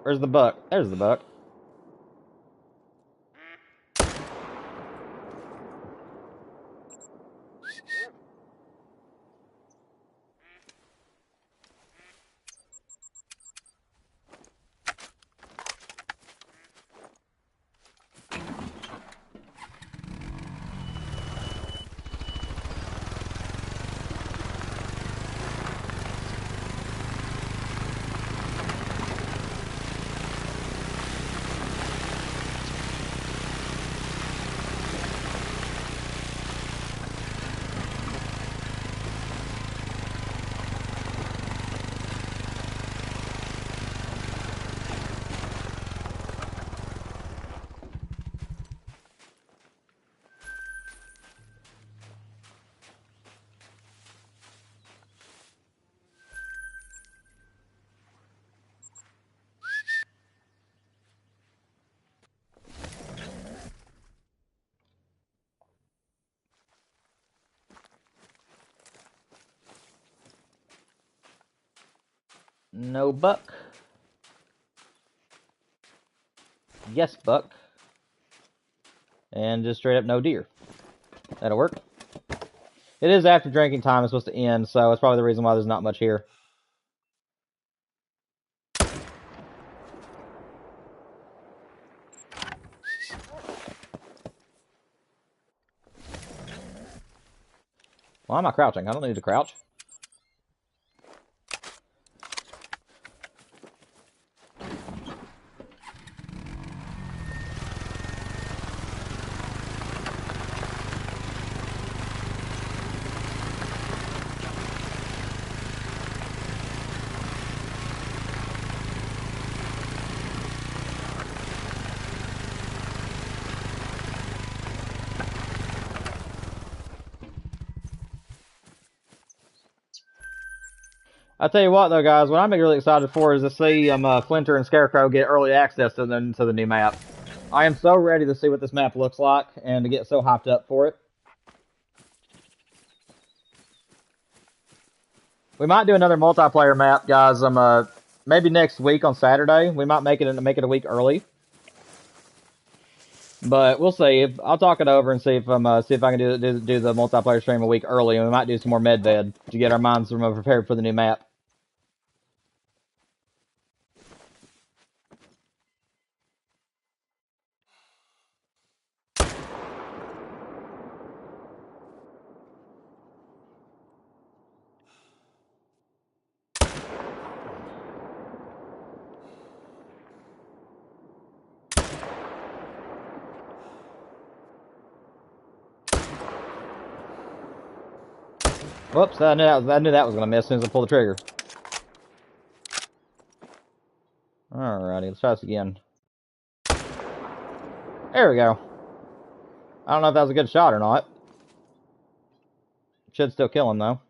Where's the buck? There's the buck. No buck. Yes, buck. And just straight up no deer. That'll work. It is after drinking time. It's supposed to end, so it's probably the reason why there's not much here. Why am I crouching? I don't need to crouch. I tell you what, though, guys, what I'm really excited for is to see Flinter and Scarecrow get early access to the new map. I am so ready to see what this map looks like and to get so hyped up for it. We might do another multiplayer map, guys. Maybe next week on Saturday. We might make it a week early. But we'll see. I'll talk it over and see if I can do the multiplayer stream a week early, and we might do some more medved to get our minds prepared for the new map. Whoops! I knew that was gonna miss as soon as I pulled the trigger. Alrighty, let's try this again. There we go. I don't know if that was a good shot or not. Should still kill him though.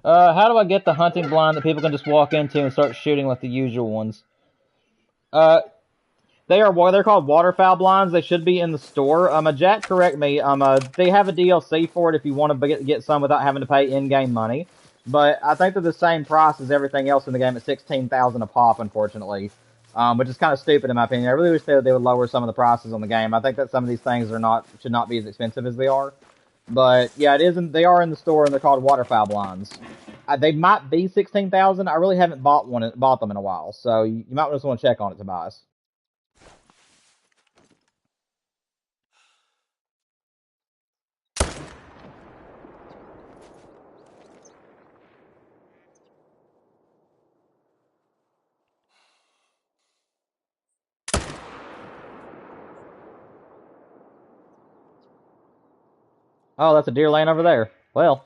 How do I get the hunting blind that people can just walk into and start shooting like the usual ones? They're called waterfowl blinds. They should be in the store. Jack, correct me. They have a DLC for it if you want to get some without having to pay in-game money. But I think they're the same price as everything else in the game at $16,000 a pop, unfortunately. Which is kind of stupid in my opinion. I really wish they would lower some of the prices on the game. I think that some of these things should not be as expensive as they are. But yeah, they are in the store and they're called waterfowl blinds. They might be $16,000. I really haven't bought them in a while, so you might just want to check on it, Tobias. Oh, that's a deer laying over there. Well.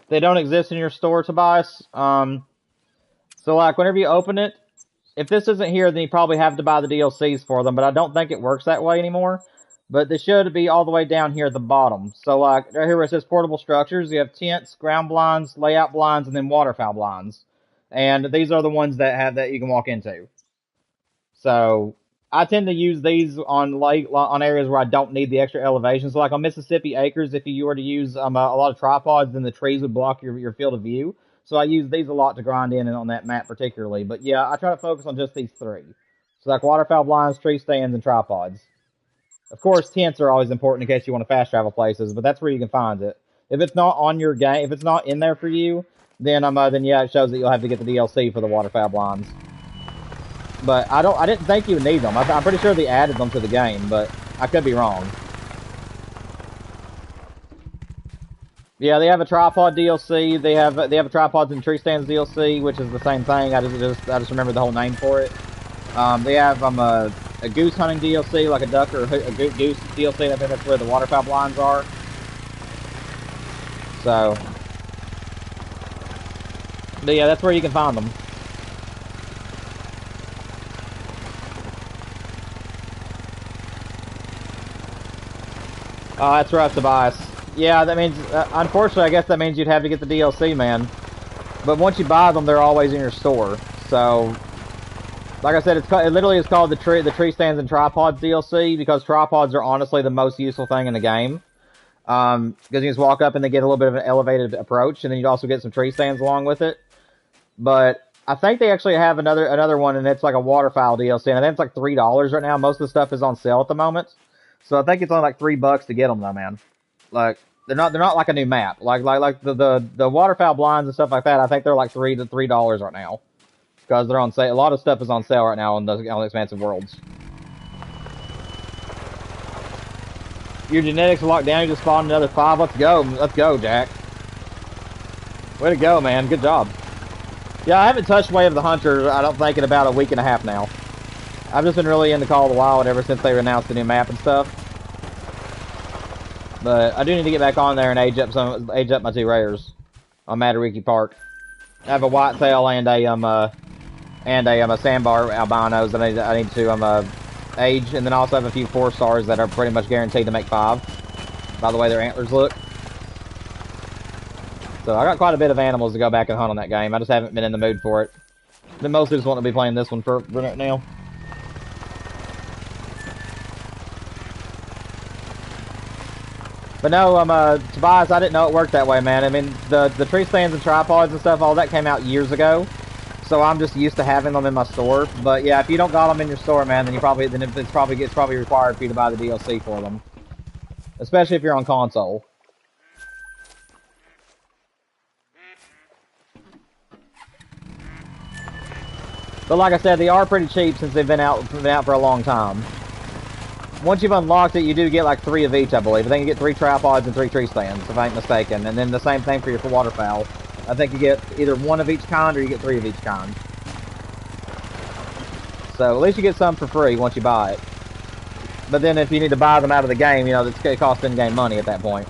They don't exist in your store, Tobias. So, like, whenever you open it, if this isn't here, then you probably have to buy the DLCs for them, but I don't think it works that way anymore. But they should be all the way down here at the bottom. So, like, right here where it says portable structures, you have tents, ground blinds, layout blinds, and then waterfowl blinds. And these are the ones that you can walk into. So, I tend to use these on areas where I don't need the extra elevation. So, like on Mississippi Acres, if you were to use a lot of tripods, then the trees would block your field of view. So I use these a lot to grind in and on that map particularly. But yeah, I try to focus on just these three. So like waterfowl blinds, tree stands, and tripods. Of course, tents are always important in case you want to fast travel places, but that's where you can find it. If it's not on your game, if it's not in there for you, then yeah, it shows that you'll have to get the DLC for the waterfowl blinds. But I didn't think you would need them. I'm pretty sure they added them to the game, but I could be wrong. Yeah, they have a tripod DLC. They have a tripods and tree stands DLC, which is the same thing. I just remember the whole name for it. They have a goose hunting DLC, like a duck or a goose DLC. I think that's where the waterfowl blinds are. So, but yeah, that's where you can find them. Oh, that's right, Tobias. Yeah, that means, unfortunately, I guess that means you'd have to get the DLC, man. But once you buy them, they're always in your store. So, like I said, it literally is called the tree stands and tripods DLC because tripods are honestly the most useful thing in the game. Because you just walk up and they get a little bit of an elevated approach, and then you also get some tree stands along with it. But I think they actually have another one, and it's like a waterfowl DLC, and I think it's like $3 right now. Most of the stuff is on sale at the moment. So I think it's only like $3 to get them though, man. Like they're not like a new map. Like the waterfowl blinds and stuff like that. I think they're like $3 right now because they're on sale. A lot of stuff is on sale right now on the Expansive Worlds. Your genetics are locked down. You just spawned another 5. Let's go, Jack. Way to go, man. Good job. Yeah, I haven't touched Way of the Hunter. I don't think in about a week and a half now. I've just been really into Call of the Wild ever since they announced the new map and stuff. But I do need to get back on there and age up my 2 rares. on Matariki Park. I have a whitetail and a sandbar albinos that I need to age, and then I also have a few 4 stars that are pretty much guaranteed to make 5. By the way their antlers look. So I got quite a bit of animals to go back and hunt on that game. I just haven't been in the mood for it. Then mostly just want to be playing this one for right now. But no, Tobias, I didn't know it worked that way, man. I mean, the tree stands and tripods and stuff, all that came out years ago. So I'm just used to having them in my store. But yeah, if you don't got them in your store, man, then it's probably required for you to buy the DLC for them. Especially if you're on console. But like I said, they are pretty cheap since they've been out for a long time. Once you've unlocked it, you do get like 3 of each, I believe. I think you get 3 tripods and 3 tree stands, if I ain't mistaken. And then the same thing for your waterfowl. I think you get either 1 of each kind or you get 3 of each kind. So at least you get some for free once you buy it. But then if you need to buy them out of the game, you know, it's going to cost in-game money at that point.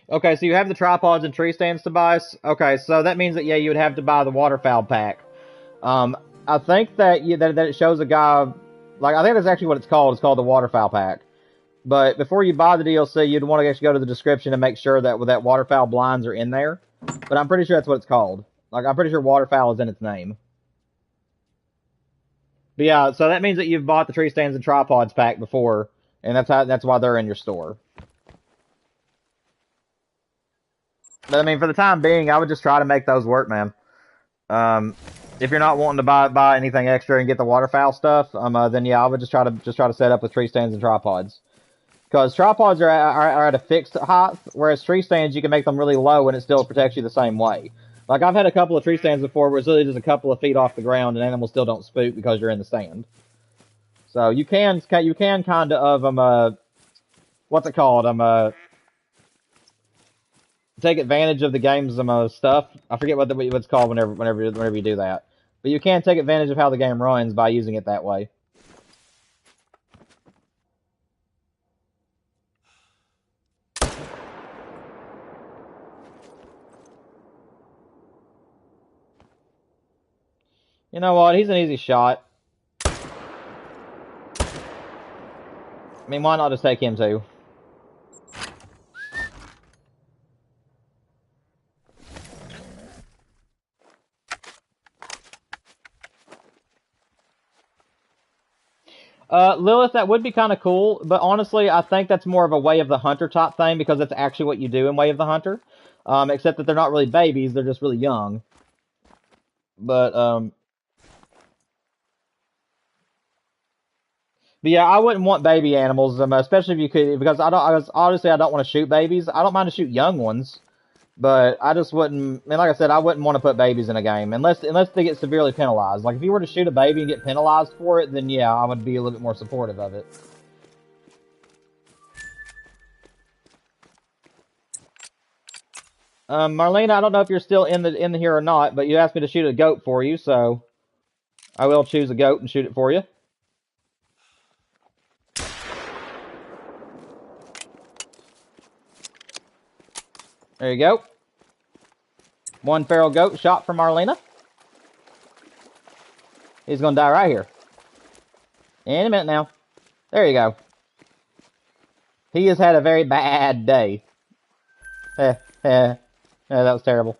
Okay, so you have the tripods and tree stands to buy. Okay, so that means that, yeah, you would have to buy the waterfowl pack. I think that it shows a guy, like, I think that's actually what it's called. It's called the waterfowl pack. But before you buy the DLC, you'd want to actually go to the description and make sure that waterfowl blinds are in there. But I'm pretty sure that's what it's called. Like, I'm pretty sure waterfowl is in its name. But yeah, so that means that you've bought the tree stands and tripods pack before, and that's why they're in your store. But I mean, for the time being, I would just try to make those work, man. If you're not wanting to buy anything extra and get the waterfowl stuff, then yeah, I would just try to set up with tree stands and tripods. Because tripods are at a fixed height, whereas tree stands you can make them really low and it still protects you the same way. Like I've had a couple of tree stands before where it's really just a couple of feet off the ground and animals still don't spook because you're in the stand. So you can kind of what's it called? Take advantage of the game's stuff. I forget what it's called whenever you do that. But you can take advantage of how the game runs by using it that way. You know what? He's an easy shot. I mean, why not just take him too? Lilith, that would be kind of cool, but honestly, I think that's more of a Way of the Hunter type thing, because that's actually what you do in Way of the Hunter. Except that they're not really babies, they're just really young. But yeah, I wouldn't want baby animals, especially if you could, because honestly, I don't want to shoot babies. I don't mind to shoot young ones, but I just wouldn't, and like I said, I wouldn't want to put babies in a game, unless they get severely penalized. Like, if you were to shoot a baby and get penalized for it, then yeah, I would be a little bit more supportive of it. Marlena, I don't know if you're still in the here or not, but you asked me to shoot a goat for you, so I will choose a goat and shoot it for you. There you go. 1 feral goat shot from Marlena. He's gonna die right here. In a minute now. There you go. He has had a very bad day. Yeah, that was terrible.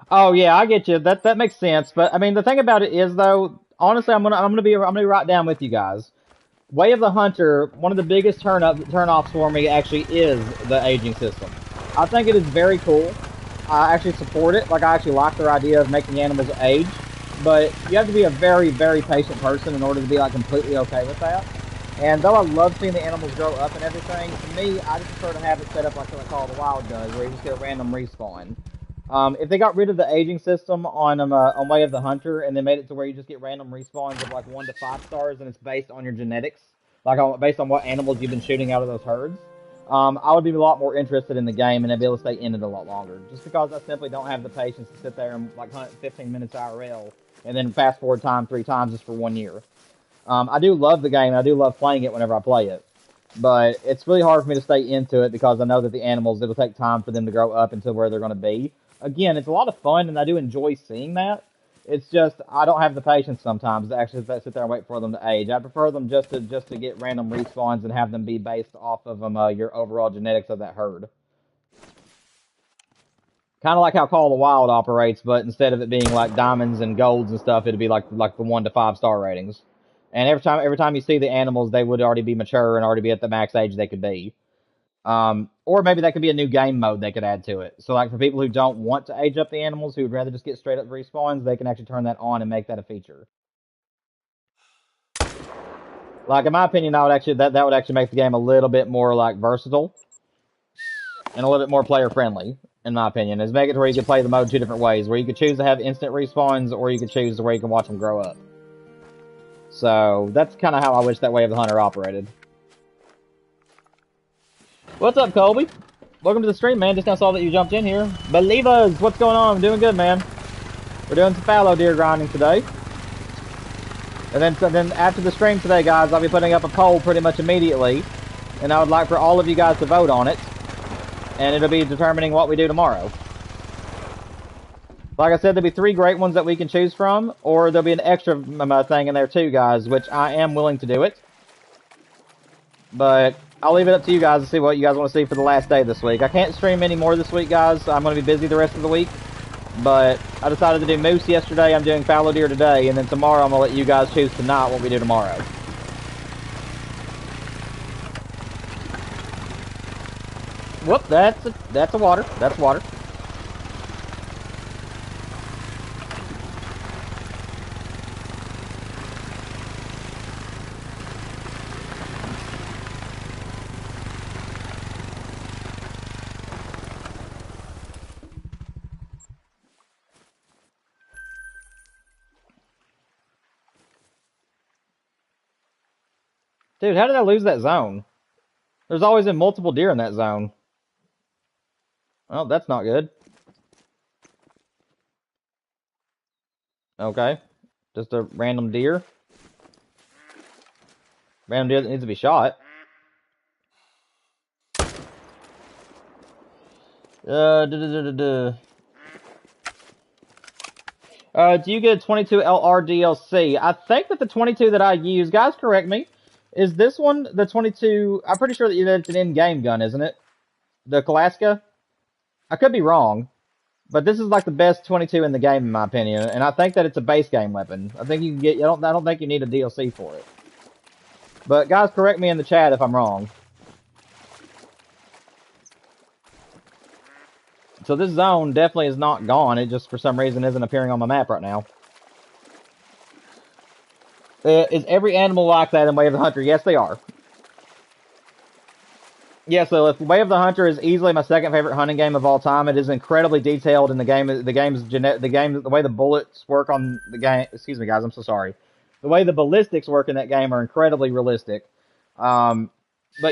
Oh yeah, I get you. That makes sense. But I mean, the thing about it is, though, honestly, I'm gonna be right down with you guys. Way of the Hunter, one of the biggest turn-offs for me actually is the aging system. I think it is very cool. I actually support it. Like, I actually like their idea of making animals age. But you have to be a very, very patient person in order to be, like, completely okay with that. And though I love seeing the animals grow up and everything, to me, I just prefer to have it set up like what Call of the Wild does, where you just get a random respawn. If they got rid of the aging system on Way of the Hunter and they made it to where you just get random respawns of like 1 to 5 stars and it's based on your genetics, like based on what animals you've been shooting out of those herds, I would be a lot more interested in the game and I'd be able to stay in it a lot longer. Just because I simply don't have the patience to sit there and like hunt 15 minutes IRL and then fast forward time 3 times just for 1 year. I do love the game and I do love playing it whenever I play it. But it's really hard for me to stay into it because I know that the animals, it'll take time for them to grow up into where they're going to be. Again, it's a lot of fun, and I do enjoy seeing that. It's just I don't have the patience sometimes to actually sit there and wait for them to age. I prefer them just to get random respawns and have them be based off of your overall genetics of that herd. Kind of like how Call of the Wild operates, but instead of it being like diamonds and golds and stuff, it'd be like the 1 to 5 star ratings. And every time you see the animals, they would already be mature and already be at the max age they could be. Or maybe that could be a new game mode they could add to it. So like for people who don't want to age up the animals, who would rather just get straight up respawns, they can actually turn that on and make that a feature. Like in my opinion, that would actually make the game a little bit more like versatile and a little bit more player friendly. In my opinion, is make it where you could play the mode 2 different ways, where you could choose to have instant respawns, or you could choose where you can watch them grow up. So that's kind of how I wish that Way of the Hunter operated. What's up, Colby? Welcome to the stream, man. Just now saw that you jumped in here. Believers, what's going on? I'm doing good, man. We're doing some fallow deer grinding today. And then after the stream today, guys, I'll be putting up a poll pretty much immediately. And I would like for all of you guys to vote on it. And it'll be determining what we do tomorrow. Like I said, there'll be 3 great ones that we can choose from. Or there'll be an extra thing in there too, guys, which I am willing to do it. But I'll leave it up to you guys to see what you guys want to see for the last day this week. I can't stream any more this week, guys. I'm going to be busy the rest of the week. But I decided to do moose yesterday. I'm doing fallow deer today. And then tomorrow I'm going to let you guys choose tonight what we do tomorrow. Whoop, that's a water. That's water. Dude, how did I lose that zone? There's always been multiple deer in that zone. Oh, that's not good. Okay. Just a random deer. Random deer that needs to be shot. Do you get a 22 LR DLC? I think that the 22 that I use, guys correct me, is this one the 22, I'm pretty sure that it's an in-game gun, isn't it? The Kalaska? I could be wrong, but this is like the best 22 in the game in my opinion, and I think that it's a base game weapon. I think you can get, I don't think you need a DLC for it. But guys correct me in the chat if I'm wrong. So this zone definitely is not gone, it just for some reason isn't appearing on my map right now. Is every animal like that in Way of the Hunter? Yes, they are. Yeah, so if Way of the Hunter is easily my second favorite hunting game of all time, it is incredibly detailed in the game. The way the bullets work on the game. Excuse me, guys, I'm so sorry. The way the ballistics work in that game are incredibly realistic. But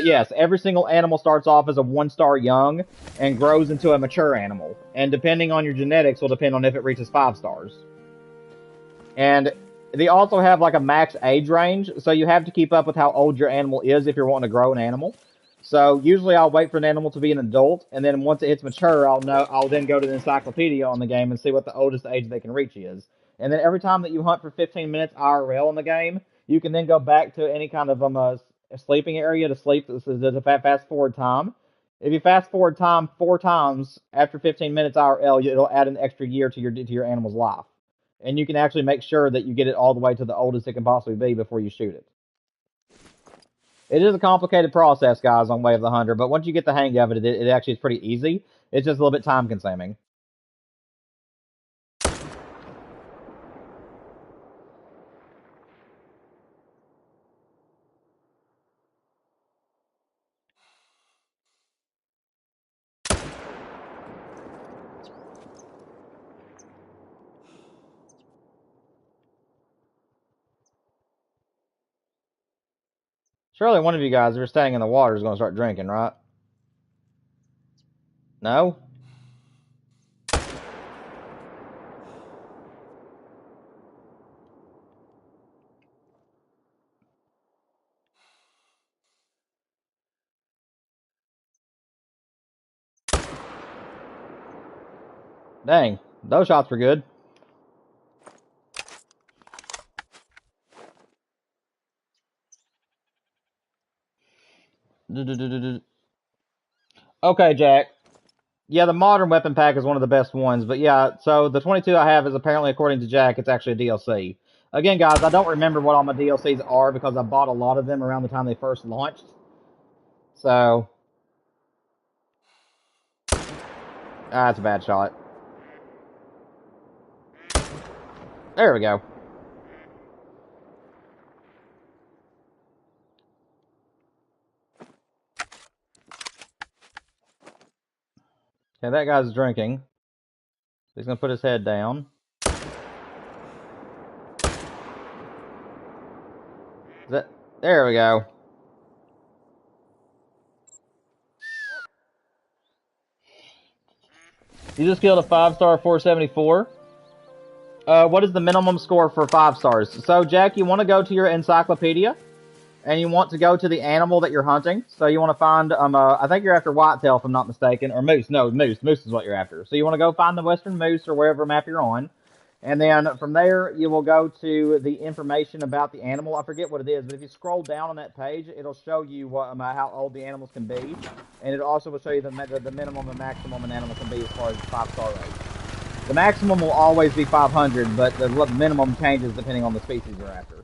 yes, every single animal starts off as a 1-star young and grows into a mature animal. And depending on your genetics will depend on if it reaches 5 stars. And they also have like a max age range, so you have to keep up with how old your animal is if you're wanting to grow an animal. So usually I'll wait for an animal to be an adult, and then once it hits mature, I'll then go to the encyclopedia on the game and see what the oldest age they can reach is. And then every time that you hunt for 15 minutes IRL in the game, you can then go back to any kind of a sleeping area to sleep to fast forward time. If you fast forward time 4 times after 15 minutes IRL, it'll add an extra year to your animal's life. And you can actually make sure that you get it all the way to the oldest it can possibly be before you shoot it. It is a complicated process, guys, on Way of the Hunter, but once you get the hang of it, it actually is pretty easy. It's just a little bit time consuming. Surely one of you guys, if you're staying in the water, is going to start drinking, right? No? Dang, those shots were good. Okay, Jack. Yeah, the modern weapon pack is one of the best ones, but yeah, so the 22 I have is apparently, according to Jack, it's actually a DLC. Again, guys, I don't remember what all my DLCs are because I bought a lot of them around the time they first launched. So, that's a bad shot. There we go. Okay, that guy's drinking. He's gonna put his head down. There we go. You just killed a 5-star 474. What is the minimum score for 5 stars? So, Jack, you want to go to your encyclopedia, and you want to go to the animal that you're hunting. So you want to find, I think you're after whitetail, if I'm not mistaken, or moose. No, moose. Moose is what you're after. So you want to go find the western moose or wherever map you're on. And then from there, you will go to the information about the animal. I forget what it is, but if you scroll down on that page, it'll show you what, how old the animals can be. And it also will show you the minimum and maximum an animal can be as far as 5-star rate. The maximum will always be 500, but the minimum changes depending on the species you're after.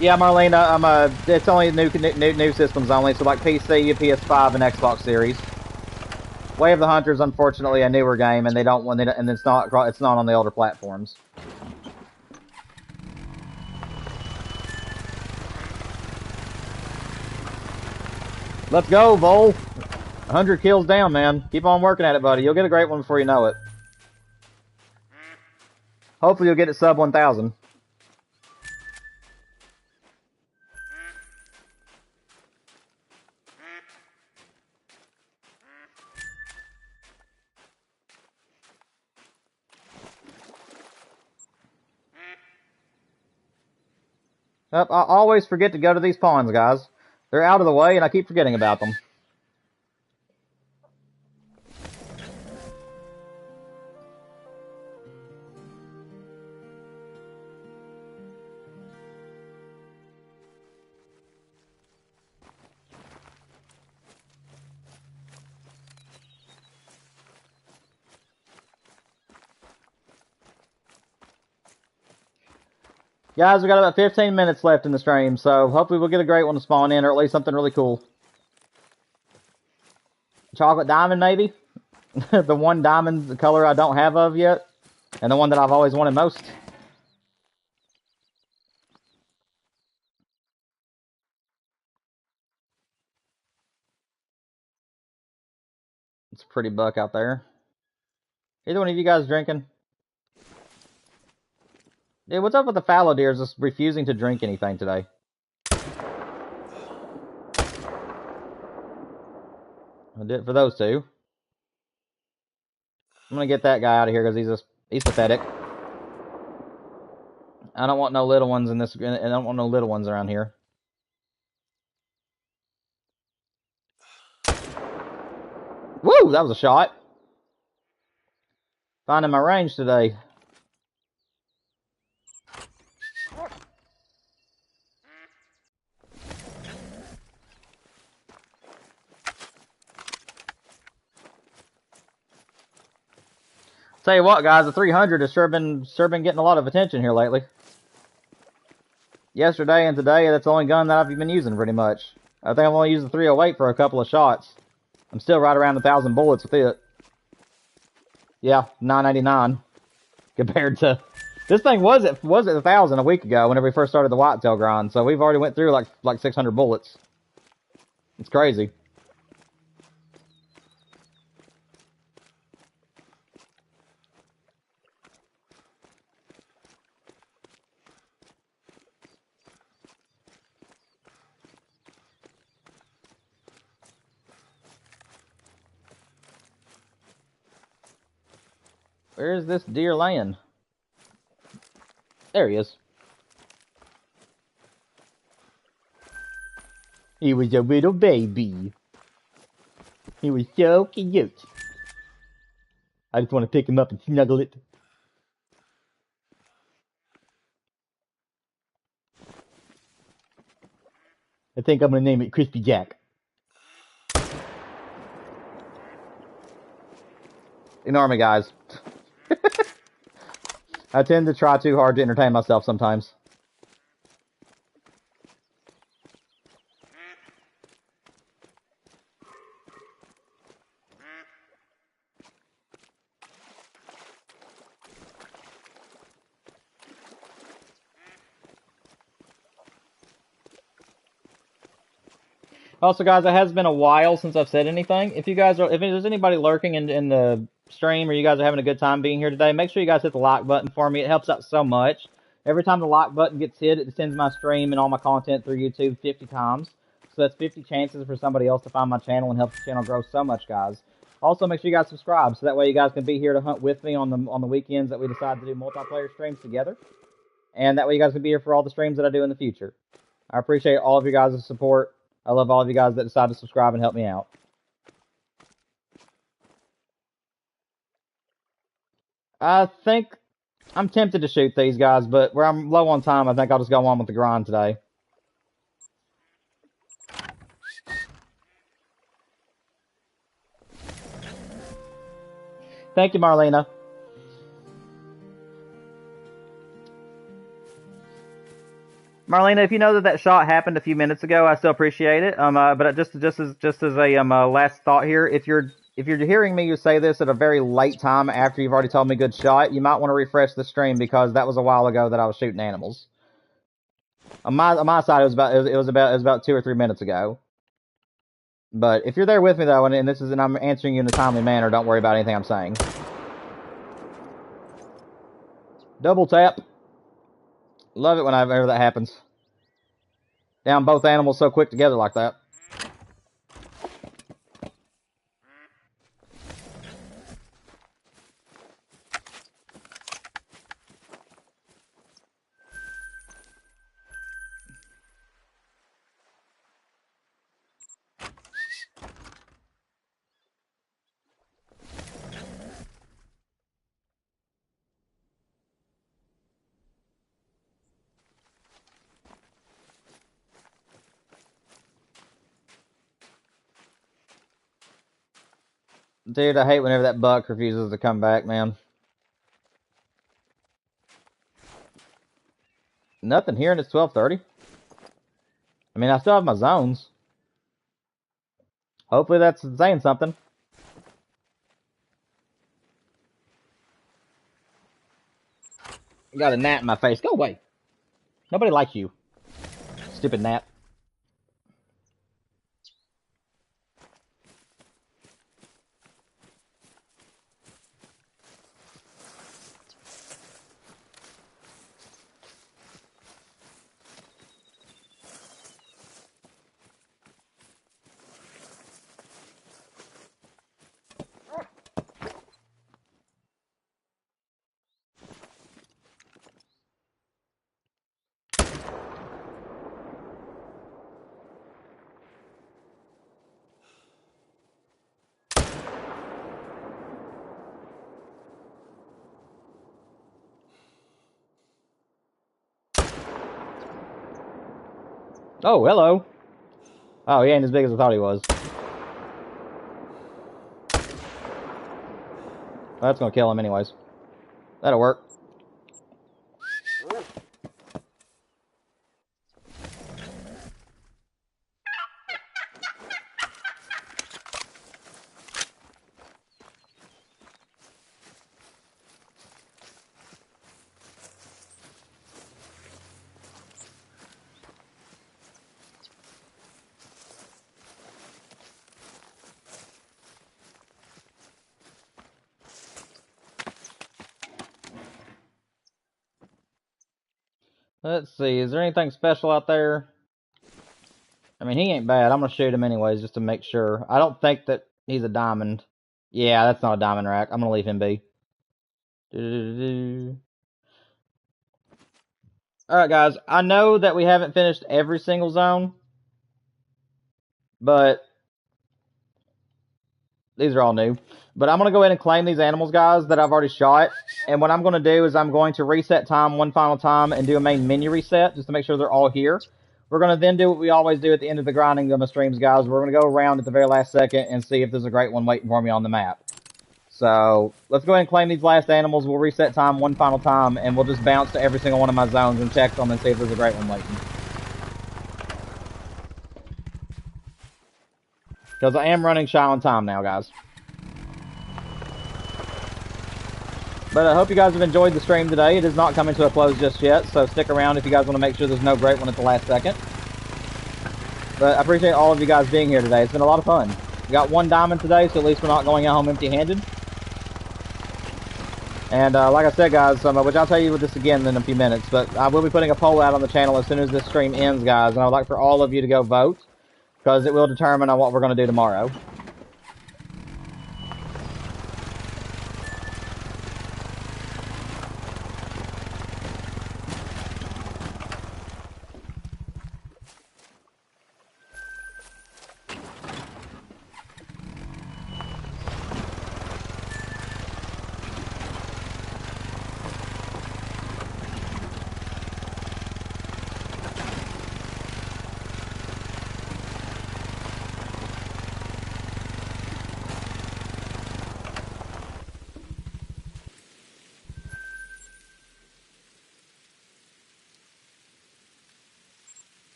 Yeah, Marlena, it's only new systems only, so like PC, PS5, and Xbox Series. Way of the Hunter is unfortunately a newer game, and and it's not on the older platforms. Let's go, Vol. 100 kills down, man. Keep on working at it, buddy. You'll get a great one before you know it. Hopefully you'll get it sub 1,000. I always forget to go to these ponds, guys. They're out of the way, and I keep forgetting about them. Guys, we got about 15 minutes left in the stream, so hopefully we'll get a great one to spawn in, or at least something really cool. Chocolate diamond, maybe? The one diamond color I don't have of yet, and the one that I've always wanted most. It's a pretty buck out there. Either one of you guys drinking? Dude, what's up with the fallow deers just refusing to drink anything today? I did it for those two. I'm gonna get that guy out of here because he's pathetic. I don't want no little ones in this. I don't want no little ones around here. Woo! That was a shot. Finding my range today. Tell you what, guys, the 300 has sure been getting a lot of attention here lately. Yesterday and today, that's the only gun that I've been using pretty much. I think I've only used the 308 for a couple of shots. I'm still right around 1,000 bullets with it. Yeah, 999 compared to this thing was at 1,000 a week ago whenever we first started the whitetail grind. So we've already went through like 600 bullets. It's crazy. Where is this deer laying? There he is. He was a little baby. He was so cute. I just want to pick him up and snuggle it. I think I'm going to name it Crispy Jack. Ignore me, guys. I tend to try too hard to entertain myself sometimes. Also, guys, it has been a while since I've said anything. If there's anybody lurking in the stream or you guys are having a good time being here today, make sure you guys hit the like button for me. It helps out so much. Every time the like button gets hit, it sends my stream and all my content through YouTube 50 times. So that's 50 chances for somebody else to find my channel and help the channel grow so much, guys. Also, make sure you guys subscribe so that way you guys can be here to hunt with me on the weekends that we decide to do multiplayer streams together. And that way you guys can be here for all the streams that I do in the future. I appreciate all of you guys' support. I love all of you guys that decide to subscribe and help me out. I think I'm tempted to shoot these guys, but where I'm low on time, I think I'll just go on with the grind today. Thank you, Marlena. Marlena, if you know that shot happened a few minutes ago, I still appreciate it. But just as a last thought here, if you're hearing me say this at a very late time after you've already told me good shot, you might want to refresh the stream because that was a while ago that I was shooting animals. On my side, it was about 2 or 3 minutes ago. But if you're there with me though, and I'm answering you in a timely manner, don't worry about anything I'm saying. Double tap. Love it whenever that happens. Down both animals so quick together like that. Dude, I hate whenever that buck refuses to come back, man. Nothing here and it's 12:30. I mean, I still have my zones. Hopefully that's saying something. Got a gnat in my face. Go away. Nobody likes you. Stupid gnat. Oh, hello. Oh, he ain't as big as I thought he was. Well, that's gonna kill him anyways. That'll work. Let's see, is there anything special out there? I mean, he ain't bad. I'm gonna shoot him anyways, just to make sure. I don't think that he's a diamond. Yeah, that's not a diamond rack. I'm gonna leave him be. Alright, guys. I know that we haven't finished every single zone, but these are all new. But I'm going to go ahead and claim these animals, guys, that I've already shot. And what I'm going to do is I'm going to reset time one final time and do a main menu reset just to make sure they're all here. We're going to then do what we always do at the end of the grinding of the streams, guys. We're going to go around at the very last second and see if there's a great one waiting for me on the map. So let's go ahead and claim these last animals. We'll reset time one final time, and we'll just bounce to every single one of my zones and check them and see if there's a great one waiting. Because I am running shy on time now, guys. But I hope you guys have enjoyed the stream today. It is not coming to a close just yet, so stick around if you guys want to make sure there's no great one at the last second. But I appreciate all of you guys being here today. It's been a lot of fun. We got 1 diamond today, so at least we're not going out home empty-handed. And like I said, guys, which I'll tell you this again in a few minutes, but I will be putting a poll out on the channel as soon as this stream ends, guys, and I would like for all of you to go vote, because it will determine on what we're going to do tomorrow.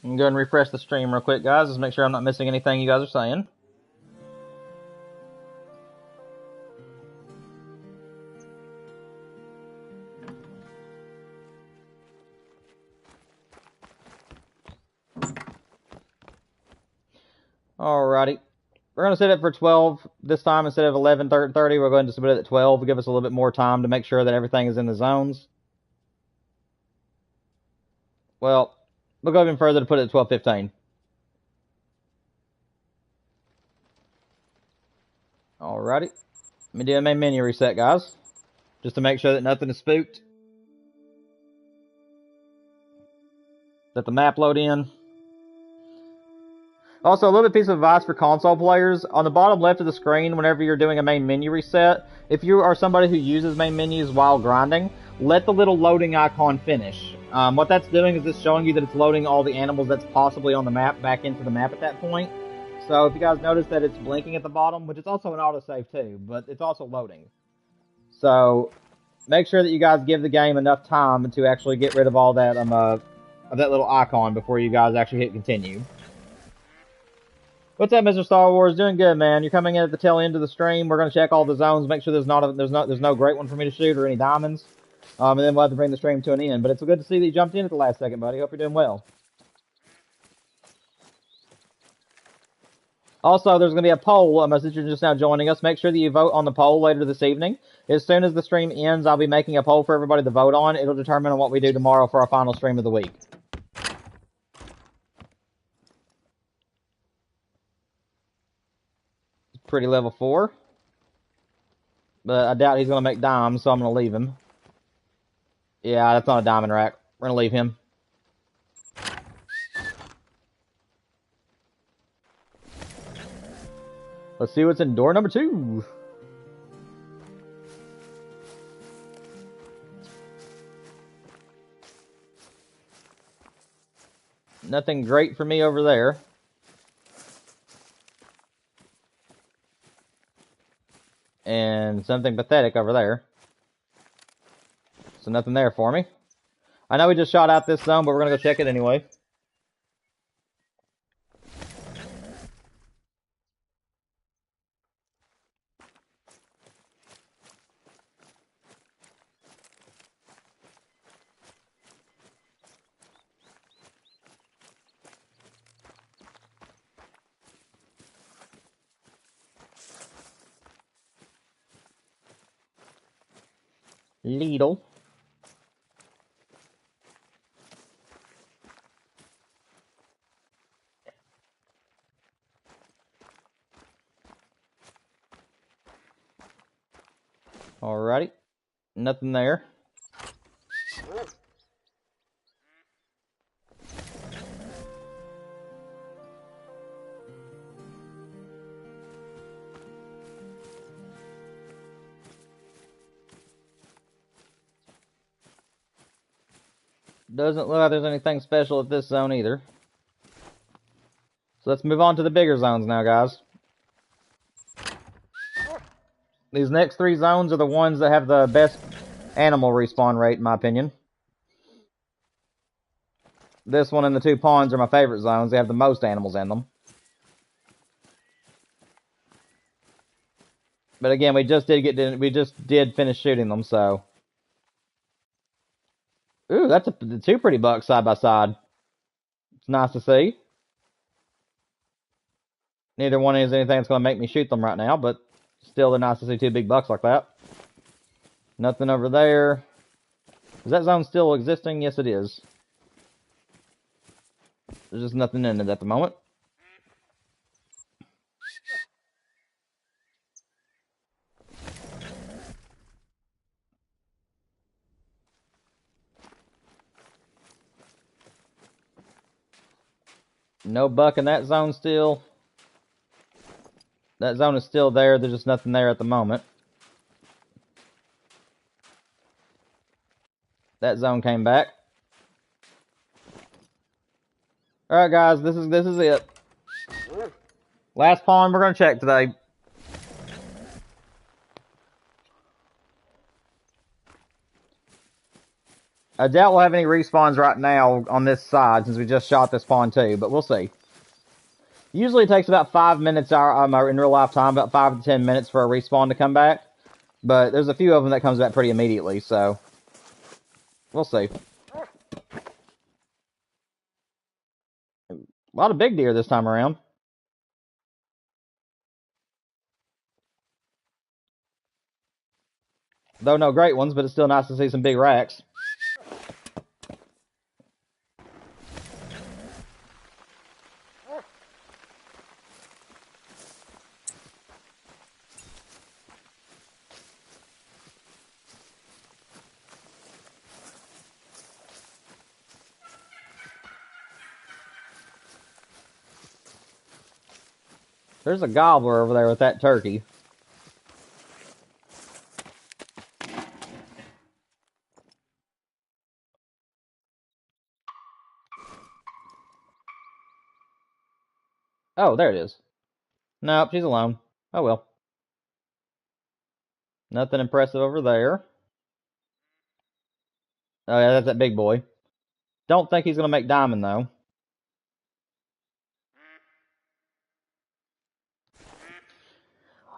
I'm going to refresh the stream real quick, guys, just make sure I'm not missing anything you guys are saying. Alrighty. We're going to set it for 12 this time instead of 11:30. We're going to submit it at 12 to give us a little bit more time to make sure that everything is in the zones. Well, we'll go even further to put it at 12:15. Alrighty. Let me do a main menu reset, guys, just to make sure that nothing is spooked. Let the map load in. Also, a little bit piece of advice for console players. On the bottom left of the screen, whenever you're doing a main menu reset, if you are somebody who uses main menus while grinding, let the little loading icon finish. What that's doing is it's showing you that it's loading all the animals that's possibly on the map back into the map at that point. So if you guys notice that it's blinking at the bottom, which is also an autosave too, but it's also loading. So make sure that you guys give the game enough time to actually get rid of all that of that little icon before you guys actually hit continue. What's up, Mr. Star Wars? Doing good, man. You're coming in at the tail end of the stream. We're gonna check all the zones, make sure there's no great one for me to shoot or any diamonds, and then we'll have to bring the stream to an end. But it's good to see that you jumped in at the last second, buddy. Hope you're doing well. Also, there's going to be a poll, since you're just now joining us. Make sure that you vote on the poll later this evening. As soon as the stream ends, I'll be making a poll for everybody to vote on. It'll determine on what we do tomorrow for our final stream of the week. Pretty level 4. But I doubt he's going to make dimes, so I'm going to leave him. Yeah, that's not a diamond rack. We're going to leave him. Let's see what's in door number 2. Nothing great for me over there. And something pathetic over there. So nothing there for me. I know we just shot out this zone, but we're going to go check it anyway. Lidl. Alrighty. Nothing there. Doesn't look like there's anything special at this zone either. So let's move on to the bigger zones now, guys. These next 3 zones are the ones that have the best animal respawn rate, in my opinion. This one and the 2 ponds are my favorite zones. They have the most animals in them. But again, we just did finish shooting them, so. Ooh, that's 2 pretty bucks side by side. It's nice to see. Neither one is anything that's going to make me shoot them right now, but still, they're nice to see 2 big bucks like that. Nothing over there. Is that zone still existing? Yes, it is. There's just nothing in it at the moment. No buck in that zone still. That zone is still there. There's just nothing there at the moment. That zone came back. Alright guys, this is it. Last pond we're gonna check today. I doubt we'll have any respawns right now on this side since we just shot this pond too, but we'll see. Usually it takes about 5 minutes in real life time, about 5 to 10 minutes for a respawn to come back. But there's a few of them that comes back pretty immediately, so we'll see. A lot of big deer this time around. Though no great ones, but it's still nice to see some big racks. There's a gobbler over there with that turkey. Oh, there it is. Nope, she's alone. Oh well. Nothing impressive over there. Oh yeah, that's that big boy. Don't think he's gonna make diamond though.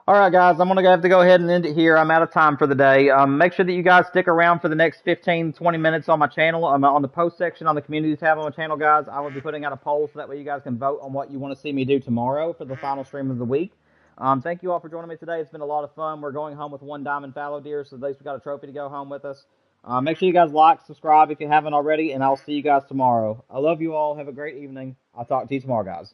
Alright guys, I'm going to have to go ahead and end it here. I'm out of time for the day. Make sure that you guys stick around for the next 15-20 minutes on my channel. On the post section on the community tab on my channel, guys. I will be putting out a poll so that way you guys can vote on what you want to see me do tomorrow for the final stream of the week. Thank you all for joining me today. It's been a lot of fun. We're going home with 1 diamond fallow deer, so at least we got a trophy to go home with us. Make sure you guys like, subscribe if you haven't already, and I'll see you guys tomorrow. I love you all. Have a great evening. I'll talk to you tomorrow, guys.